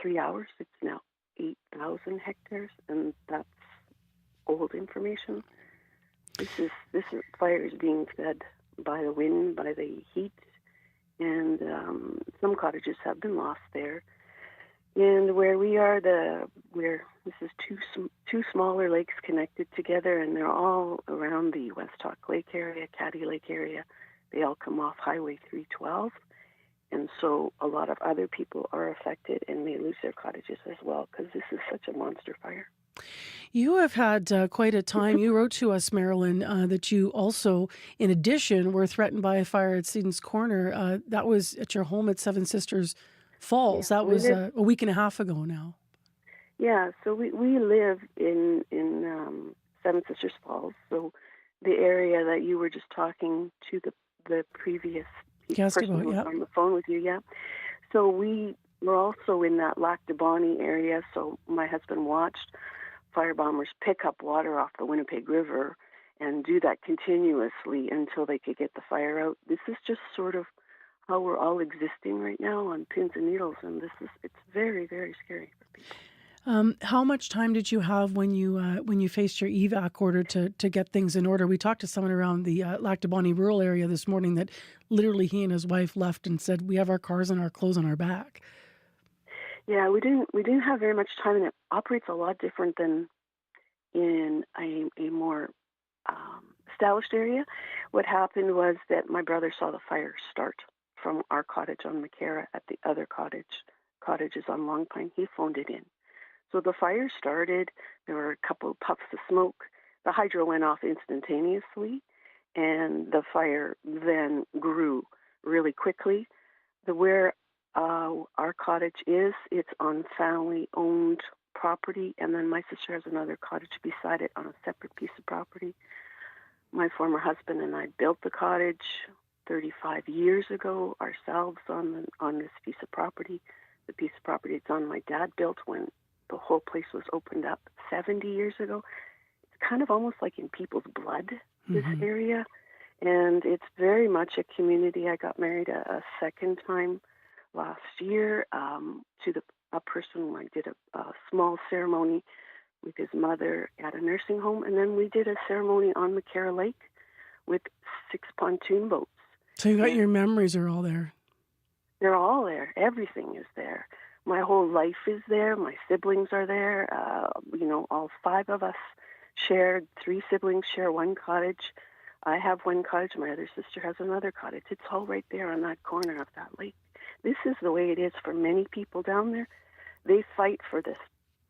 3 hours. It's now 8,000 hectares, and that's old information. This fire is being fed by the wind, by the heat, and some cottages have been lost there. And where we are, this is two smaller lakes connected together, and they're all around the West Hawk Lake area, Caddy Lake area. They all come off Highway 312, and so a lot of other people are affected, and they lose their cottages as well because this is such a monster fire. You have had quite a time. You wrote to us, Marilyn, that you also, in addition, were threatened by a fire at Seaton's Corner. That was at your home at Seven Sisters Falls. That was a week and a half ago now. Yeah, so we live in Seven Sisters Falls, so the area that you were just talking to the previous person who was on the phone with you, yeah. So we were also in that Lac de Bonnie area, so my husband watched firebombers pick up water off the Winnipeg River and do that continuously until they could get the fire out. This is just sort of how we're all existing right now on pins and needles, and it's very, very scary for people. How much time did you have when you faced your evac order to get things in order? We talked to someone around the Lac de Bonnie rural area this morning that literally he and his wife left and said, "We have our cars and our clothes on our back." Yeah, we didn't have very much time, and it operates a lot different than in a more established area. What happened was that my brother saw the fire start from our cottage on McCara at the other cottages on Long Pine. He phoned it in. So the fire started. There were a couple of puffs of smoke. The hydro went off instantaneously, and the fire then grew really quickly. Where our cottage is, it's on family-owned property, and then my sister has another cottage beside it on a separate piece of property. My former husband and I built the cottage 35 years ago ourselves on this piece of property. The piece of property it's on, my dad built when the whole place was opened up 70 years ago. It's kind of almost like in people's blood, this area, and it's very much a community. I got married a second time last year to a person. I did a small ceremony with his mother at a nursing home, and then we did a ceremony on McCara Lake with 6 pontoon boats. So you got your memories are all there. They're all there. Everything is there. My whole life is there. My siblings are there. All 5 of us shared. 3 siblings share one cottage. I have one cottage. My other sister has another cottage. It's all right there on that corner of that lake. This is the way it is for many people down there. They fight for this,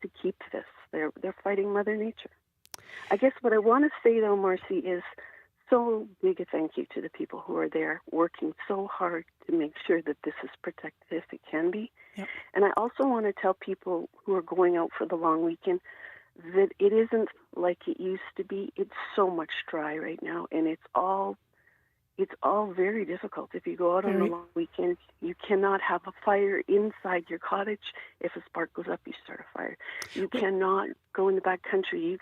to keep this. They're fighting Mother Nature. I guess what I want to say, though, Marcy, is so big a thank you to the people who are there working so hard to make sure that this is protected if it can be. Yep. And I also want to tell people who are going out for the long weekend that it isn't like it used to be. It's so much dry right now, and it's all very difficult. If you go out on a long weekend, you cannot have a fire inside your cottage. If a spark goes up, you start a fire. You cannot go in the back country.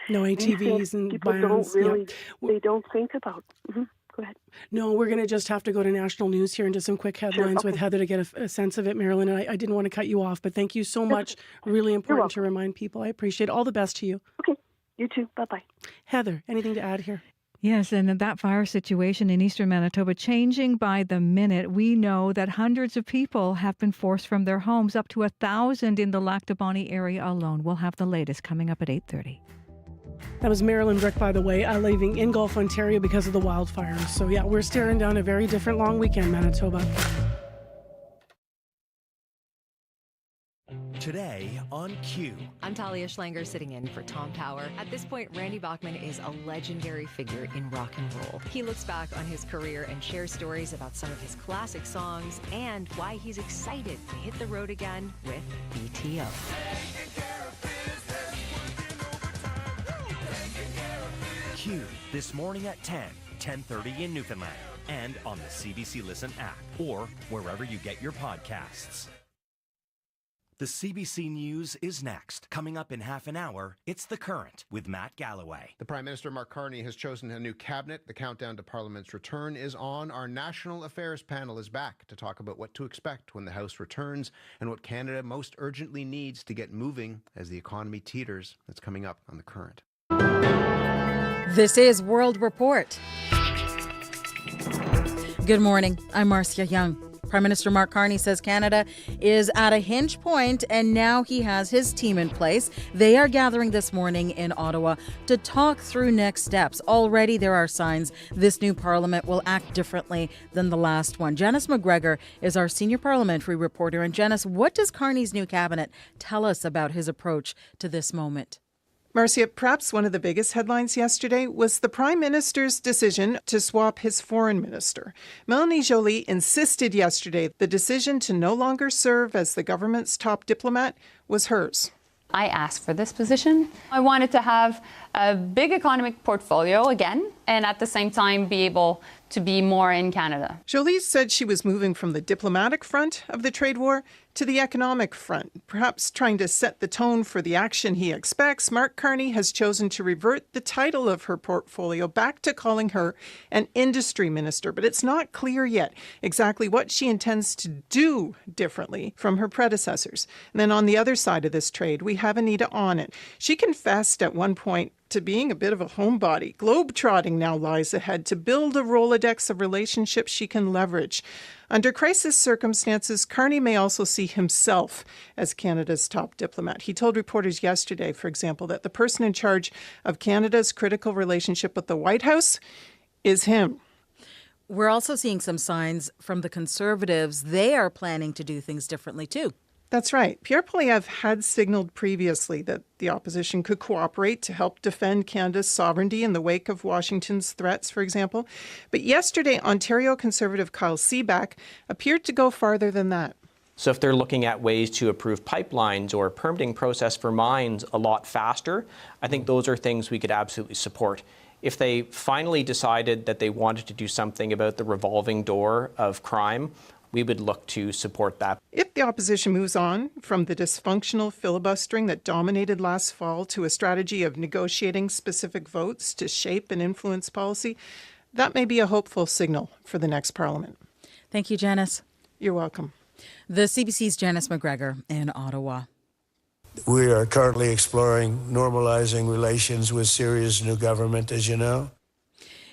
No ATVs and people bands. Don't really. They don't think about. Go ahead. No, we're going to just have to go to national news here and do some quick headlines with Heather to get a sense of it, Marilyn. And I didn't want to cut you off, but thank you so much. Really important to remind people. I appreciate it. All the best to you. Okay. You too. Bye-bye. Heather, anything to add here? Yes, and that fire situation in eastern Manitoba changing by the minute. We know that hundreds of people have been forced from their homes, up to 1,000 in the Lac de Bonnie area alone. We'll have the latest coming up at 8:30. That was Marilyn Brick, by the way, leaving Ingolf, Ontario because of the wildfires. So yeah, we're staring down a very different long weekend, Manitoba. Today on Q. I'm Talia Schlanger sitting in for Tom Power. At this point, Randy Bachman is a legendary figure in rock and roll. He looks back on his career and shares stories about some of his classic songs and why he's excited to hit the road again with BTO. Q, this morning at 10:30 in Newfoundland. and on the CBC Listen app or wherever you get your podcasts. The CBC News is next. Coming up in half an hour, it's The Current with Matt Galloway. The Prime Minister, Mark Carney, has chosen a new cabinet. The countdown to Parliament's return is on. Our National Affairs panel is back to talk about what to expect when the House returns and what Canada most urgently needs to get moving as the economy teeters. That's coming up on The Current. This is World Report. Good morning. I'm Marcia Young. Prime Minister Mark Carney says Canada is at a hinge point, and now he has his team in place. They are gathering this morning in Ottawa to talk through next steps. Already there are signs this new parliament will act differently than the last one. Janice McGregor is our senior parliamentary reporter. And Janice, what does Carney's new cabinet tell us about his approach to this moment? Marcia, perhaps one of the biggest headlines yesterday was the Prime Minister's decision to swap his foreign minister. Mélanie Joly insisted yesterday the decision to no longer serve as the government's top diplomat was hers. I asked for this position. I wanted to have a big economic portfolio again, and at the same time be able to be more in Canada. Joly said she was moving from the diplomatic front of the trade war to the economic front, perhaps trying to set the tone for the action he expects. Mark Carney has chosen to revert the title of her portfolio back to calling her an industry minister, but it's not clear yet exactly what she intends to do differently from her predecessors. And then on the other side of this trade, we have Anita Onnet. She confessed at one point to being a bit of a homebody. Globetrotting now lies ahead to build a Rolodex of relationships she can leverage. Under crisis circumstances, Carney may also see himself as Canada's top diplomat. He told reporters yesterday, for example, that the person in charge of Canada's critical relationship with the White House is him. We're also seeing some signs from the Conservatives. They are planning to do things differently, too. That's right. Pierre Poilievre had signaled previously that the opposition could cooperate to help defend Canada's sovereignty in the wake of Washington's threats, for example. But yesterday, Ontario Conservative Kyle Seaback appeared to go farther than that. So if they're looking at ways to approve pipelines or permitting process for mines a lot faster, I think those are things we could absolutely support. If they finally decided that they wanted to do something about the revolving door of crime, we would look to support that. If the opposition moves on from the dysfunctional filibustering that dominated last fall to a strategy of negotiating specific votes to shape and influence policy, that may be a hopeful signal for the next parliament. Thank you, Janice. You're welcome. The CBC's Janice McGregor in Ottawa. We are currently exploring normalizing relations with Syria's new government, as you know.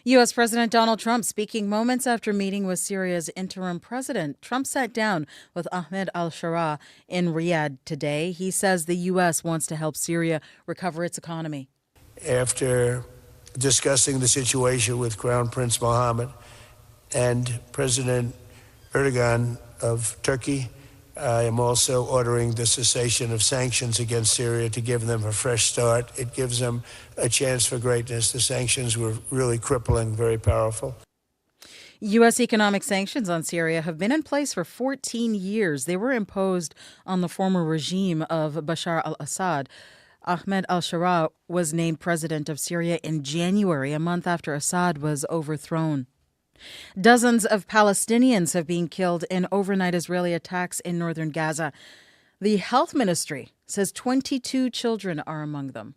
U.S. President Donald Trump speaking moments after meeting with Syria's interim president. Trump sat down with Ahmed al-Sharaa in Riyadh today. He says the U.S. wants to help Syria recover its economy. After discussing the situation with Crown Prince Mohammed and President Erdogan of Turkey, I am also ordering the cessation of sanctions against Syria to give them a fresh start. It gives them a chance for greatness. The sanctions were really crippling, very powerful. U.S. economic sanctions on Syria have been in place for 14 years. They were imposed on the former regime of Bashar al-Assad. Ahmed al-Sharaa was named president of Syria in January, a month after Assad was overthrown. Dozens of Palestinians have been killed in overnight Israeli attacks in northern Gaza. The health ministry says 22 children are among them.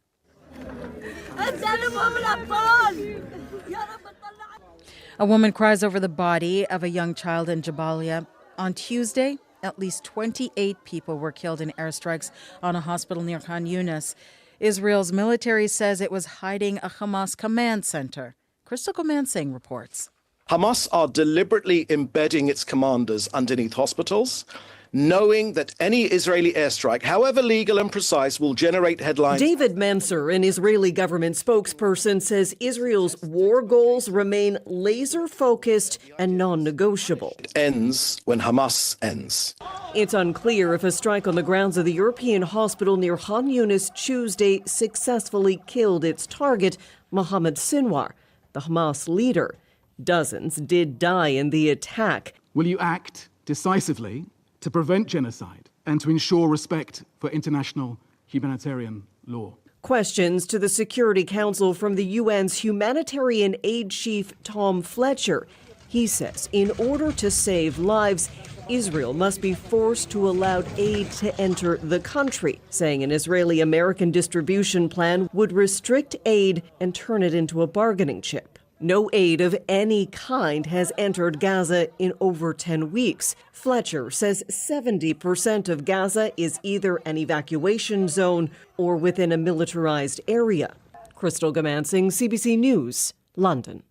A woman cries over the body of a young child in Jabalia. On Tuesday, at least 28 people were killed in airstrikes on a hospital near Khan Yunis. Israel's military says it was hiding a Hamas command center. Crystal Comansing reports. Hamas are deliberately embedding its commanders underneath hospitals, knowing that any Israeli airstrike, however legal and precise, will generate headlines. David Mansour, an Israeli government spokesperson, says Israel's war goals remain laser-focused and non-negotiable. It ends when Hamas ends. It's unclear if a strike on the grounds of the European hospital near Khan Yunis Tuesday successfully killed its target, Mohammed Sinwar, the Hamas leader. Dozens did die in the attack. Will you act decisively to prevent genocide and to ensure respect for international humanitarian law? Questions to the Security Council from the UN's humanitarian aid chief, Tom Fletcher. He says in order to save lives, Israel must be forced to allow aid to enter the country, saying an Israeli-American distribution plan would restrict aid and turn it into a bargaining chip. No aid of any kind has entered Gaza in over 10 weeks. Fletcher says 70% of Gaza is either an evacuation zone or within a militarized area. Crystal Gamansing, CBC News, London.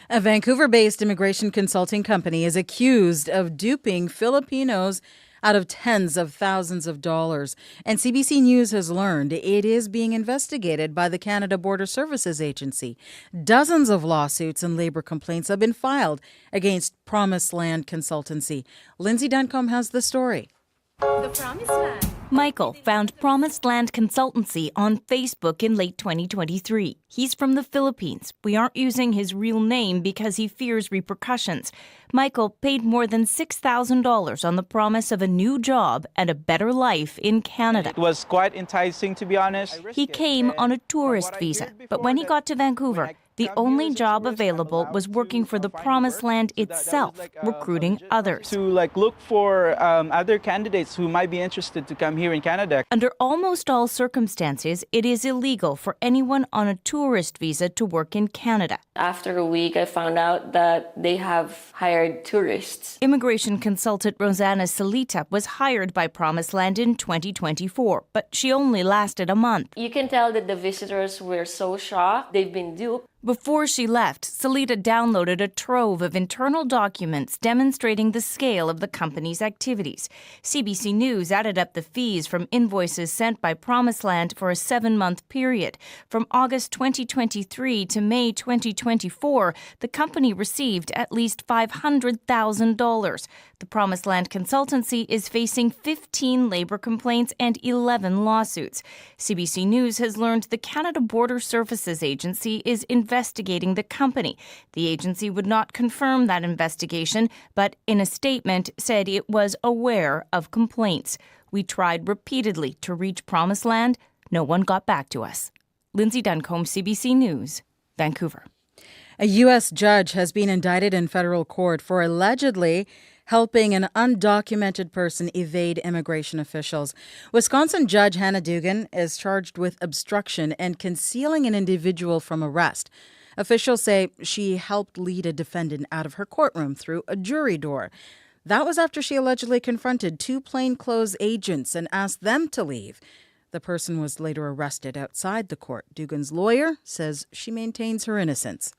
A Vancouver-based immigration consulting company is accused of duping Filipinos out of tens of thousands of dollars. And CBC News has learned it is being investigated by the Canada Border Services Agency. Dozens of lawsuits and labor complaints have been filed against Promised Land Consultancy. Lindsay Duncombe has the story. The Promised Land. Michael found Promised Land Consultancy on Facebook in late 2023. He's from the Philippines. We aren't using his real name because he fears repercussions. Michael paid more than $6,000 on the promise of a new job and a better life in Canada. It was quite enticing, to be honest. He came on a tourist visa, but when he got to Vancouver, the only job available was working for the Promised Land itself, recruiting others. To look for other candidates who might be interested to come here in Canada. Under almost all circumstances, it is illegal for anyone on a tourist visa to work in Canada. After a week, I found out that they have hired tourists. Immigration consultant Rosanna Salita was hired by Promised Land in 2024, but she only lasted a month. You can tell that the visitors were so shocked. They've been duped. Before she left, Salita downloaded a trove of internal documents demonstrating the scale of the company's activities. CBC News added up the fees from invoices sent by Promised Land for a 7-month period. From August 2023 to May 2024, the company received at least $500,000. The Promised Land Consultancy is facing 15 labor complaints and 11 lawsuits. CBC News has learned the Canada Border Services Agency is investigating the company. The agency would not confirm that investigation, but in a statement said it was aware of complaints. We tried repeatedly to reach Promised Land. No one got back to us. Lindsay Duncombe, CBC News, Vancouver. A U.S. judge has been indicted in federal court for allegedly helping an undocumented person evade immigration officials. Wisconsin Judge Hannah Dugan is charged with obstruction and concealing an individual from arrest. Officials say she helped lead a defendant out of her courtroom through a jury door. That was after she allegedly confronted 2 plainclothes agents and asked them to leave. The person was later arrested outside the court. Dugan's lawyer says she maintains her innocence.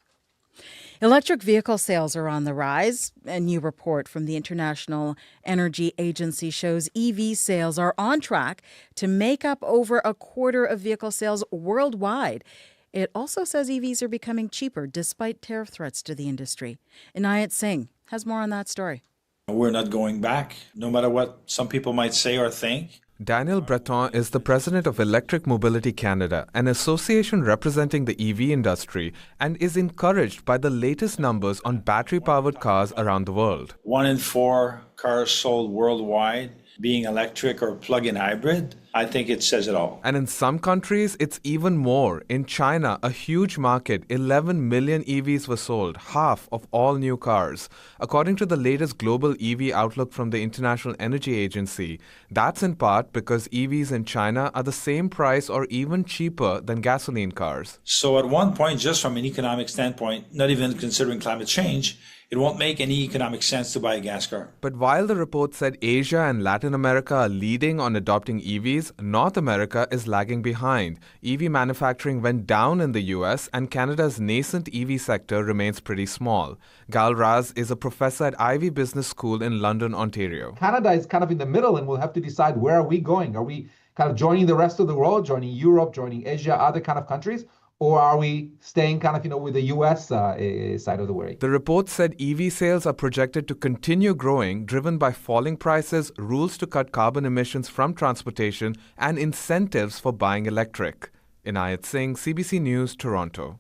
Electric vehicle sales are on the rise. A new report from the International Energy Agency shows EV sales are on track to make up over a quarter of vehicle sales worldwide. It also says EVs are becoming cheaper despite tariff threats to the industry. Inayat Singh has more on that story. We're not going back, no matter what some people might say or think. Daniel Breton is the president of Electric Mobility Canada, an association representing the EV industry, and is encouraged by the latest numbers on battery-powered cars around the world. 1 in 4 cars sold worldwide being electric or plug-in hybrid. I think it says it all. And in some countries, it's even more. In China, a huge market, 11 million EVs were sold, half of all new cars. According to the latest global EV outlook from the International Energy Agency, that's in part because EVs in China are the same price or even cheaper than gasoline cars. So at one point, just from an economic standpoint, not even considering climate change, it won't make any economic sense to buy a gas car. But while the report said Asia and Latin America are leading on adopting EVs, North America is lagging behind. EV manufacturing went down in the US, and Canada's nascent EV sector remains pretty small. Gal Raz is a professor at Ivey Business School in London, Ontario. Canada is kind of in the middle, and we'll have to decide where are we going. Are we kind of joining the rest of the world, joining Europe, joining Asia, other kind of countries? Or are we staying kind of, with the U.S. Side of the world? The report said EV sales are projected to continue growing, driven by falling prices, rules to cut carbon emissions from transportation, and incentives for buying electric. Inayat Singh, CBC News, Toronto.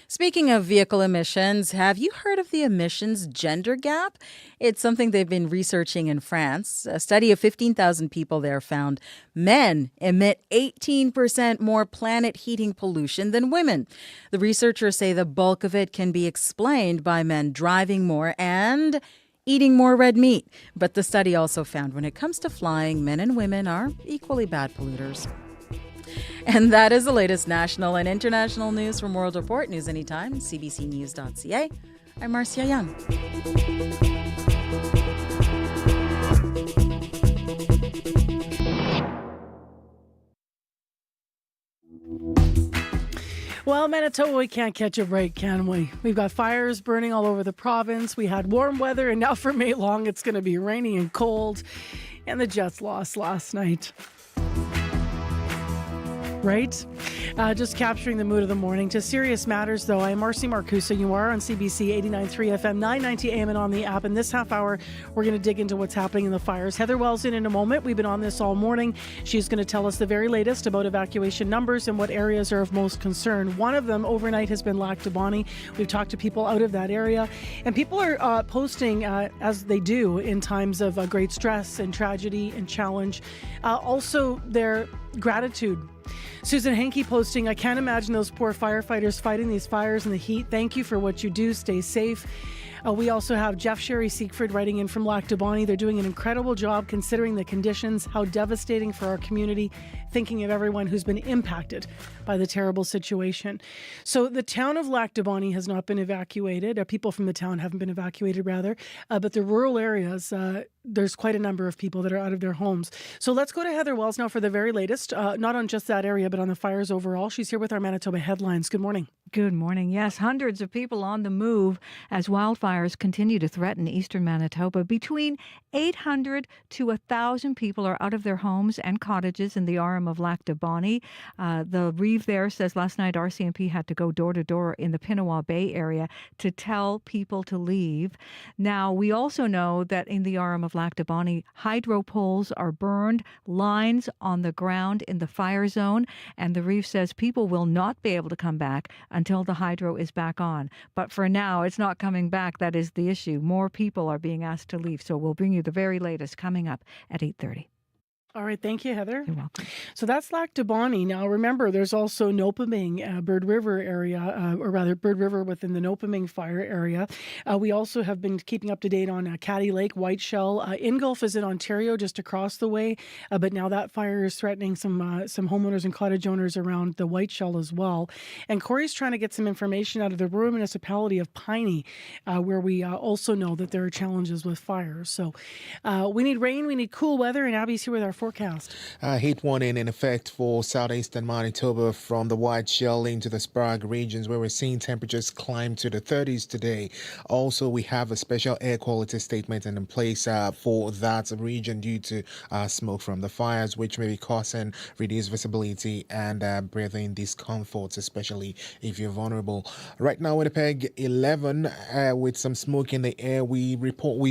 Speaking of vehicle emissions, have you heard of the emissions gender gap? It's something they've been researching in France. A study of 15,000 people there found men emit 18% more planet heating pollution than women. The researchers say the bulk of it can be explained by men driving more and eating more red meat. But the study also found when it comes to flying, men and women are equally bad polluters. And that is the latest national and international news from World Report. News anytime, cbcnews.ca. I'm Marcia Young. Well, Manitoba, we can't catch a break, can we? We've got fires burning all over the province. We had warm weather, and now for May long, it's going to be rainy and cold. And the Jets lost last night. Right? Just capturing the mood of the morning. To serious matters, though, I'm Marcy Marcusa. You are on CBC 89.3 FM, 990 AM, and on the app. In this half hour, we're going to dig into what's happening in the fires. Heather Wells in a moment. We've been on this all morning. She's going to tell us the very latest about evacuation numbers and what areas are of most concern. One of them overnight has been Lac du Bonnet. We've talked to people out of that area, and people are posting, as they do in times of great stress and tragedy and challenge, also their gratitude. Susan Hankey posting, I can't imagine those poor firefighters fighting these fires in the heat. Thank you for what you do. Stay safe. We also have Jeff Sherry Siegfried writing in from Lac du Bonnet. They're doing an incredible job considering the conditions, how devastating for our community, thinking of everyone who's been impacted by the terrible situation. So the town of Lac du Bonnet has not been evacuated. People from the town haven't been evacuated, rather. But the rural areas, there's quite a number of people that are out of their homes. So let's go to Heather Wells now for the very latest, not on just that area, but on the fires overall. She's here with our Manitoba headlines. Good morning. Good morning. Yes, hundreds of people on the move as wildfires continue to threaten eastern Manitoba. Between 800 to 1,000 people are out of their homes and cottages in the arm of Lac du Bonnet. The Reeve there says last night RCMP had to go door to door in the Pinawa Bay area to tell people to leave. Now, we also know that in the arm of Lac du Bonnet, hydro poles are burned, lines on the ground in the fire zone, and the Reeve says people will not be able to come back until the hydro is back on. But for now, it's not coming back. That is the issue. More people are being asked to leave. So we'll bring you the very latest coming up at 8:30. All right. Thank you, Heather. You're welcome. So that's Lac du Bonnet. Now, remember, there's also Nopaming, Bird River area, or rather Bird River within the Nopaming fire area. We also have been keeping up to date on Caddy Lake, Whiteshell. Ingulf is in Ontario, just across the way. But now that fire is threatening some homeowners and cottage owners around the Whiteshell as well. And Corey's trying to get some information out of the rural municipality of Piney, where we also know that there are challenges with fires. So we need rain, we need cool weather, and Abby's here with our forecast. Heat warning in effect for southeastern Manitoba from the Whiteshell into the Sprague regions, where we're seeing temperatures climb to the 30s today. Also, we have a special air quality statement in place for that region due to smoke from the fires, which may be causing reduced visibility and breathing discomforts, especially if you're vulnerable. Right now, Winnipeg 11 with some smoke in the air. We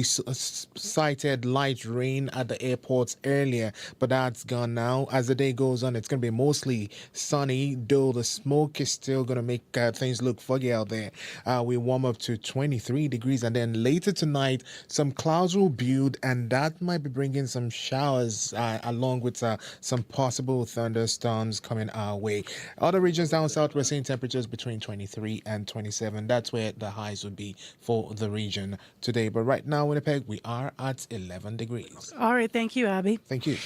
cited light rain at the airports earlier, but that's gone now. As the day goes on, it's going to be mostly sunny, though the smoke is still going to make things look foggy out there. We warm up to 23 degrees, and then later tonight, some clouds will build, and that might be bringing some showers along with some possible thunderstorms coming our way. Other regions down south, we're seeing temperatures between 23 and 27. That's where the highs would be for the region today. But right now, Winnipeg, we are at 11 degrees. All right. Thank you, Abby. Thank you.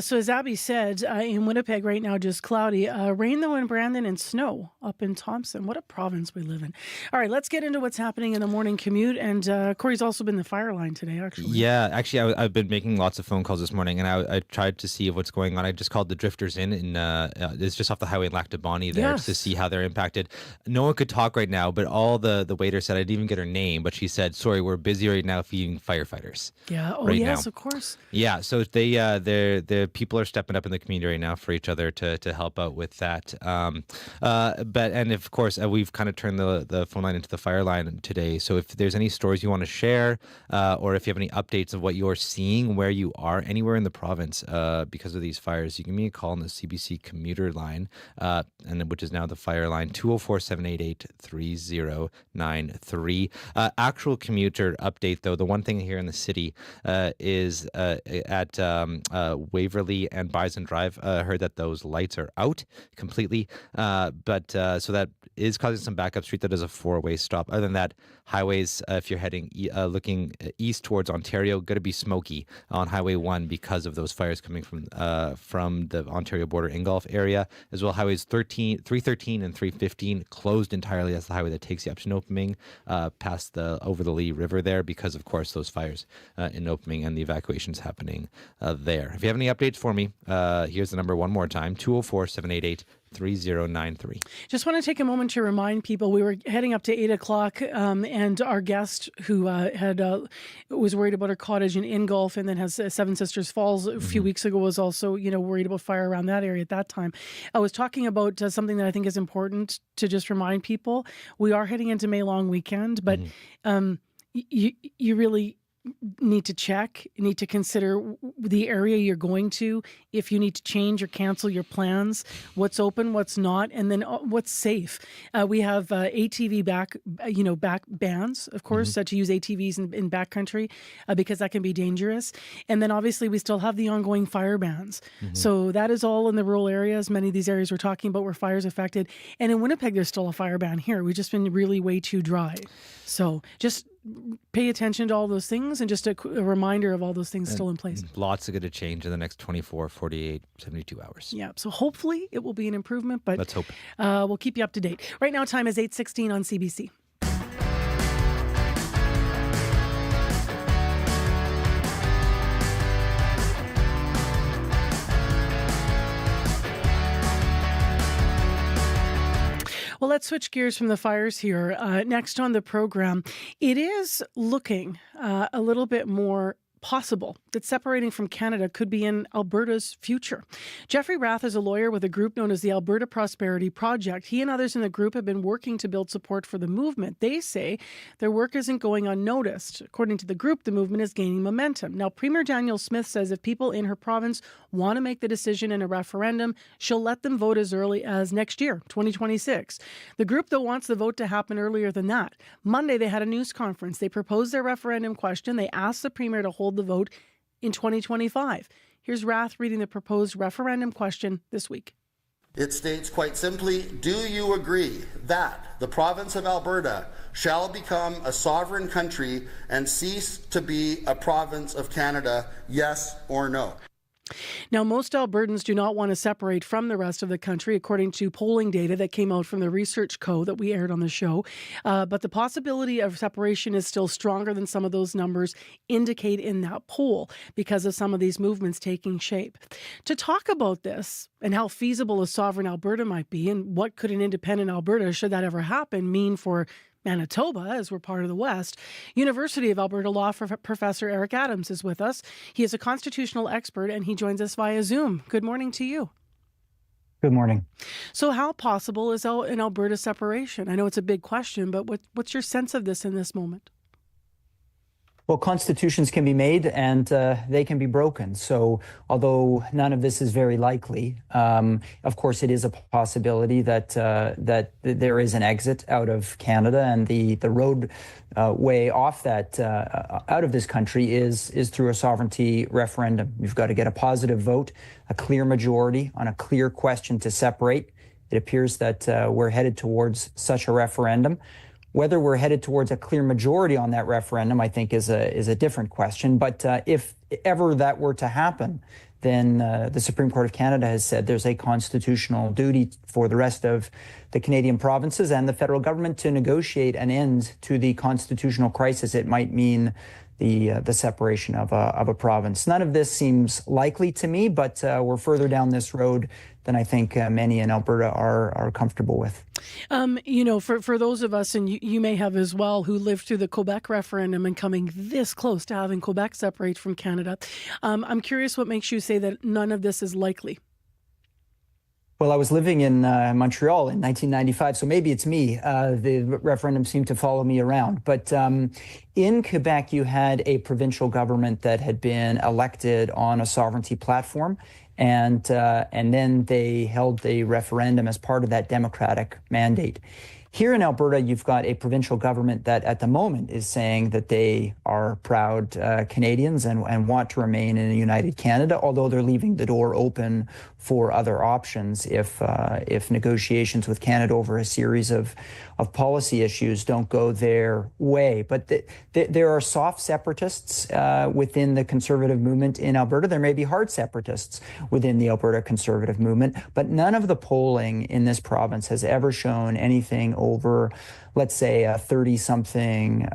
So as Abby said, in Winnipeg right now, just cloudy. Rain, though, in Brandon, and snow up in Thompson. What a province we live in. All right, let's get into what's happening in the morning commute. And Corey's also been the fire line today, actually. Yeah, actually, I've been making lots of phone calls this morning, and I tried to see what's going on. I just called the Drifters in, and it's just off the highway in Lac du Bonnet there, just to see how they're impacted. No one could talk right now, but all the waiter said, I didn't even get her name, but she said, sorry, we're busy right now feeding firefighters. Yeah, right yes, now. Of course. Yeah, so they're the people are stepping up in the community right now for each other to help out with that. And of course, we've kind of turned the phone line into the fire line today. So if there's any stories you want to share, or if you have any updates of what you're seeing, where you are, anywhere in the province because of these fires, you can give me a call on the CBC commuter line, which is now the fire line, 204-788-3093. Actual commuter update, though, the one thing here in the city is at Waverly and Bison Drive, heard that those lights are out completely. So that is causing some backup. Street that is a four-way stop. Other than that, highways, if you're heading looking east towards Ontario, going to be smoky on Highway 1 because of those fires coming from the Ontario border Ingolf area, as well. Highways 313 and 315 closed entirely. That's the highway that takes you up to Nopaming, past over the Lee River there, because of course those fires in Nopaming and the evacuations happening there. If you have any updates for me, here's the number one more time: 204-788-3093. Just want to take a moment to remind people we were heading up to 8 o'clock, and our guest who was worried about her cottage in Ingolf and then has Seven Sisters Falls a few weeks ago was also worried about fire around that area at that time. I was talking about something that I think is important to just remind people. We are heading into May long weekend, but you really need to consider the area you're going to, if you need to change or cancel your plans, what's open, what's not, and then what's safe. We have ATV back bans, of course, to use ATVs in backcountry because that can be dangerous. And then obviously we still have the ongoing fire bans. So that is all in the rural areas. Many of these areas we're talking about where fires affected. And in Winnipeg, there's still a fire ban here. We've just been really way too dry. So just pay attention to all those things, and just a reminder of all those things still in place. Lots are going to change in the next 24, 48, 72 hours. Yeah, so hopefully it will be an improvement, but let's hope. We'll keep you up to date. Right now, time is 8:16 on CBC. Well, let's switch gears from the fires here. Next on the program, it is looking a little bit more possible that separating from Canada could be in Alberta's future. Jeffrey Rath is a lawyer with a group known as the Alberta Prosperity Project. He and others in the group have been working to build support for the movement. They say their work isn't going unnoticed. According to the group, the movement is gaining momentum. Now, Premier Danielle Smith says if people in her province want to make the decision in a referendum, she'll let them vote as early as next year, 2026. The group, though, wants the vote to happen earlier than that. Monday, they had a news conference. They proposed their referendum question. They asked the Premier to hold the vote in 2025. Here's Rath reading the proposed referendum question this week. It states quite simply, do you agree that the province of Alberta shall become a sovereign country and cease to be a province of Canada, yes or no? Now, most Albertans do not want to separate from the rest of the country, according to polling data that came out from the Research Co. that we aired on the show. But the possibility of separation is still stronger than some of those numbers indicate in that poll because of some of these movements taking shape. To talk about this and how feasible a sovereign Alberta might be, and what could an independent Alberta, should that ever happen, mean for Manitoba, as we're part of the West, University of Alberta Law Professor Eric Adams is with us. He is a constitutional expert, and he joins us via Zoom. Good morning to you. Good morning. So how possible is an Alberta separation? I know it's a big question, but what's your sense of this in this moment? Well, constitutions can be made and they can be broken. So although none of this is very likely, of course, it is a possibility that there is an exit out of Canada, and the road way off that out of this country is through a sovereignty referendum. You've got to get a positive vote, a clear majority on a clear question to separate. It appears that we're headed towards such a referendum. Whether we're headed towards a clear majority on that referendum, I think, is a different question. But if ever that were to happen, then the Supreme Court of Canada has said there's a constitutional duty for the rest of the Canadian provinces and the federal government to negotiate an end to the constitutional crisis it might mean the separation of a province. None of this seems likely to me, but we're further down this road than I think many in Alberta are comfortable with. For those of us, and you may have as well, who lived through the Quebec referendum and coming this close to having Quebec separate from Canada, I'm curious what makes you say that none of this is likely. Well, I was living in Montreal in 1995, so maybe it's me. The referendum seemed to follow me around. But in Quebec, you had a provincial government that had been elected on a sovereignty platform. And then they held a referendum as part of that democratic mandate. Here in Alberta, you've got a provincial government that at the moment is saying that they are proud Canadians and want to remain in a united Canada, although they're leaving the door open for other options if negotiations with Canada over a series of policy issues don't go their way. But there are soft separatists within the Conservative movement in Alberta. There may be hard separatists within the Alberta Conservative movement, but none of the polling in this province has ever shown anything over, let's say, a 30-something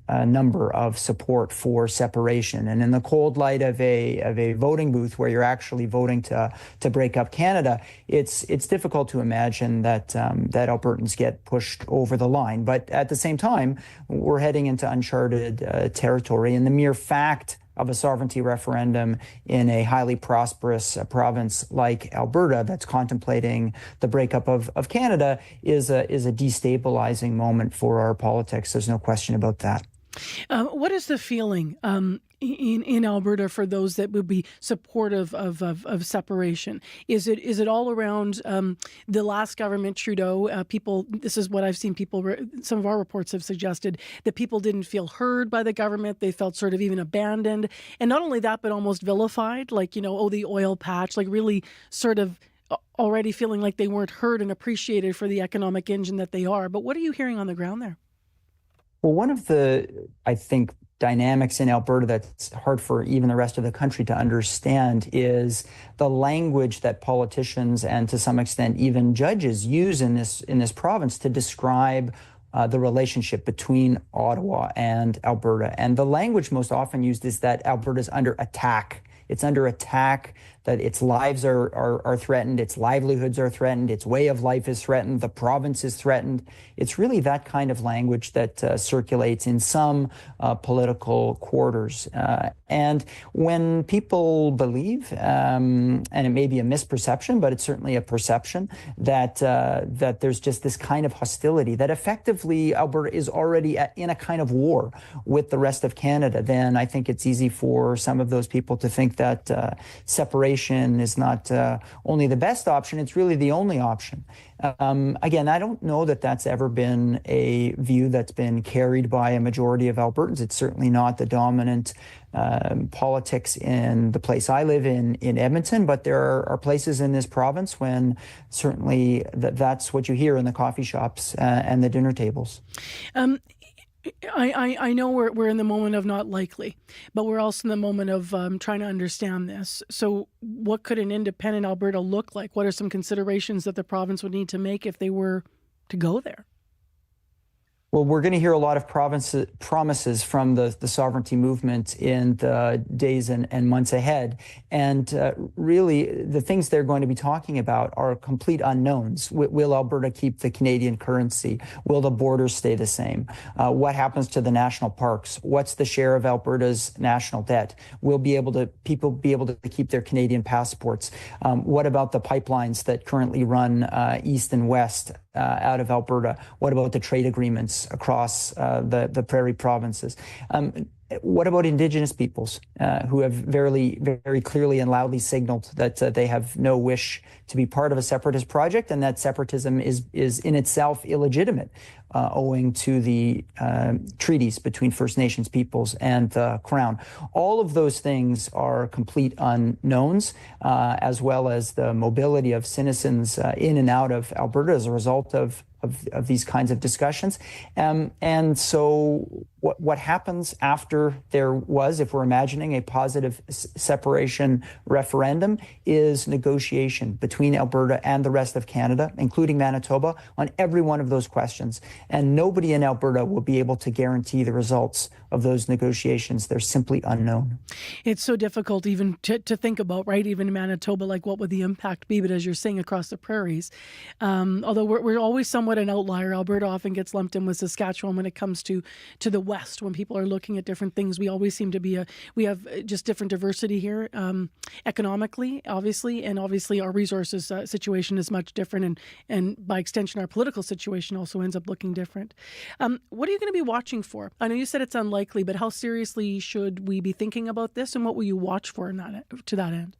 number of support for separation. And in the cold light of a voting booth where you're actually voting to break up Canada, it's difficult to imagine that Albertans get pushed over the line. But at the same time, we're heading into uncharted territory, and the mere fact of a sovereignty referendum in a highly prosperous province like Alberta that's contemplating the breakup of Canada is a destabilizing moment for our politics. There's no question about that. What is the feeling in Alberta for those that would be supportive of separation? Is it all around the last government, Trudeau? People, this is what I've seen. Some of our reports have suggested that people didn't feel heard by the government. They felt sort of even abandoned, and not only that, but almost vilified. Like the oil patch. Like really sort of already feeling like they weren't heard and appreciated for the economic engine that they are. But what are you hearing on the ground there? Well, one of the, I think, dynamics in Alberta that's hard for even the rest of the country to understand is the language that politicians and to some extent even judges use in this province to describe the relationship between Ottawa and Alberta. And the language most often used is that Alberta's under attack. It's under attack, that its lives are threatened, its livelihoods are threatened, its way of life is threatened, the province is threatened. It's really that kind of language that circulates in some political quarters. And when people believe, and it may be a misperception, but it's certainly a perception, that there's just this kind of hostility, that effectively Alberta is already in a kind of war with the rest of Canada, then I think it's easy for some of those people to think that separation is not only the best option, it's really the only option. Again, I don't know that that's ever been a view that's been carried by a majority of Albertans. It's certainly not the dominant politics in the place I live in Edmonton, but there are places in this province when certainly that's what you hear in the coffee shops and the dinner tables. I know we're in the moment of not likely, but we're also in the moment of trying to understand this. So what could an independent Alberta look like? What are some considerations that the province would need to make if they were to go there? Well, we're going to hear a lot of promises from the sovereignty movement in the days and months ahead. And really, the things they're going to be talking about are complete unknowns. Will Alberta keep the Canadian currency? Will the borders stay the same? What happens to the national parks? What's the share of Alberta's national debt? Will people be able to keep their Canadian passports? What about the pipelines that currently run east and west out of Alberta? What about the trade agreements across the prairie provinces? What about Indigenous peoples who have very, very clearly and loudly signaled that they have no wish to be part of a separatist project, and that separatism is in itself illegitimate, owing to the treaties between First Nations peoples and the Crown. All of those things are complete unknowns, as well as the mobility of citizens in and out of Alberta as a result of these kinds of discussions. And so what happens after there was, if we're imagining a positive separation referendum, is negotiation between Alberta and the rest of Canada, including Manitoba, on every one of those questions. And nobody in Alberta will be able to guarantee the results of those negotiations. They're simply unknown. It's so difficult even to think about, right? Even in Manitoba, like what would the impact be? But as you're saying, across the prairies, although we're always somewhat an outlier, Alberta often gets lumped in with Saskatchewan when it comes to the West. When people are looking at different things, we always seem to be we have just different diversity here, economically, obviously, and obviously our resources situation is much different, and by extension, our political situation also ends up looking different. What are you going to be watching for? I know you said it's unlikely, but how seriously should we be thinking about this, and what will you watch for to that end?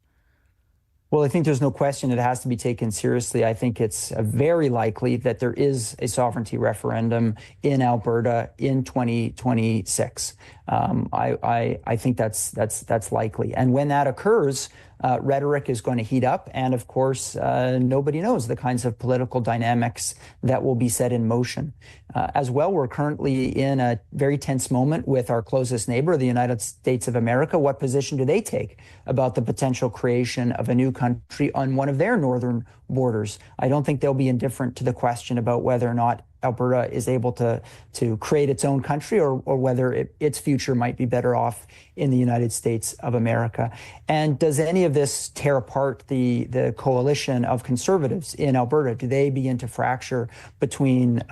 Well, I think there's no question it has to be taken seriously. I think it's very likely that there is a sovereignty referendum in Alberta in 2026. I think that's likely. And when that occurs, rhetoric is going to heat up. And of course, nobody knows the kinds of political dynamics that will be set in motion. As well, we're currently in a very tense moment with our closest neighbor, the United States of America. What position do they take about the potential creation of a new country on one of their northern borders? I don't think they'll be indifferent to the question about whether or not Alberta is able to create its own country, or whether its future might be better off in the United States of America. And does any of this tear apart the coalition of conservatives in Alberta? Do they begin to fracture between,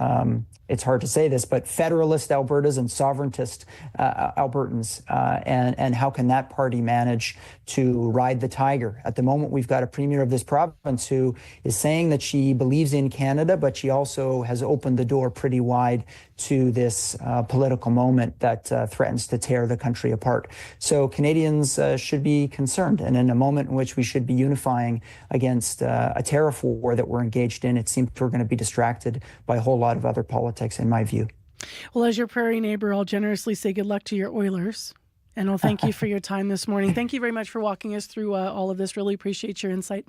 it's hard to say this, but federalist Albertas and sovereigntist Albertans? And how can that party manage to ride the tiger? At the moment, we've got a premier of this province who is saying that she believes in Canada, but she also has opened the door pretty wide to this political moment that threatens to tear the country apart. So Canadians should be concerned. And in a moment in which we should be unifying against a tariff war that we're engaged in, it seems we're going to be distracted by a whole lot of other politics, in my view. Well, as your prairie neighbor, I'll generously say good luck to your Oilers. And I'll thank you for your time this morning. Thank you very much for walking us through all of this. Really appreciate your insight.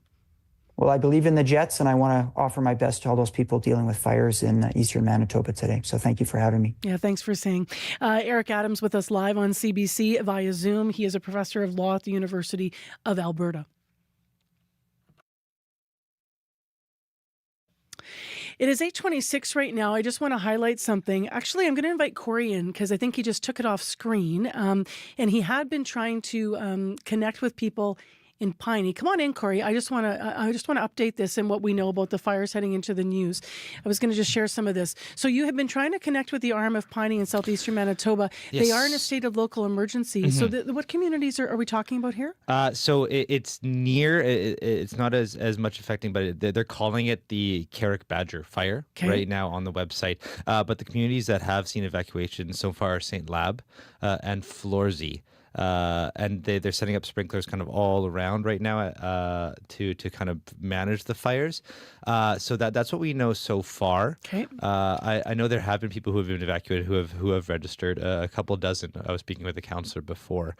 Well, I believe in the Jets, and I want to offer my best to all those people dealing with fires in eastern Manitoba today. So thank you for having me. Yeah, thanks for saying. Eric Adams with us live on CBC via Zoom. He is a professor of law at the University of Alberta. It is 8:26 right now. I just want to highlight something. Actually, I'm going to invite Corey in because I think he just took it off screen. And he had been trying to connect with people in Piney. Come on in, Corey. I just want to update this and what we know about the fires heading into the news. I was going to just share some of this. So you have been trying to connect with the arm of Piney in southeastern Manitoba. Yes. They are in a state of local emergency. Mm-hmm. So what communities are we talking about here? So it's near. It's not as much affecting, but they're calling it the Carrick Badger fire right now on the website. But the communities that have seen evacuation so far are St. Lab and Florzy. And they're setting up sprinklers kind of all around right now to kind of manage the fires. So that's what we know so far. Okay. I know there have been people who have been evacuated who have registered, a couple dozen. I was speaking with a counselor before.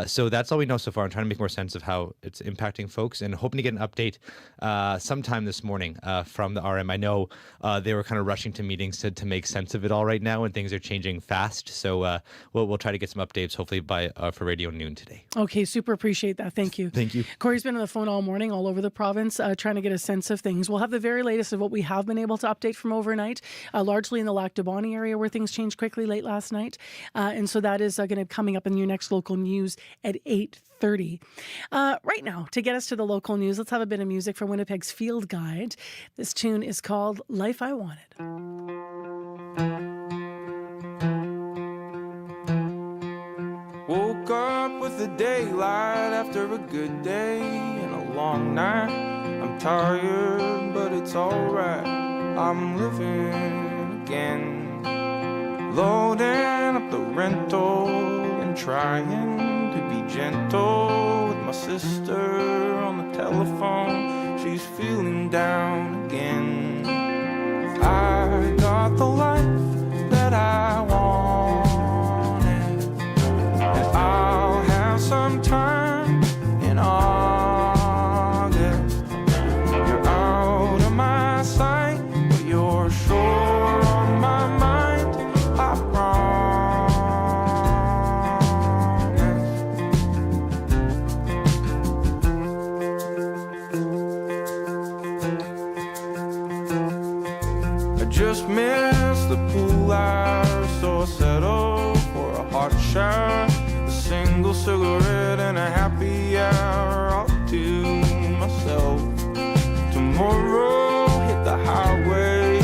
So that's all we know so far. I'm trying to make more sense of how it's impacting folks and hoping to get an update sometime this morning from the RM. I know they were kind of rushing to meetings to make sense of it all right now, and things are changing fast. So we'll try to get some updates hopefully for Radio Noon today. Okay, super appreciate that. Thank you. Thank you. Corey's been on the phone all morning all over the province trying to get a sense of things. We'll have the very latest of what we have been able to update from overnight, largely in the Lac de Bonnie area where things changed quickly late last night. And so that is going to be coming up in your next local news at 8:30. Right now, to get us to the local news, let's have a bit of music from Winnipeg's Field Guide. This tune is called Life I Wanted. Woke up with the daylight after a good day and a long night. I'm tired, but it's alright. I'm living again. Loading up the rental and trying to be gentle with my sister on the telephone. She's feeling down again. I got the life that I want. I'll have some time in August. You're out of my sight, but you're sure on my mind. I promise. I just missed the pool hour, so I settle for a hot shower, a single cigarette and a happy hour. I'll do myself. Tomorrow, hit the highway,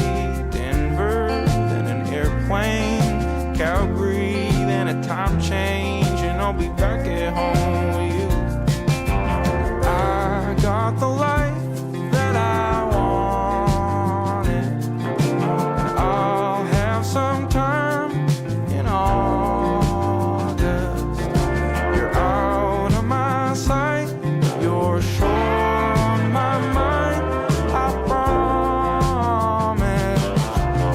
Denver, then an airplane, Calgary, then a time change, and I'll be back at home with you. I got the life that I wanted, and I'll have some time in August. You're out of my sight, you're sure on my mind, I promise.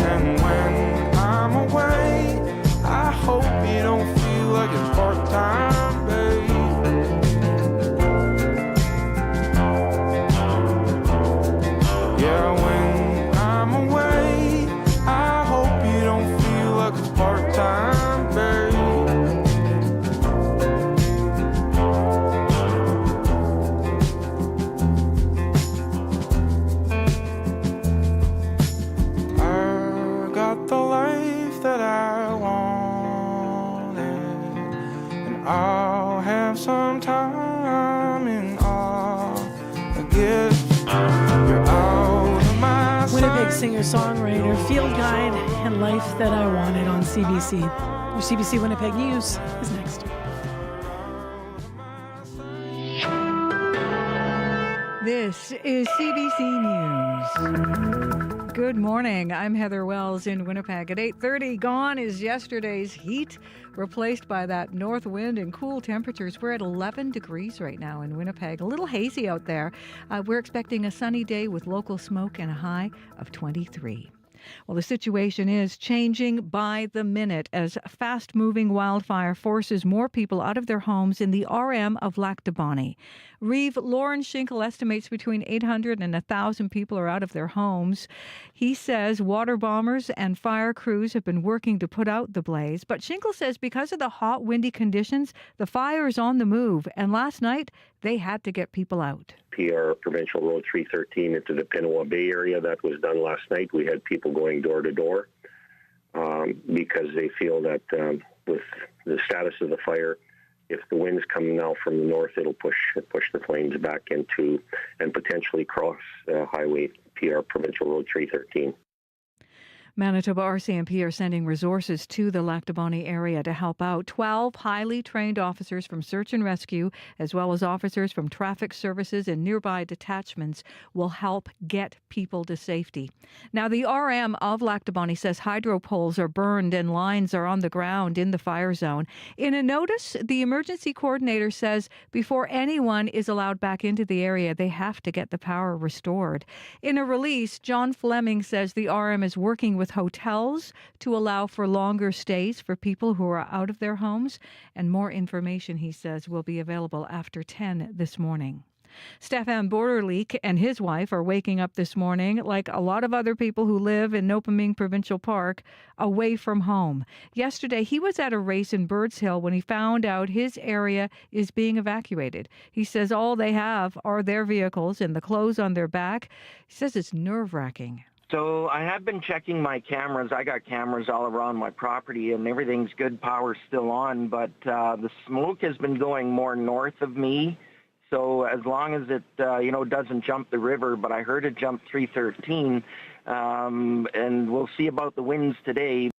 And when I'm away, I hope you don't feel like it's part-time, babe. Yeah, when I'm away, I hope you don't feel like it's part-time, babe. I got the life that I wanted, and I'll have some time in August. You're out of my Winnipeg sight. singer-songwriter, field guide, and Life That I Wanted on CBC. Your CBC Winnipeg News is next. This is CBC News. Good morning. I'm Heather Wells in Winnipeg. At 8:30, gone is yesterday's heat, replaced by that north wind and cool temperatures. We're at 11 degrees right now in Winnipeg. A little hazy out there. We're expecting a sunny day with local smoke and a high of 23. Well, the situation is changing by the minute as fast-moving wildfire forces more people out of their homes in the RM of Lac du Bonnet. Reeve Lauren Schinkel estimates between 800 and 1,000 people are out of their homes. He says water bombers and fire crews have been working to put out the blaze. But Schinkel says because of the hot, windy conditions, the fire is on the move. And last night, they had to get people out. PR Provincial Road 313 into the Pinawa Bay area. That was done last night. We had people going door to door because they feel that with the status of the fire, if the winds come now from the north, it'll push the flames back into and potentially cross Highway PR Provincial Road 313. Manitoba RCMP are sending resources to the Lac du Bonnet area to help out. 12 highly trained officers from search and rescue, as well as officers from traffic services and nearby detachments, will help get people to safety. Now, the RM of Lac du Bonnet says hydro poles are burned and lines are on the ground in the fire zone. In a notice, the emergency coordinator says before anyone is allowed back into the area, they have to get the power restored. In a release, John Fleming says the RM is working with hotels to allow for longer stays for people who are out of their homes. And more information, he says, will be available after 10 this morning. Stefan Borderleek and his wife are waking up this morning, like a lot of other people who live in Nopaming Provincial Park, away from home. Yesterday, he was at a race in Birds Hill when he found out his area is being evacuated. He says all they have are their vehicles and the clothes on their back. He says it's nerve-wracking. So I have been checking my cameras. I got cameras all around my property, and everything's good. Power's still on, but the smoke has been going more north of me. So as long as it, doesn't jump the river, but I heard it jump 313, and we'll see about the winds today.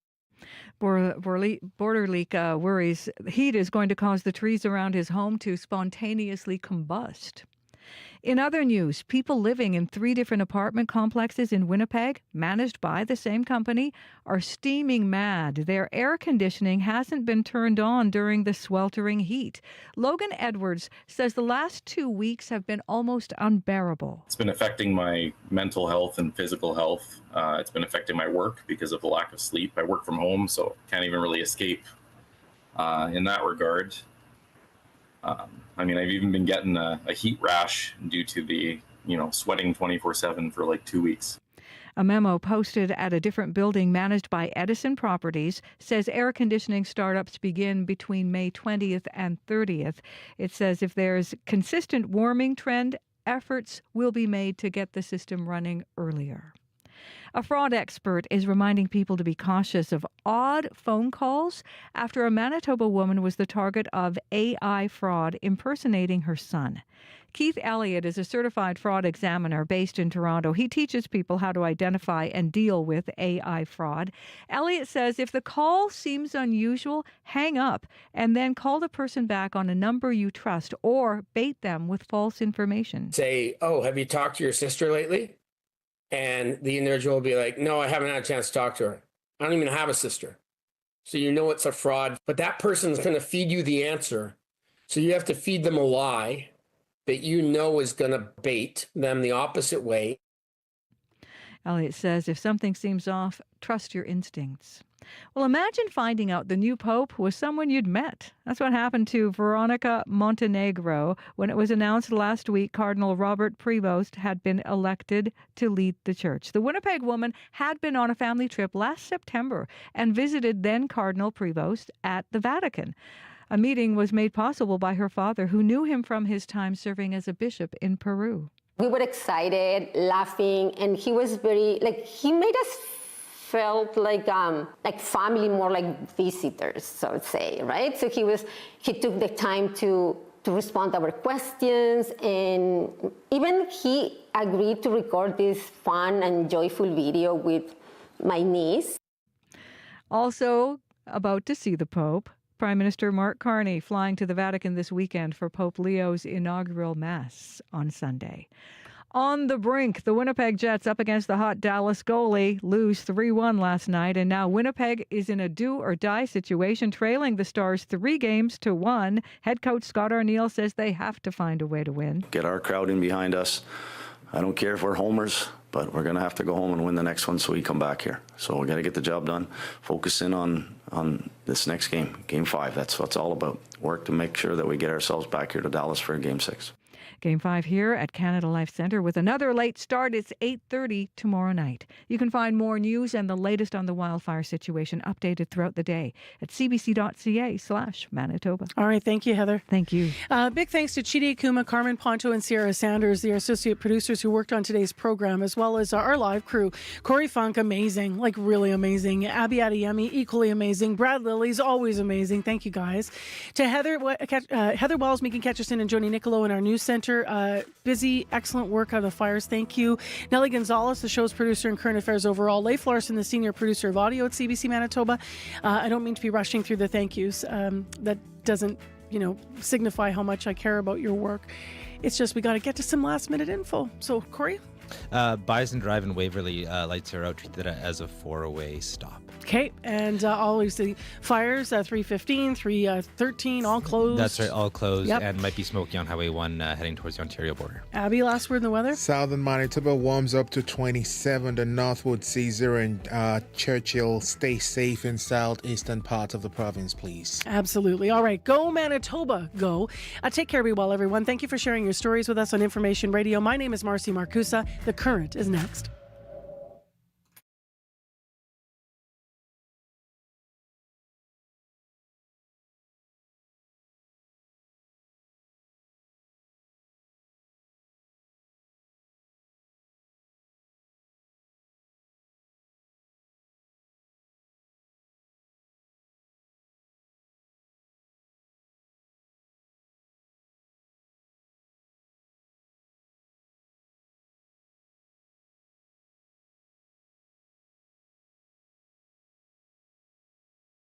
Borderleek worries heat is going to cause the trees around his home to spontaneously combust. In other news, people living in 3 different apartment complexes in Winnipeg, managed by the same company, are steaming mad. Their air conditioning hasn't been turned on during the sweltering heat. Logan Edwards says the last 2 weeks have been almost unbearable. It's been affecting my mental health and physical health. It's been affecting my work because of the lack of sleep. I work from home, so can't even really escape in that regard. I've even been getting a heat rash due to the, sweating 24/7 for like 2 weeks. A memo posted at a different building managed by Edison Properties says air conditioning startups begin between May 20th and 30th. It says if there's consistent warming trend, efforts will be made to get the system running earlier. A fraud expert is reminding people to be cautious of odd phone calls after a Manitoba woman was the target of AI fraud impersonating her son. Keith Elliott is a certified fraud examiner based in Toronto. He teaches people how to identify and deal with AI fraud. Elliott says if the call seems unusual, hang up and then call the person back on a number you trust or bait them with false information. Say, oh, have you talked to your sister lately? And the individual will be like, no, I haven't had a chance to talk to her. I don't even have a sister. So you know it's a fraud, but that person's going to feed you the answer. So you have to feed them a lie that you know is going to bait them the opposite way. Elliott says if something seems off, trust your instincts. Well, imagine finding out the new pope was someone you'd met. That's what happened to Veronica Montenegro when it was announced last week Cardinal Robert Prevost had been elected to lead the church. The Winnipeg woman had been on a family trip last September and visited then Cardinal Prevost at the Vatican. A meeting was made possible by her father, who knew him from his time serving as a bishop in Peru. We were excited, laughing, and he was very, he made us felt like family, more like visitors, so to say, right? So he took the time to respond to our questions, and even he agreed to record this fun and joyful video with my niece. Also about to see the Pope, Prime Minister Mark Carney flying to the Vatican this weekend for Pope Leo's inaugural Mass on Sunday. On the brink, the Winnipeg Jets up against the hot Dallas goalie lose 3-1 last night, and now Winnipeg is in a do-or-die situation, trailing the Stars 3-1. Head coach Scott Arniel says they have to find a way to win. Get our crowd in behind us. I don't care if we're homers, but we're going to have to go home and win the next one so we come back here. So we got to get the job done. Focus in on this next game, Game 5. That's what it's all about. Work to make sure that we get ourselves back here to Dallas for Game 6. Game 5 here at Canada Life Centre with another late start. It's 8:30 tomorrow night. You can find more news and the latest on the wildfire situation updated throughout the day at cbc.ca/Manitoba. All right. Thank you, Heather. Thank you. Big thanks to Chidi Akuma, Carmen Ponto, and Sierra Sanders, the associate producers who worked on today's program, as well as our live crew. Corey Funk, amazing, really amazing. Abby Adeyemi, equally amazing. Brad Lilly's always amazing. Thank you, guys. To Heather Wells, Megan Ketcherson, and Joni Nicolo in our news center. Busy, excellent work on the fires. Thank you. Nellie Gonzalez, the show's producer and current affairs overall. Leif Larson, the senior producer of audio at CBC Manitoba. I don't mean to be rushing through the thank yous. That doesn't, signify how much I care about your work. It's just we got to get to some last minute info. So, Corey? Bison Drive in Waverly lights are out, treated as a 4-way stop. Okay, and always the fires, 315, 313, all closed. That's right, all closed, Yep. and might be smoky on Highway 1 heading towards the Ontario border. Abby, last word in the weather? Southern Manitoba warms up to 27. The Northwood sees 0 and Churchill. Stay safe in southeastern part of the province, please. Absolutely. All right, go Manitoba, go. Take care, be well, everyone. Thank you for sharing your stories with us on Information Radio. My name is Marcy Marcusa. The Current is next.